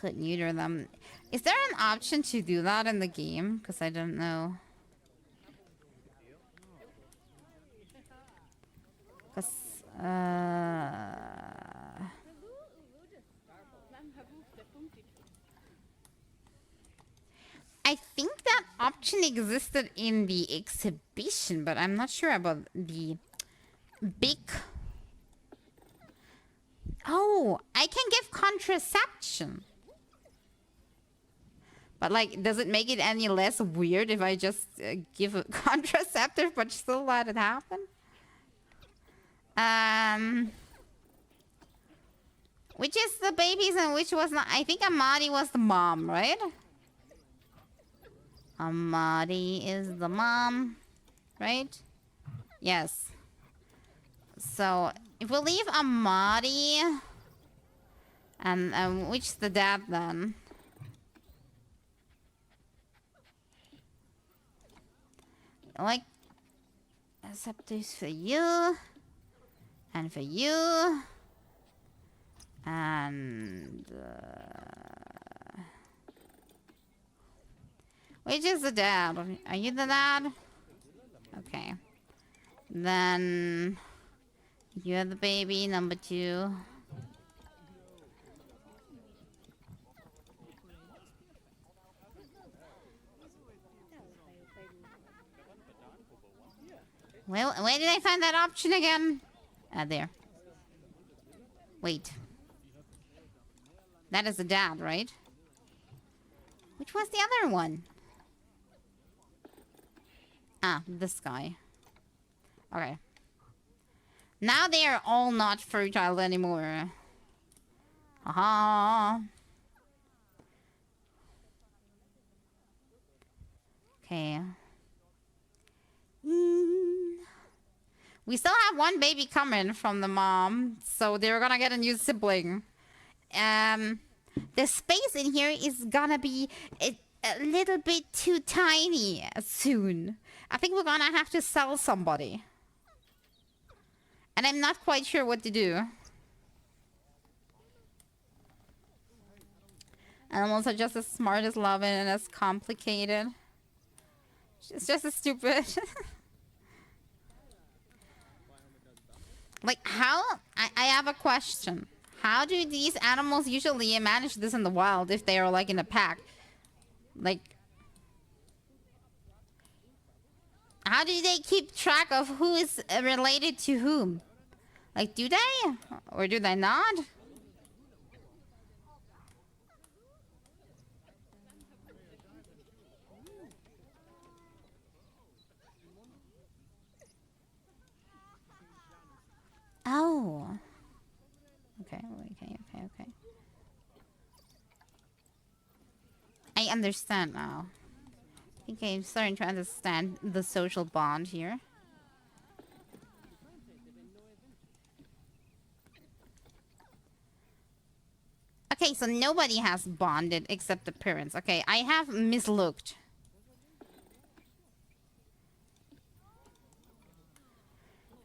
A: Could neuter them. Is there an option to do that in the game? Because I don't know. Because, I think that option existed in the exhibition, but I'm not sure about the big... Oh, I can give contraception. But, like, does it make it any less weird if I just give a contraceptive but still let it happen? Which is the babies and which was not? I think Amadi was the mom, right? Amadi is the mom, right? Yes. So, if we leave Amadi... And which the dad then? Like... Receptors for you. And for you. And... which is the dad? Are you the dad? Okay. Then... you're the baby, number 2. Well, where did I find that option again? There. Wait. That is the dad, right? Which was the other one? Ah, this guy. Okay. Now they are all not fertile anymore. Haha. Okay. We still have one baby coming from the mom, so they're gonna get a new sibling. The space in here is gonna be a little bit too tiny soon. I think we're gonna have to sell somebody. And I'm not quite sure what to do. Animals are just as smart as loving and as complicated. It's just as stupid. Like, how? I have a question. How do these animals usually manage this in the wild if they are, like, in a pack? Like, how do they keep track of who is related to whom? Like, do they? Or do they not? Oh. Okay. I understand now. I think I'm starting to understand the social bond here. Okay, so nobody has bonded except the parents. Okay, I have mislooked.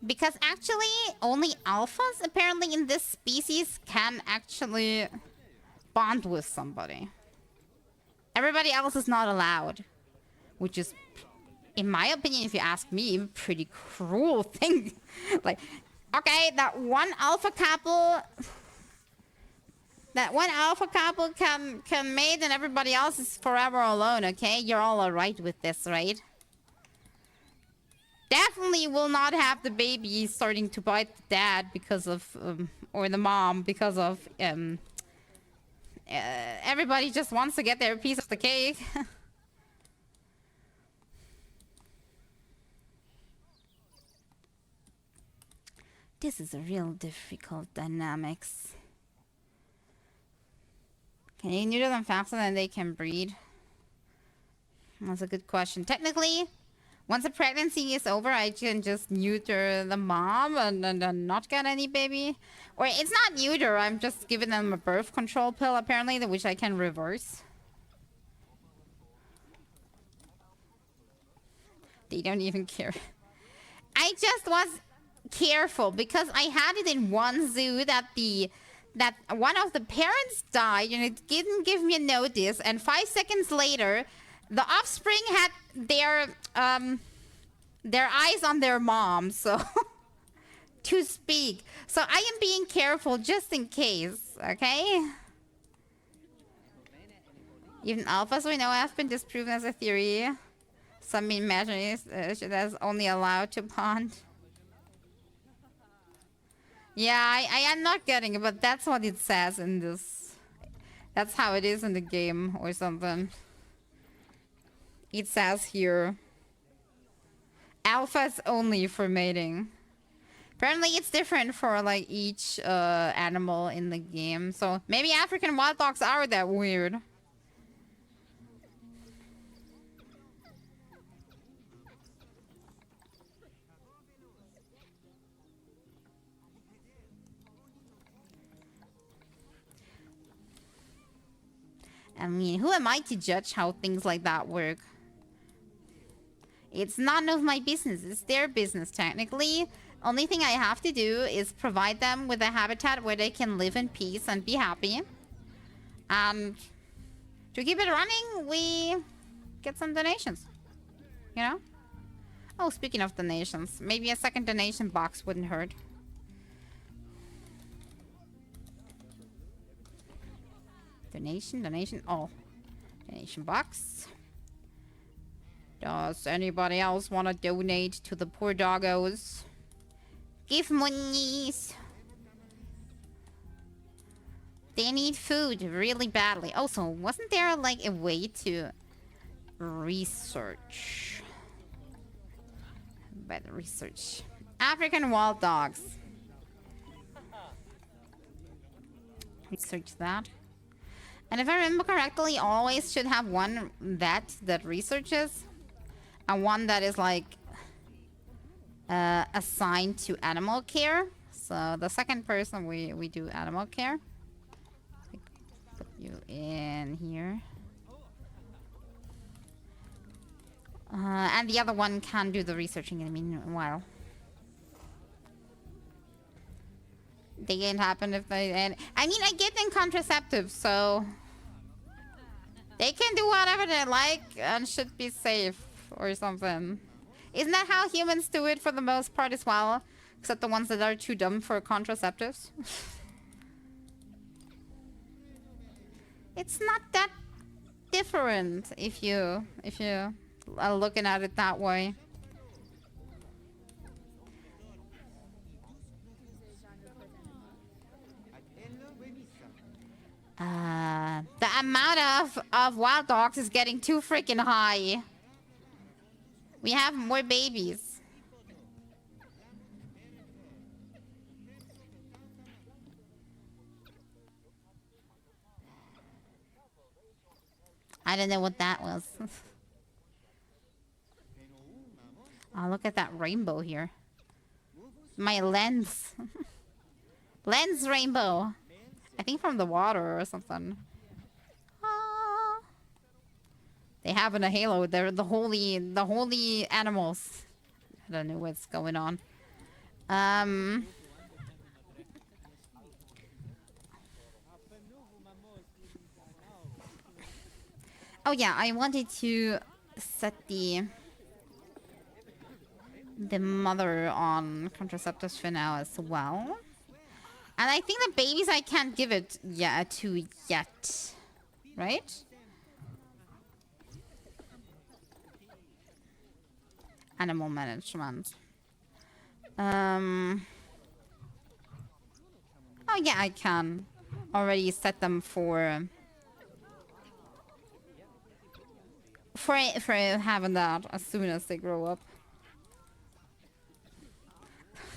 A: Because actually, only alphas apparently in this species can actually bond with somebody. Everybody else is not allowed. Which is, in my opinion, if you ask me, a pretty cruel thing. Like, okay, that one alpha couple can mate and everybody else is forever alone, okay? You're all alright with this, right? Definitely will not have the baby starting to bite the dad because of, or the mom because of, everybody just wants to get their piece of the cake. This is a real difficult dynamics. Can you neuter them faster than they can breed? That's a good question. Technically, once a pregnancy is over, I can just neuter the mom and not get any baby. Or it's not neuter, I'm just giving them a birth control pill, apparently, which I can reverse. They don't even care. I just was careful because I had it in one zoo that one of the parents died and it didn't give me a notice, and 5 seconds later the offspring had their eyes on their mom, so to speak. So I am being careful just in case, okay? Even alphas we know have been disproven as a theory. Some imagine that's only allowed to bond. Yeah, I am not getting it, but that's what it says in this. That's how it is in the game or something. It says here. Alpha is only for mating. Apparently it's different for like each animal in the game. So maybe African wild dogs are that weird. I mean, who am I to judge how things like that work? It's none of my business. It's their business, technically. Only thing I have to do is provide them with a habitat where they can live in peace and be happy. And to keep it running, we get some donations. You know? Oh, speaking of donations, maybe a second donation box wouldn't hurt. Donation. Oh. Donation box. Does anybody else want to donate to the poor doggos? Give monies. They need food really badly. Also, wasn't there like a way to research? Better research. African wild dogs. Research that. And if I remember correctly, always should have one vet that researches and one that is like assigned to animal care. So the second person we do animal care. Put you in here. And the other one can do the researching in the meanwhile. They can't happen if they... And I mean, I get them contraceptives, so... They can do whatever they like and should be safe or something. Isn't that how humans do it for the most part as well? Except the ones that are too dumb for contraceptives. It's not that different if you are looking at it that way. The amount of wild dogs is getting too freaking high. We have more babies. I don't know what that was. Oh, look at that rainbow here. My lens. Lens rainbow. I think from the water or something. Ah. They have in a halo. They're the holy animals. I don't know what's going on. Oh yeah, I wanted to set the mother on contraceptives for now as well. And I think the babies I can't give it to yet. Right? Animal management. Oh yeah, I can already set them for having that as soon as they grow up.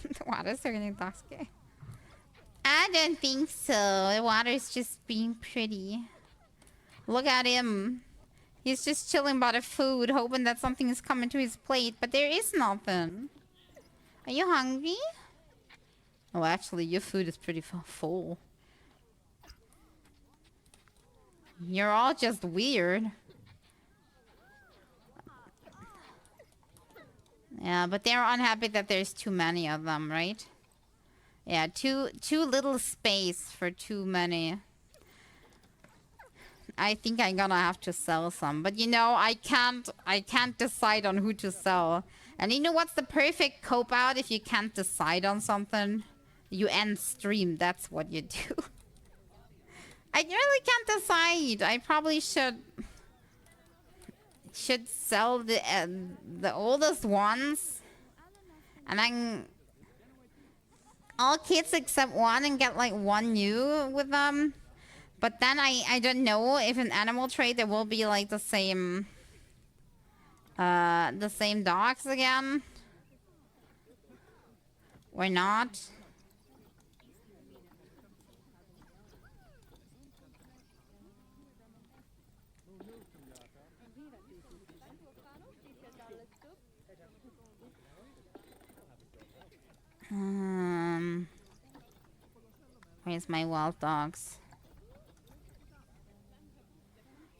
A: The water's turning intoxicated. I don't think so. The water's just being pretty. Look at him. He's just chilling by the food, hoping that something is coming to his plate, but there is nothing. Are you hungry? Oh, actually, your food is pretty full. You're all just weird. Yeah, but they're unhappy that there's too many of them, right? Yeah, too little space for too many. I think I'm gonna have to sell some, but you know, I can't decide on who to sell. And you know what's the perfect cope out if you can't decide on something? You end stream. That's what you do. I really can't decide. I probably should sell the oldest ones, and then all kids except one, and get like one new with them. But then I don't know if in animal trade there will be like the same dogs again or not. Where's my wild dogs?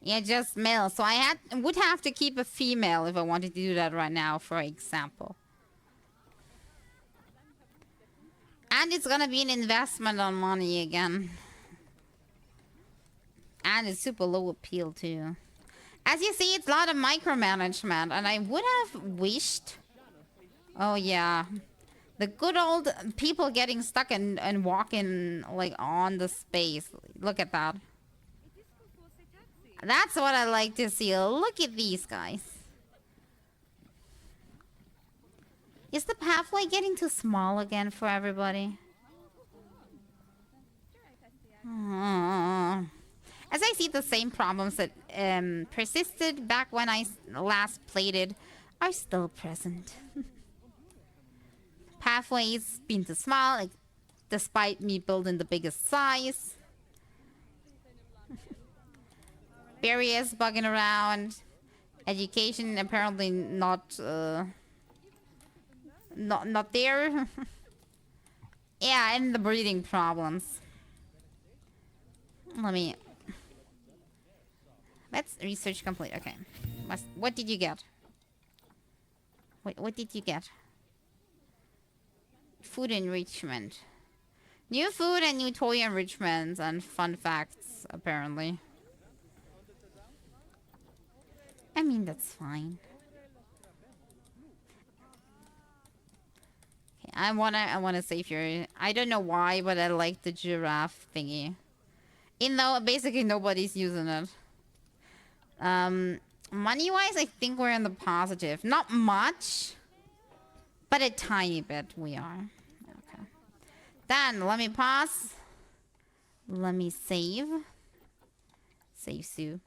A: Yeah, just male. So I would have to keep a female if I wanted to do that right now, for example. And it's gonna be an investment on money again. And it's super low appeal too. As you see, it's a lot of micromanagement, and I would have wished... Oh yeah. The good old people getting stuck and walking like on the space. Look at that. That's what I like to see. Look at these guys. Is the pathway getting too small again for everybody? As I see, the same problems that persisted back when I last played it are still present. Pathways being too small, like, despite me building the biggest size. Barriers bugging around. Education apparently not there. Yeah, and the breathing problems. Let's research complete. Okay. What did you get? What did you get? Food enrichment. New food and new toy enrichments and fun facts, apparently. I mean, that's fine. Okay, I wanna save your... I don't know why, but I like the giraffe thingy. Even though basically nobody's using it. Money-wise, I think we're in the positive. Not much, but a tiny bit we are. Okay. Then, let me pause. Let me save. Save Sue.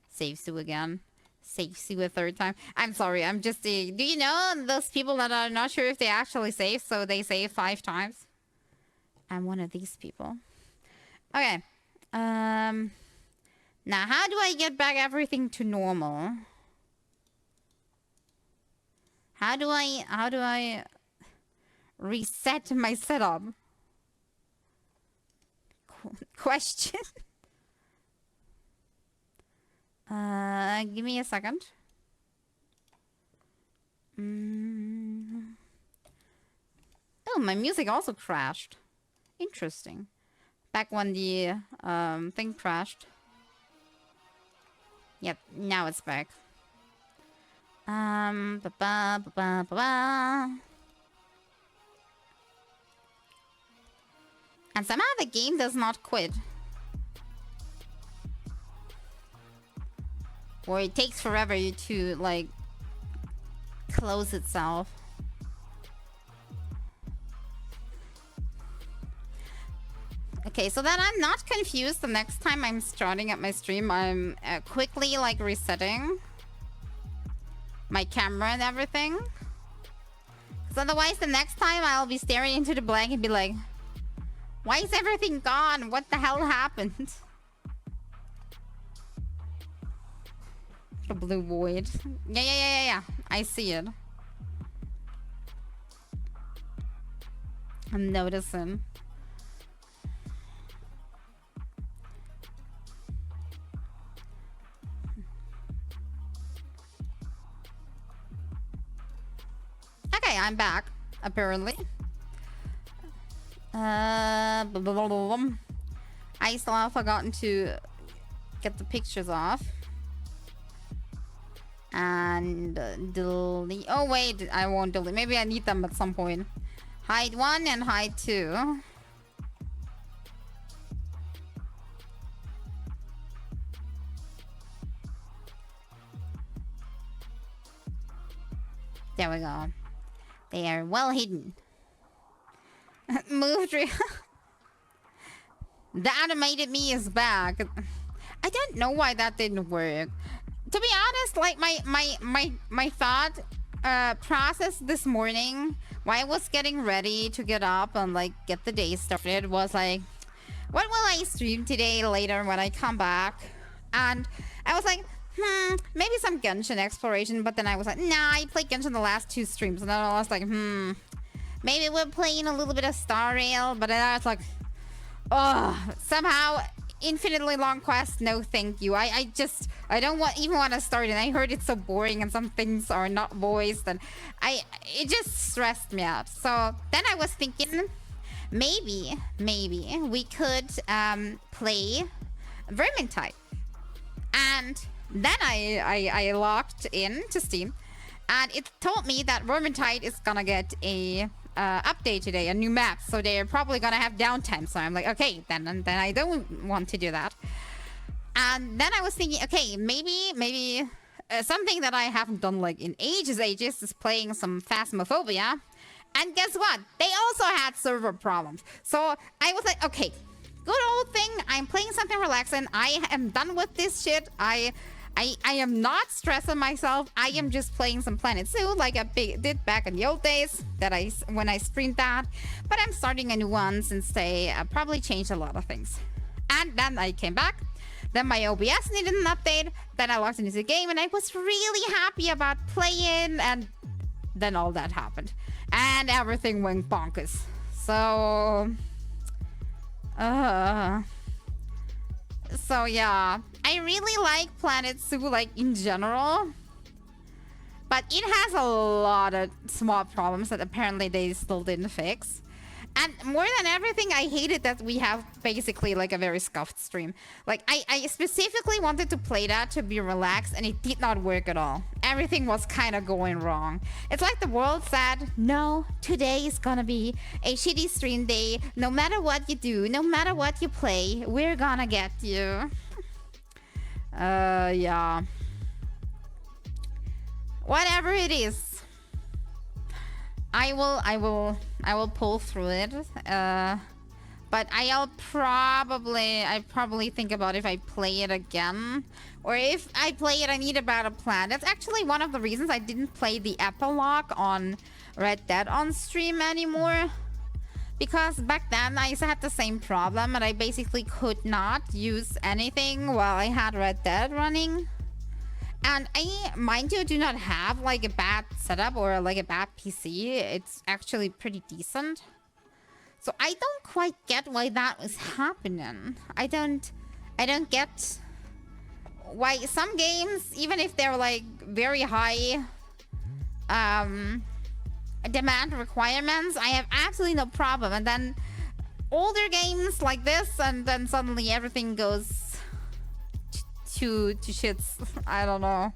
A: Save Sue again. Save Sue a third time. I'm sorry, I'm just... do you know those people that are not sure if they actually save, so they save 5 times? I'm one of these people. Okay. Now, how do I get back everything to normal? How do I reset my setup? Question. Give me a second. Oh, my music also crashed. Interesting. Back when the thing crashed. Yep, now it's back. And somehow the game does not quit. Or it takes forever to, like, close itself. Okay, so that I'm not confused the next time I'm starting up my stream, I'm quickly, like, resetting my camera and everything. Because otherwise, the next time I'll be staring into the blank and be like, why is everything gone? What the hell happened? The blue void. Yeah. I see it. I'm noticing. Okay, I'm back, apparently. I still have forgotten to get the pictures off. And delete. Oh, wait, I won't delete. Maybe I need them at some point. Hide 1 and hide 2. There we go. They are well hidden. Moved. The animated me is back. I don't know why that didn't work. To be honest, like my thought process this morning while I was getting ready to get up and like get the day started was like, what will I stream today later when I come back? And I was like, maybe some Genshin exploration, but then I was like, nah, I played Genshin the last 2 streams, and then I was like, maybe we're playing a little bit of Star Rail, but then I was like, oh, somehow infinitely long quest, no thank you. I don't even want to start it. I heard it's so boring and some things are not voiced, and it just stressed me out. So then I was thinking maybe we could play Vermintide. And then I logged in to Steam, and it told me that Vermintide is gonna get a update today, a new map, so they're probably gonna have downtime. So I'm like, okay, then I don't want to do that. And then I was thinking, okay, maybe something that I haven't done like in ages is playing some Phasmophobia. And guess what? They also had server problems. So I was like, okay, good old thing. I'm playing something relaxing. I am done with this shit. I am not stressing myself. I am just playing some Planet Zoo like I did back in the old days when I streamed that. But I'm starting a new one since they probably changed a lot of things. And then I came back. Then my OBS needed an update. Then I logged into the game and I was really happy about playing. And then all that happened. And everything went bonkers. So... So yeah, I really like Planet Zoo like in general, but it has a lot of small problems that apparently they still didn't fix. And more than everything, I hated that we have basically like a very scuffed stream. Like I specifically wanted to play that to be relaxed and it did not work at all. Everything was kind of going wrong. It's like the world said, no, today is gonna be a shitty stream day. No matter what you do, no matter what you play, we're gonna get you. Yeah. Whatever it is. I will pull through it. But I probably think about if I play it again. Or if I play it, I need a better plan. That's actually one of the reasons I didn't play the epilogue on Red Dead on stream anymore. Because back then I had the same problem and I basically could not use anything while I had Red Dead running. And I, mind you, do not have like a bad setup or like a bad PC. It's actually pretty decent. So I don't quite get why that was happening. I don't get why some games, even if they're like very high demand requirements, I have absolutely no problem. And then older games like this, and then suddenly everything goes to shits. I don't know.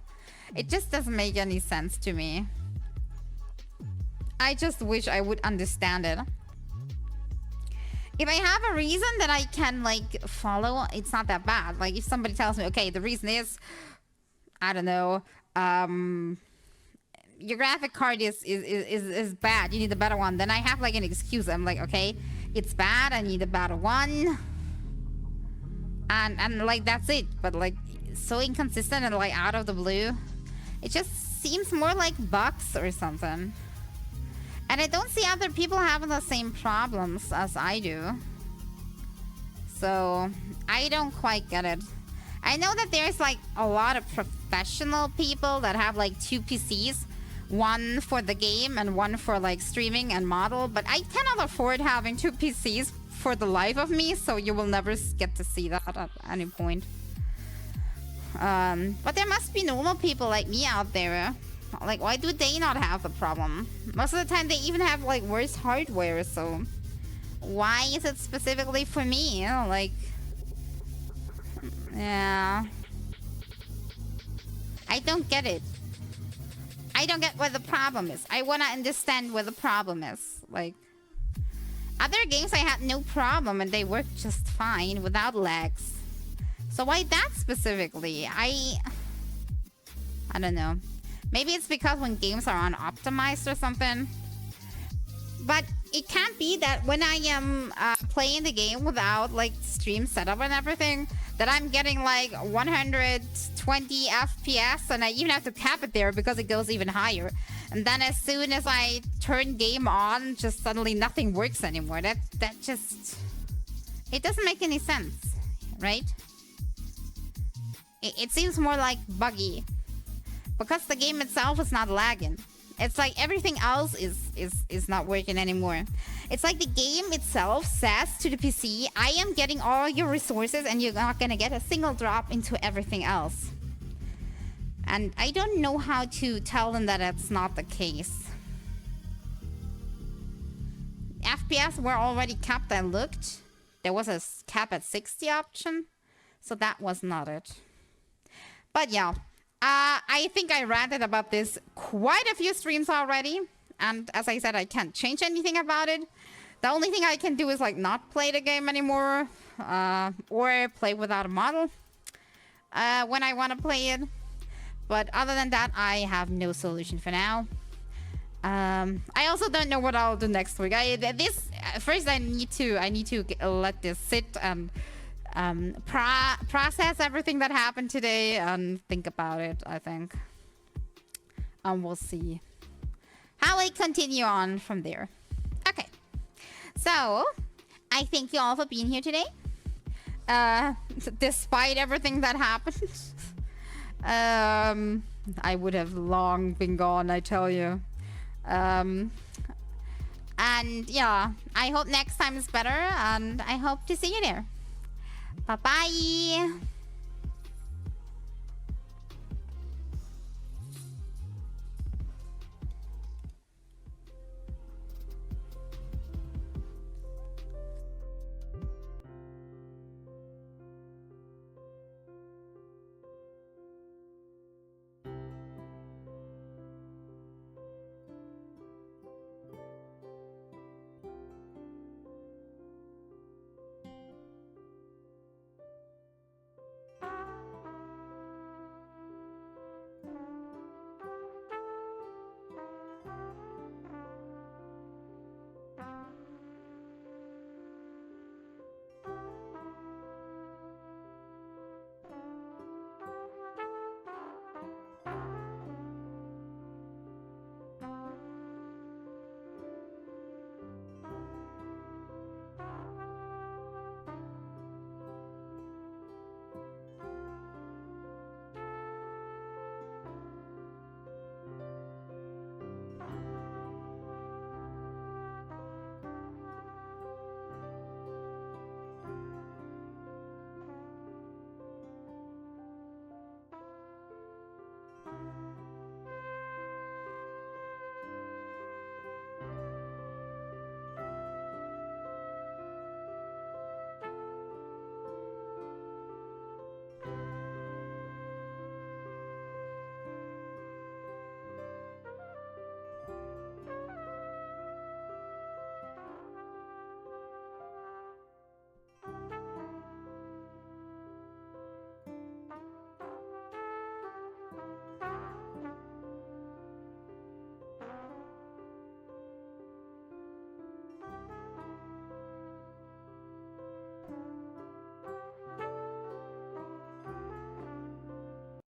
A: It just doesn't make any sense to me. I just wish I would understand it. If I have a reason that I can like follow, it's not that bad. Like if somebody tells me, okay, the reason is, I don't know, your graphic card is bad, you need a better one, then I have like an excuse. I'm like, okay, it's bad, I need a better one. And like that's it. But like so inconsistent and like out of the blue, it just seems more like bugs or something. And I don't see other people having the same problems as I do. So I don't quite get it. I know that there's like a lot of professional people that have like 2 PCs, one for the game and one for like streaming and model, but I cannot afford having 2 PCs for the life of me, so you will never get to see that at any point. But there must be normal people like me out there. Like, why do they not have the problem? Most of the time they even have like worse hardware, so why is it specifically for me? You know, like, yeah, I don't get it. I don't get what the problem is. I want to understand where the problem is. Like, other games I had no problem and they worked just fine without lags. So why that specifically? I don't know. Maybe it's because when games are unoptimized or something. But it can't be that when I am playing the game without like stream setup and everything, that I'm getting like 120 FPS and I even have to cap it there because it goes even higher. And then as soon as I turn game on, just suddenly nothing works anymore. That just... It doesn't make any sense, right? It seems more like buggy. Because the game itself is not lagging. It's like everything else is not working anymore. It's like the game itself says to the PC, I am getting all your resources and you're not gonna get a single drop into everything else. And I don't know how to tell them that that's not the case. FPS were already capped, I looked. There was a cap at 60 option. So that was not it. But yeah. I think I ranted about this quite a few streams already. And as I said, I can't change anything about it. The only thing I can do is like not play the game anymore. Or play without a model. When I want to play it. But other than that, I have no solution for now. I also don't know what I'll do next week. First I need to let this sit and process everything that happened today and think about it, I think. And we'll see how we continue on from there. Okay. So, I thank you all for being here today. Despite everything that happened. I would have long been gone, I tell you. And yeah, I hope next time is better, and I hope to see you there. Bye-bye.